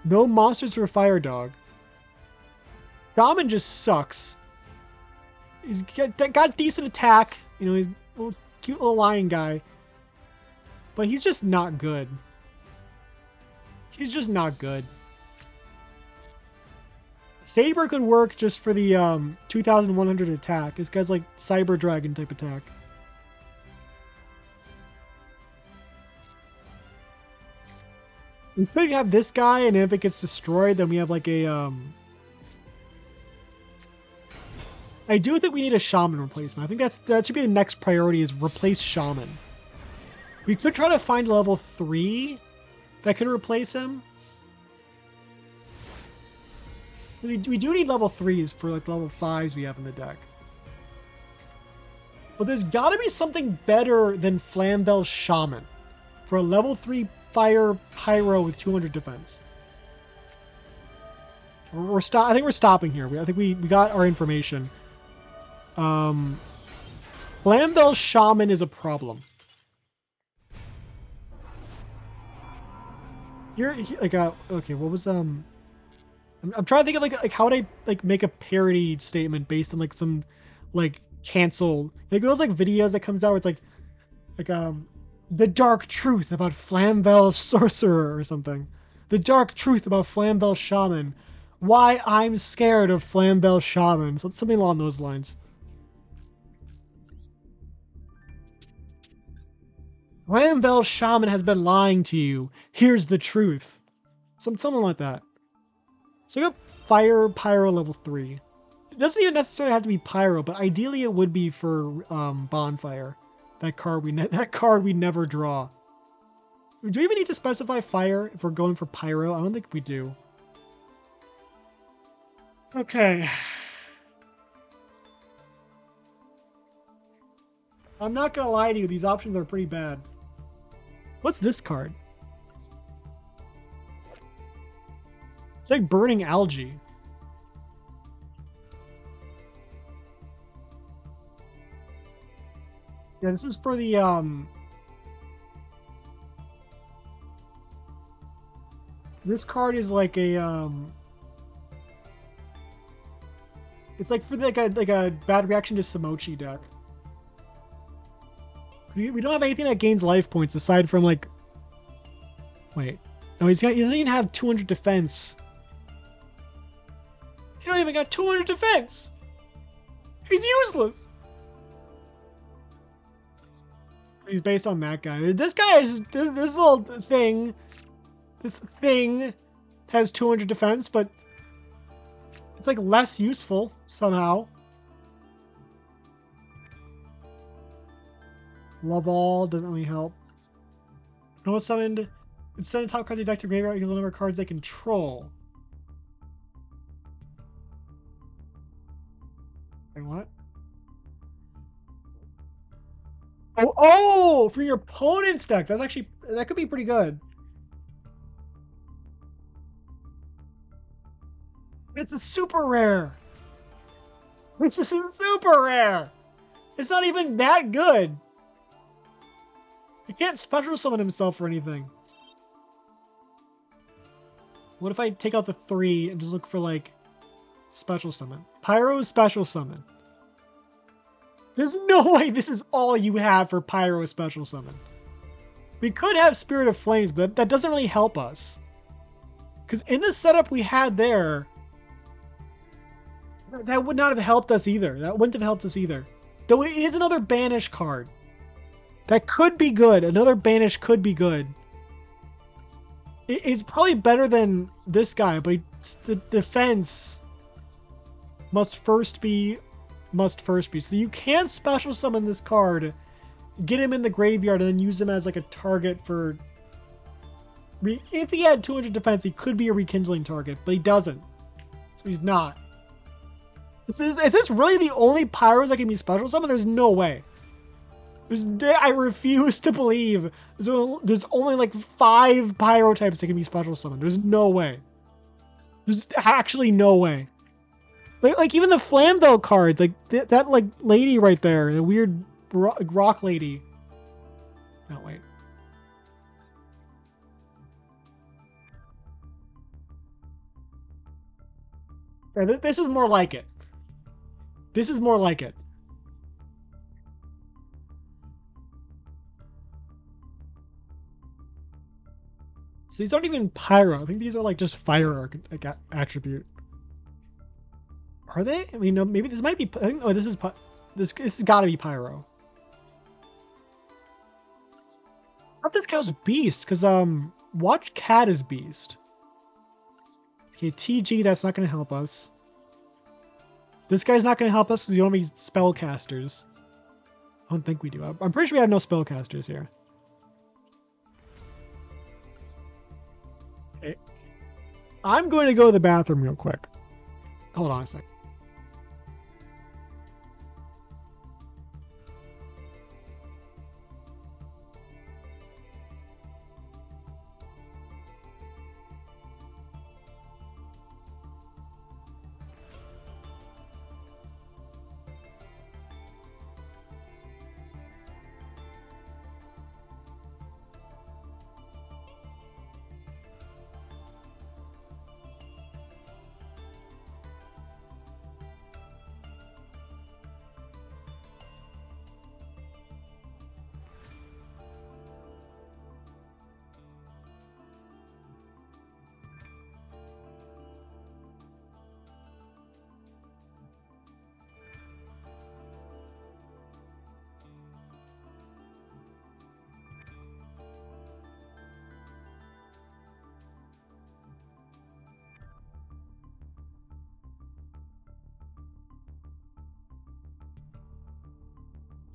No monsters for Fire Dog. Shaman just sucks. He's got decent attack. You know, he's a little, cute little lion guy. But he's just not good. He's just not good. Saber could work just for the 2,100 attack. This guy's like Cyber Dragon type attack. We could have this guy, and if it gets destroyed, then we have like a... I do think we need a Shaman replacement. I think that should be the next priority, is replace Shaman. We could try to find a level 3 that could replace him. We do need level 3s for like level 5s we have in the deck. But there's got to be something better than Flamvell Shaman for a level 3 Fire Pyro with 200 defense. I think we're stopping here. I think we got our information. Flamvell Shaman is a problem. Okay, what was I'm trying to think of like how would I like make a parody statement based on like some like cancel like those like videos that comes out where it's like the dark truth about Flamvell Sorcerer or something. The dark truth about Flamvell Shaman. Why I'm scared of Flamvell Shaman. So something along those lines. Flamvell Shaman has been lying to you. Here's the truth. Something like that. So we got Fire Pyro level 3. It doesn't even necessarily have to be Pyro, but ideally it would be for Bonfire. That card we never draw. Do we even need to specify Fire if we're going for Pyro? I don't think we do. Okay. I'm not gonna lie to you, these options are pretty bad. What's this card? It's like Burning Algae. Yeah, this is for the this card is like a it's like for like a bad reaction to Samochi deck. We don't have anything that gains life points aside from like... Wait. No, he doesn't even have 200 defense. He don't even got 200 defense! He's useless! He's based on that guy. This guy is... This little thing... This thing has 200 defense, but... It's like less useful, somehow. Love All doesn't really help. No summoned. Instead of top cards of deck to graveyard equals the number of cards they control. Wait, what? Oh, for your opponent's deck. That's actually, that could be pretty good. It's a super rare. This is super rare. It's not even that good. He can't special summon himself or anything. What if I take out the 3 and just look for, like, special summon? Pyro special summon. There's no way this is all you have for Pyro special summon. We could have Spirit of Flames, but that doesn't really help us. Because in the setup we had there, that would not have helped us either. That wouldn't have helped us either. Though it is another Banish card. That could be good. Another Banish could be good. It's probably better than this guy, but the defense must first be. So you can special summon this card, get him in the graveyard, and then use him as like a target for. If he had 200 defense, he could be a rekindling target, but he doesn't. So he's not. Is this really the only pyros that can be special summoned? There's no way. I refuse to believe there's only like 5 pyro types that can be special summoned. There's no way. There's actually no way. Like even the Flamvell cards, like that like lady right there, the weird rock lady. No, wait. This is more like it. This is more like it. So these aren't even pyro. I think these are like just fire attribute. Are they? I mean, no, maybe this might be. I think, oh, this is this has got to be pyro. I thought this guy was beast because watch cat is beast. Okay, TG, that's not going to help us. This guy's not going to help us because we don't have any spellcasters. I don't think we do. I'm pretty sure we have no spellcasters here. Okay. I'm going to go to the bathroom real quick. Hold on a second.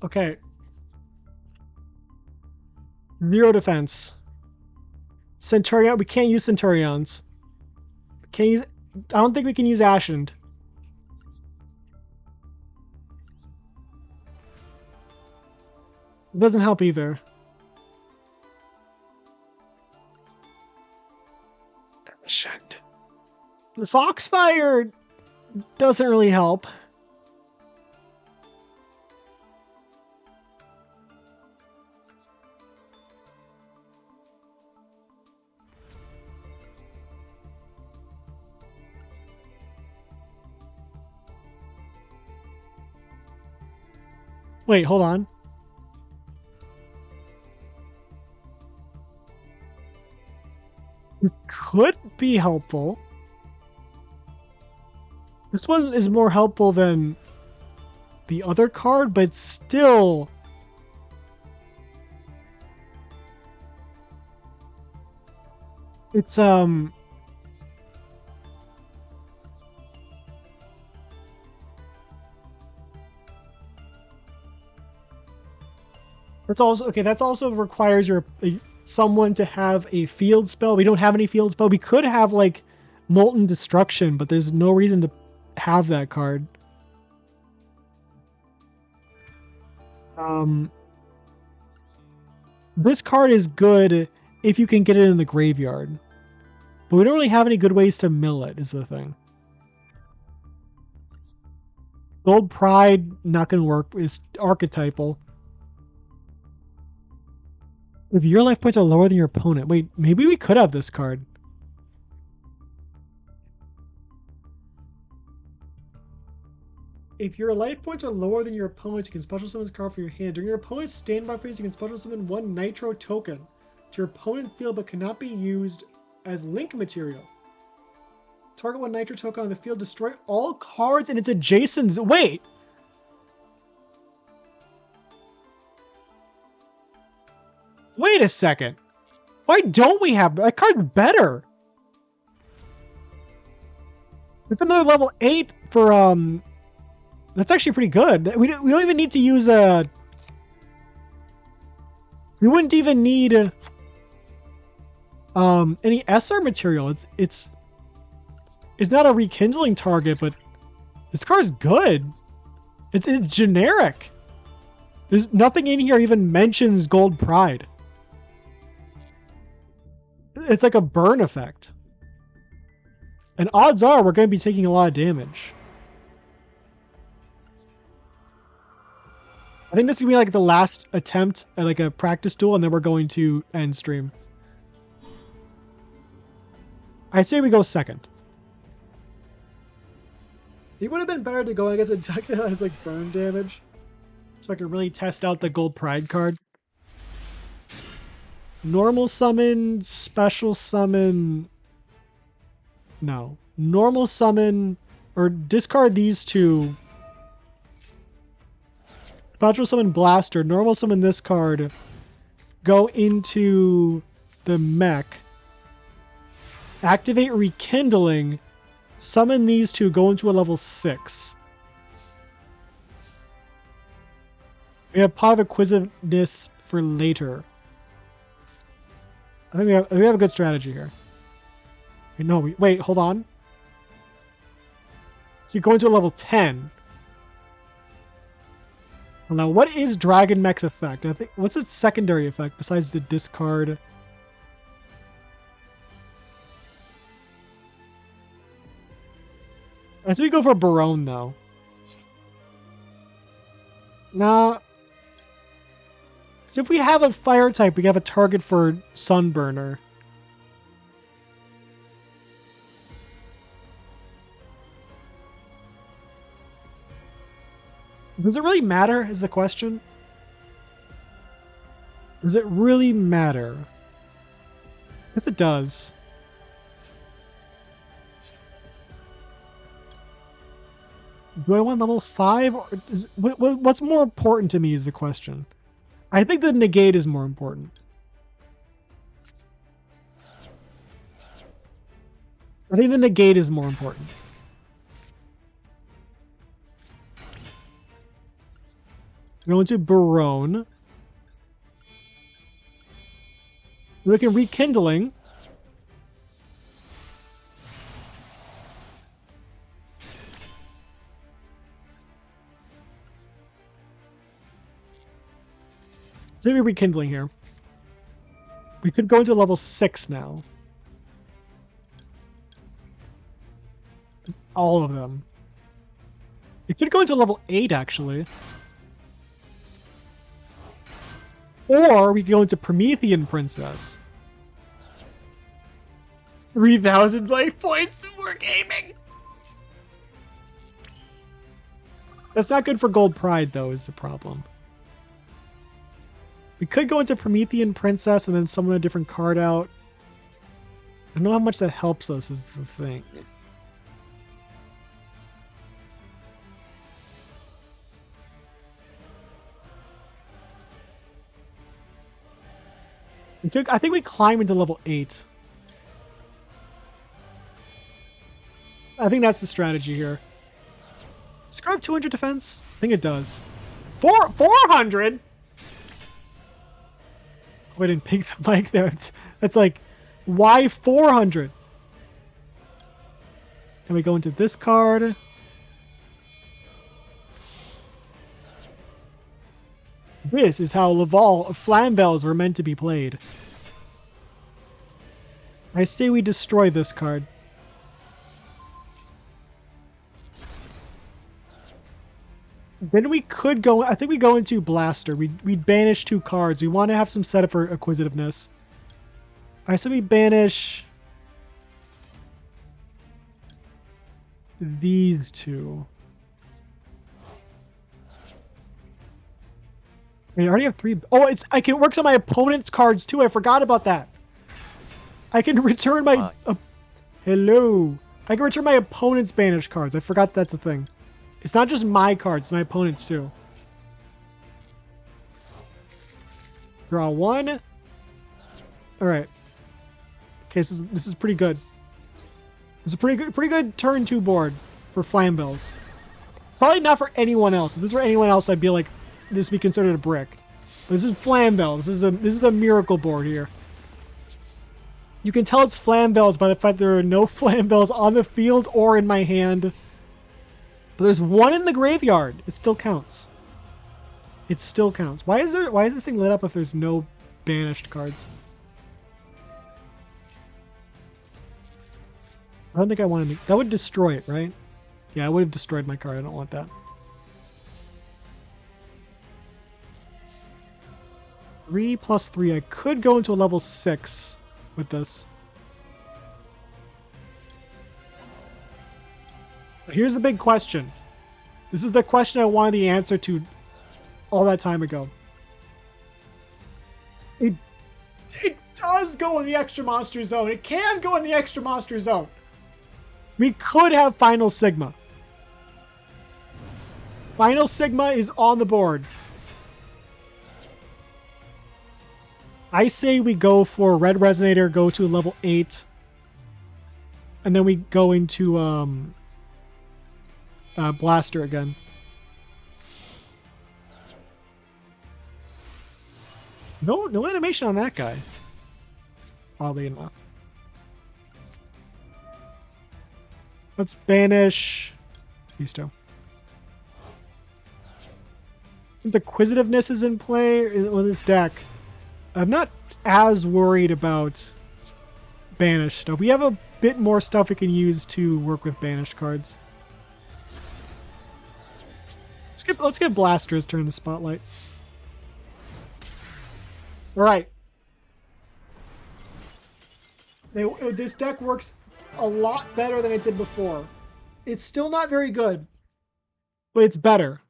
Okay. 0 defense. Centurion. We can't use Centurions. Can't use. I don't think we can use Ashen. It doesn't help either. Ashen. The Foxfire doesn't really help. Wait, hold on. It could be helpful. This one is more helpful than the other card, but still... It's, That's also okay. That's also requires someone to have a field spell. We don't have any field spell. We could have like Molten Destruction, but there's no reason to have that card. This card is good if you can get it in the graveyard, but we don't really have any good ways to mill it. Is the thing. Gold Pride not going to work. It's archetypal. If your life points are lower than your opponent. Wait, maybe we could have this card. If your life points are lower than your opponent's, you can special summon this card from your hand. During your opponent's standby phase, you can special summon 1 Nitro token to your opponent field, but cannot be used as link material. Target 1 Nitro token on the field. Destroy all cards and its adjacents. Wait! Wait a second. Why don't we have that card's better? It's another level 8 for that's actually pretty good. We don't even need to use a. We wouldn't even need any SR material. It's not a rekindling target, but this card is good. It's generic. There's nothing in here even mentions Gold Pride. It's like a burn effect. And odds are we're going to be taking a lot of damage. I think this is going to be like the last attempt at like a practice duel, and then we're going to end stream. I say we go second. It would have been better to go against a deck that has like burn damage, so I could really test out the Gold Pride card. Normal summon, special summon. No. Normal summon, or discard these two. Special summon Blaster, normal summon this card, go into the mech, activate Rekindling, summon these two, go into a level 6. We have Pot of Acquisitiveness for later. I think we have a good strategy here. Wait, hold on. So you go into a level 10. Now, what is Dragon Mech's effect? I think what's its secondary effect besides the discard? I say we go for Barone though. Nah. So if we have a fire type, we have a target for Sunburner. Does it really matter, is the question? Does it really matter? Yes, it does. Do I want level 5? Or what's more important to me is the question. I think the negate is more important. I think the negate is more important. Go into Barone. We can Rekindling. Maybe Rekindling here. We could go into level 6 now. All of them. We could go into level 8 actually. Or we could go into Promethean Princess. 3,000 life points and we're gaming! That's not good for Gold Pride though, is the problem. We could go into Promethean Princess and then summon a different card out. I don't know how much that helps us is the thing. I think we climb into level 8. I think that's the strategy here. Scrub 200 defense? I think it does. 400? Oh, I didn't pick the mic there. That's like, why 400? Can we go into this card? This is how Flamvells were meant to be played. I say we destroy this card. Then we could go... I think we go into Blaster. We'd banish 2 cards. We want to have some setup for Acquisitiveness. I say we banish... these 2. I already have 3... Oh, it works on my opponent's cards too. I forgot about that. I can return my... hello. I can return my opponent's banished cards. I forgot that's a thing. It's not just my cards, it's my opponent's too. Draw 1. Alright. Okay, this is pretty good. This is a pretty good turn 2 board for Flamvells. Probably not for anyone else. If this were anyone else, I'd be like, this would be considered a brick. But this is Flamvell. This is a miracle board here. You can tell it's Flamvells by the fact there are no Flamvells on the field or in my hand. But there's one in the graveyard. It still counts. It still counts. Why is this thing lit up if there's no banished cards? I don't think I want to make... That would destroy it, right? Yeah, I would have destroyed my card. I don't want that. 3 plus 3. I could go into a level 6 with this. But here's the big question. This is the question I wanted the answer to all that time ago. It does go in the extra monster zone. It can go in the extra monster zone. We could have Final Sigma. Final Sigma is on the board. I say we go for Red Resonator, go to level 8. And then we go into Blaster again. No animation on that guy. Oddly enough. Let's banish these two. Since Acquisitiveness is in play with this deck, I'm not as worried about banished stuff. We have a bit more stuff we can use to work with banished cards. Let's get Blaster's turn to spotlight. All right. This deck works a lot better than it did before. It's still not very good, but it's better.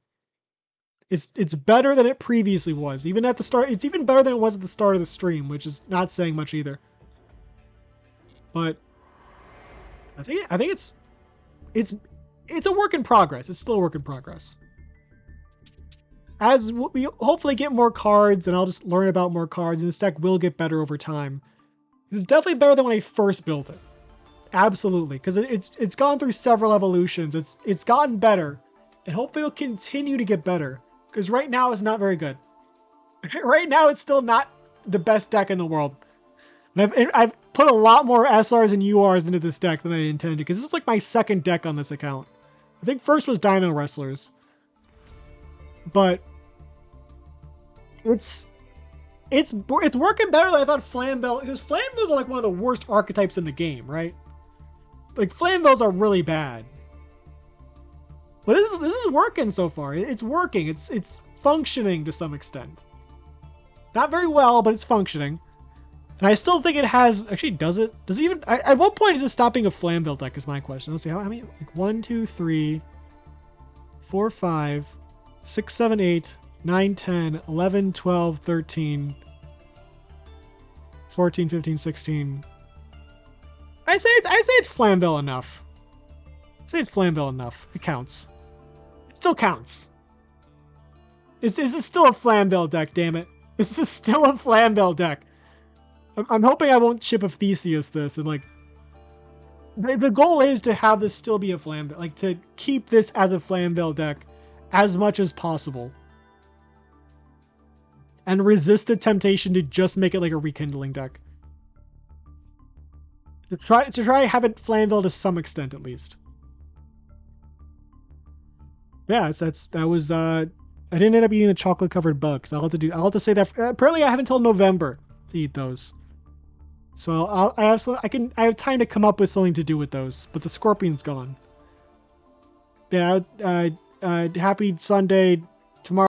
It's better than it previously was. Even at the start, it's even better than it was at the start of the stream, which is not saying much either. But I think it's a work in progress. It's still a work in progress. As we hopefully get more cards, and I'll just learn about more cards, and this deck will get better over time. It's definitely better than when I first built it. Absolutely, because it's gone through several evolutions. It's gotten better, and hopefully it'll continue to get better. Because right now it's not very good. Right now it's still not the best deck in the world. And I've put a lot more SRs and URs into this deck than I intended, because this is like my second deck on this account. I think first was Dino Wrestlers. But it's working better than I thought Flamvell, because Flamvells are like one of the worst archetypes in the game, right? Like Flamvells are really bad. But this is working so far. It's working. It's functioning to some extent. Not very well, but it's functioning. And I still think it has... Actually, does it? Does it even... At what point is it stopping a Flamvell deck is my question. Let's see. How many... Like 1, 2, 3, 4, 5, 6, 7, 8, 9, 10, 11, 12, 13, 14, 15, 16. I say it's Flamvell enough. I say it's Flamvell enough. It counts. It still counts. This is still a Flamvell deck, damn it. This is still a Flamvell deck. I'm hoping I won't ship a Theseus this, and like... The goal is to have this still be a Flamvell, like to keep this as a Flamvell deck as much as possible. And resist the temptation to just make it like a Rekindling deck. To try have it Flamvell to some extent at least. Yeah, that was I didn't end up eating the chocolate covered bugs. I'll have to say that apparently I have until November to eat those. So I have time to come up with something to do with those, but the scorpion's gone. Yeah, happy Sunday,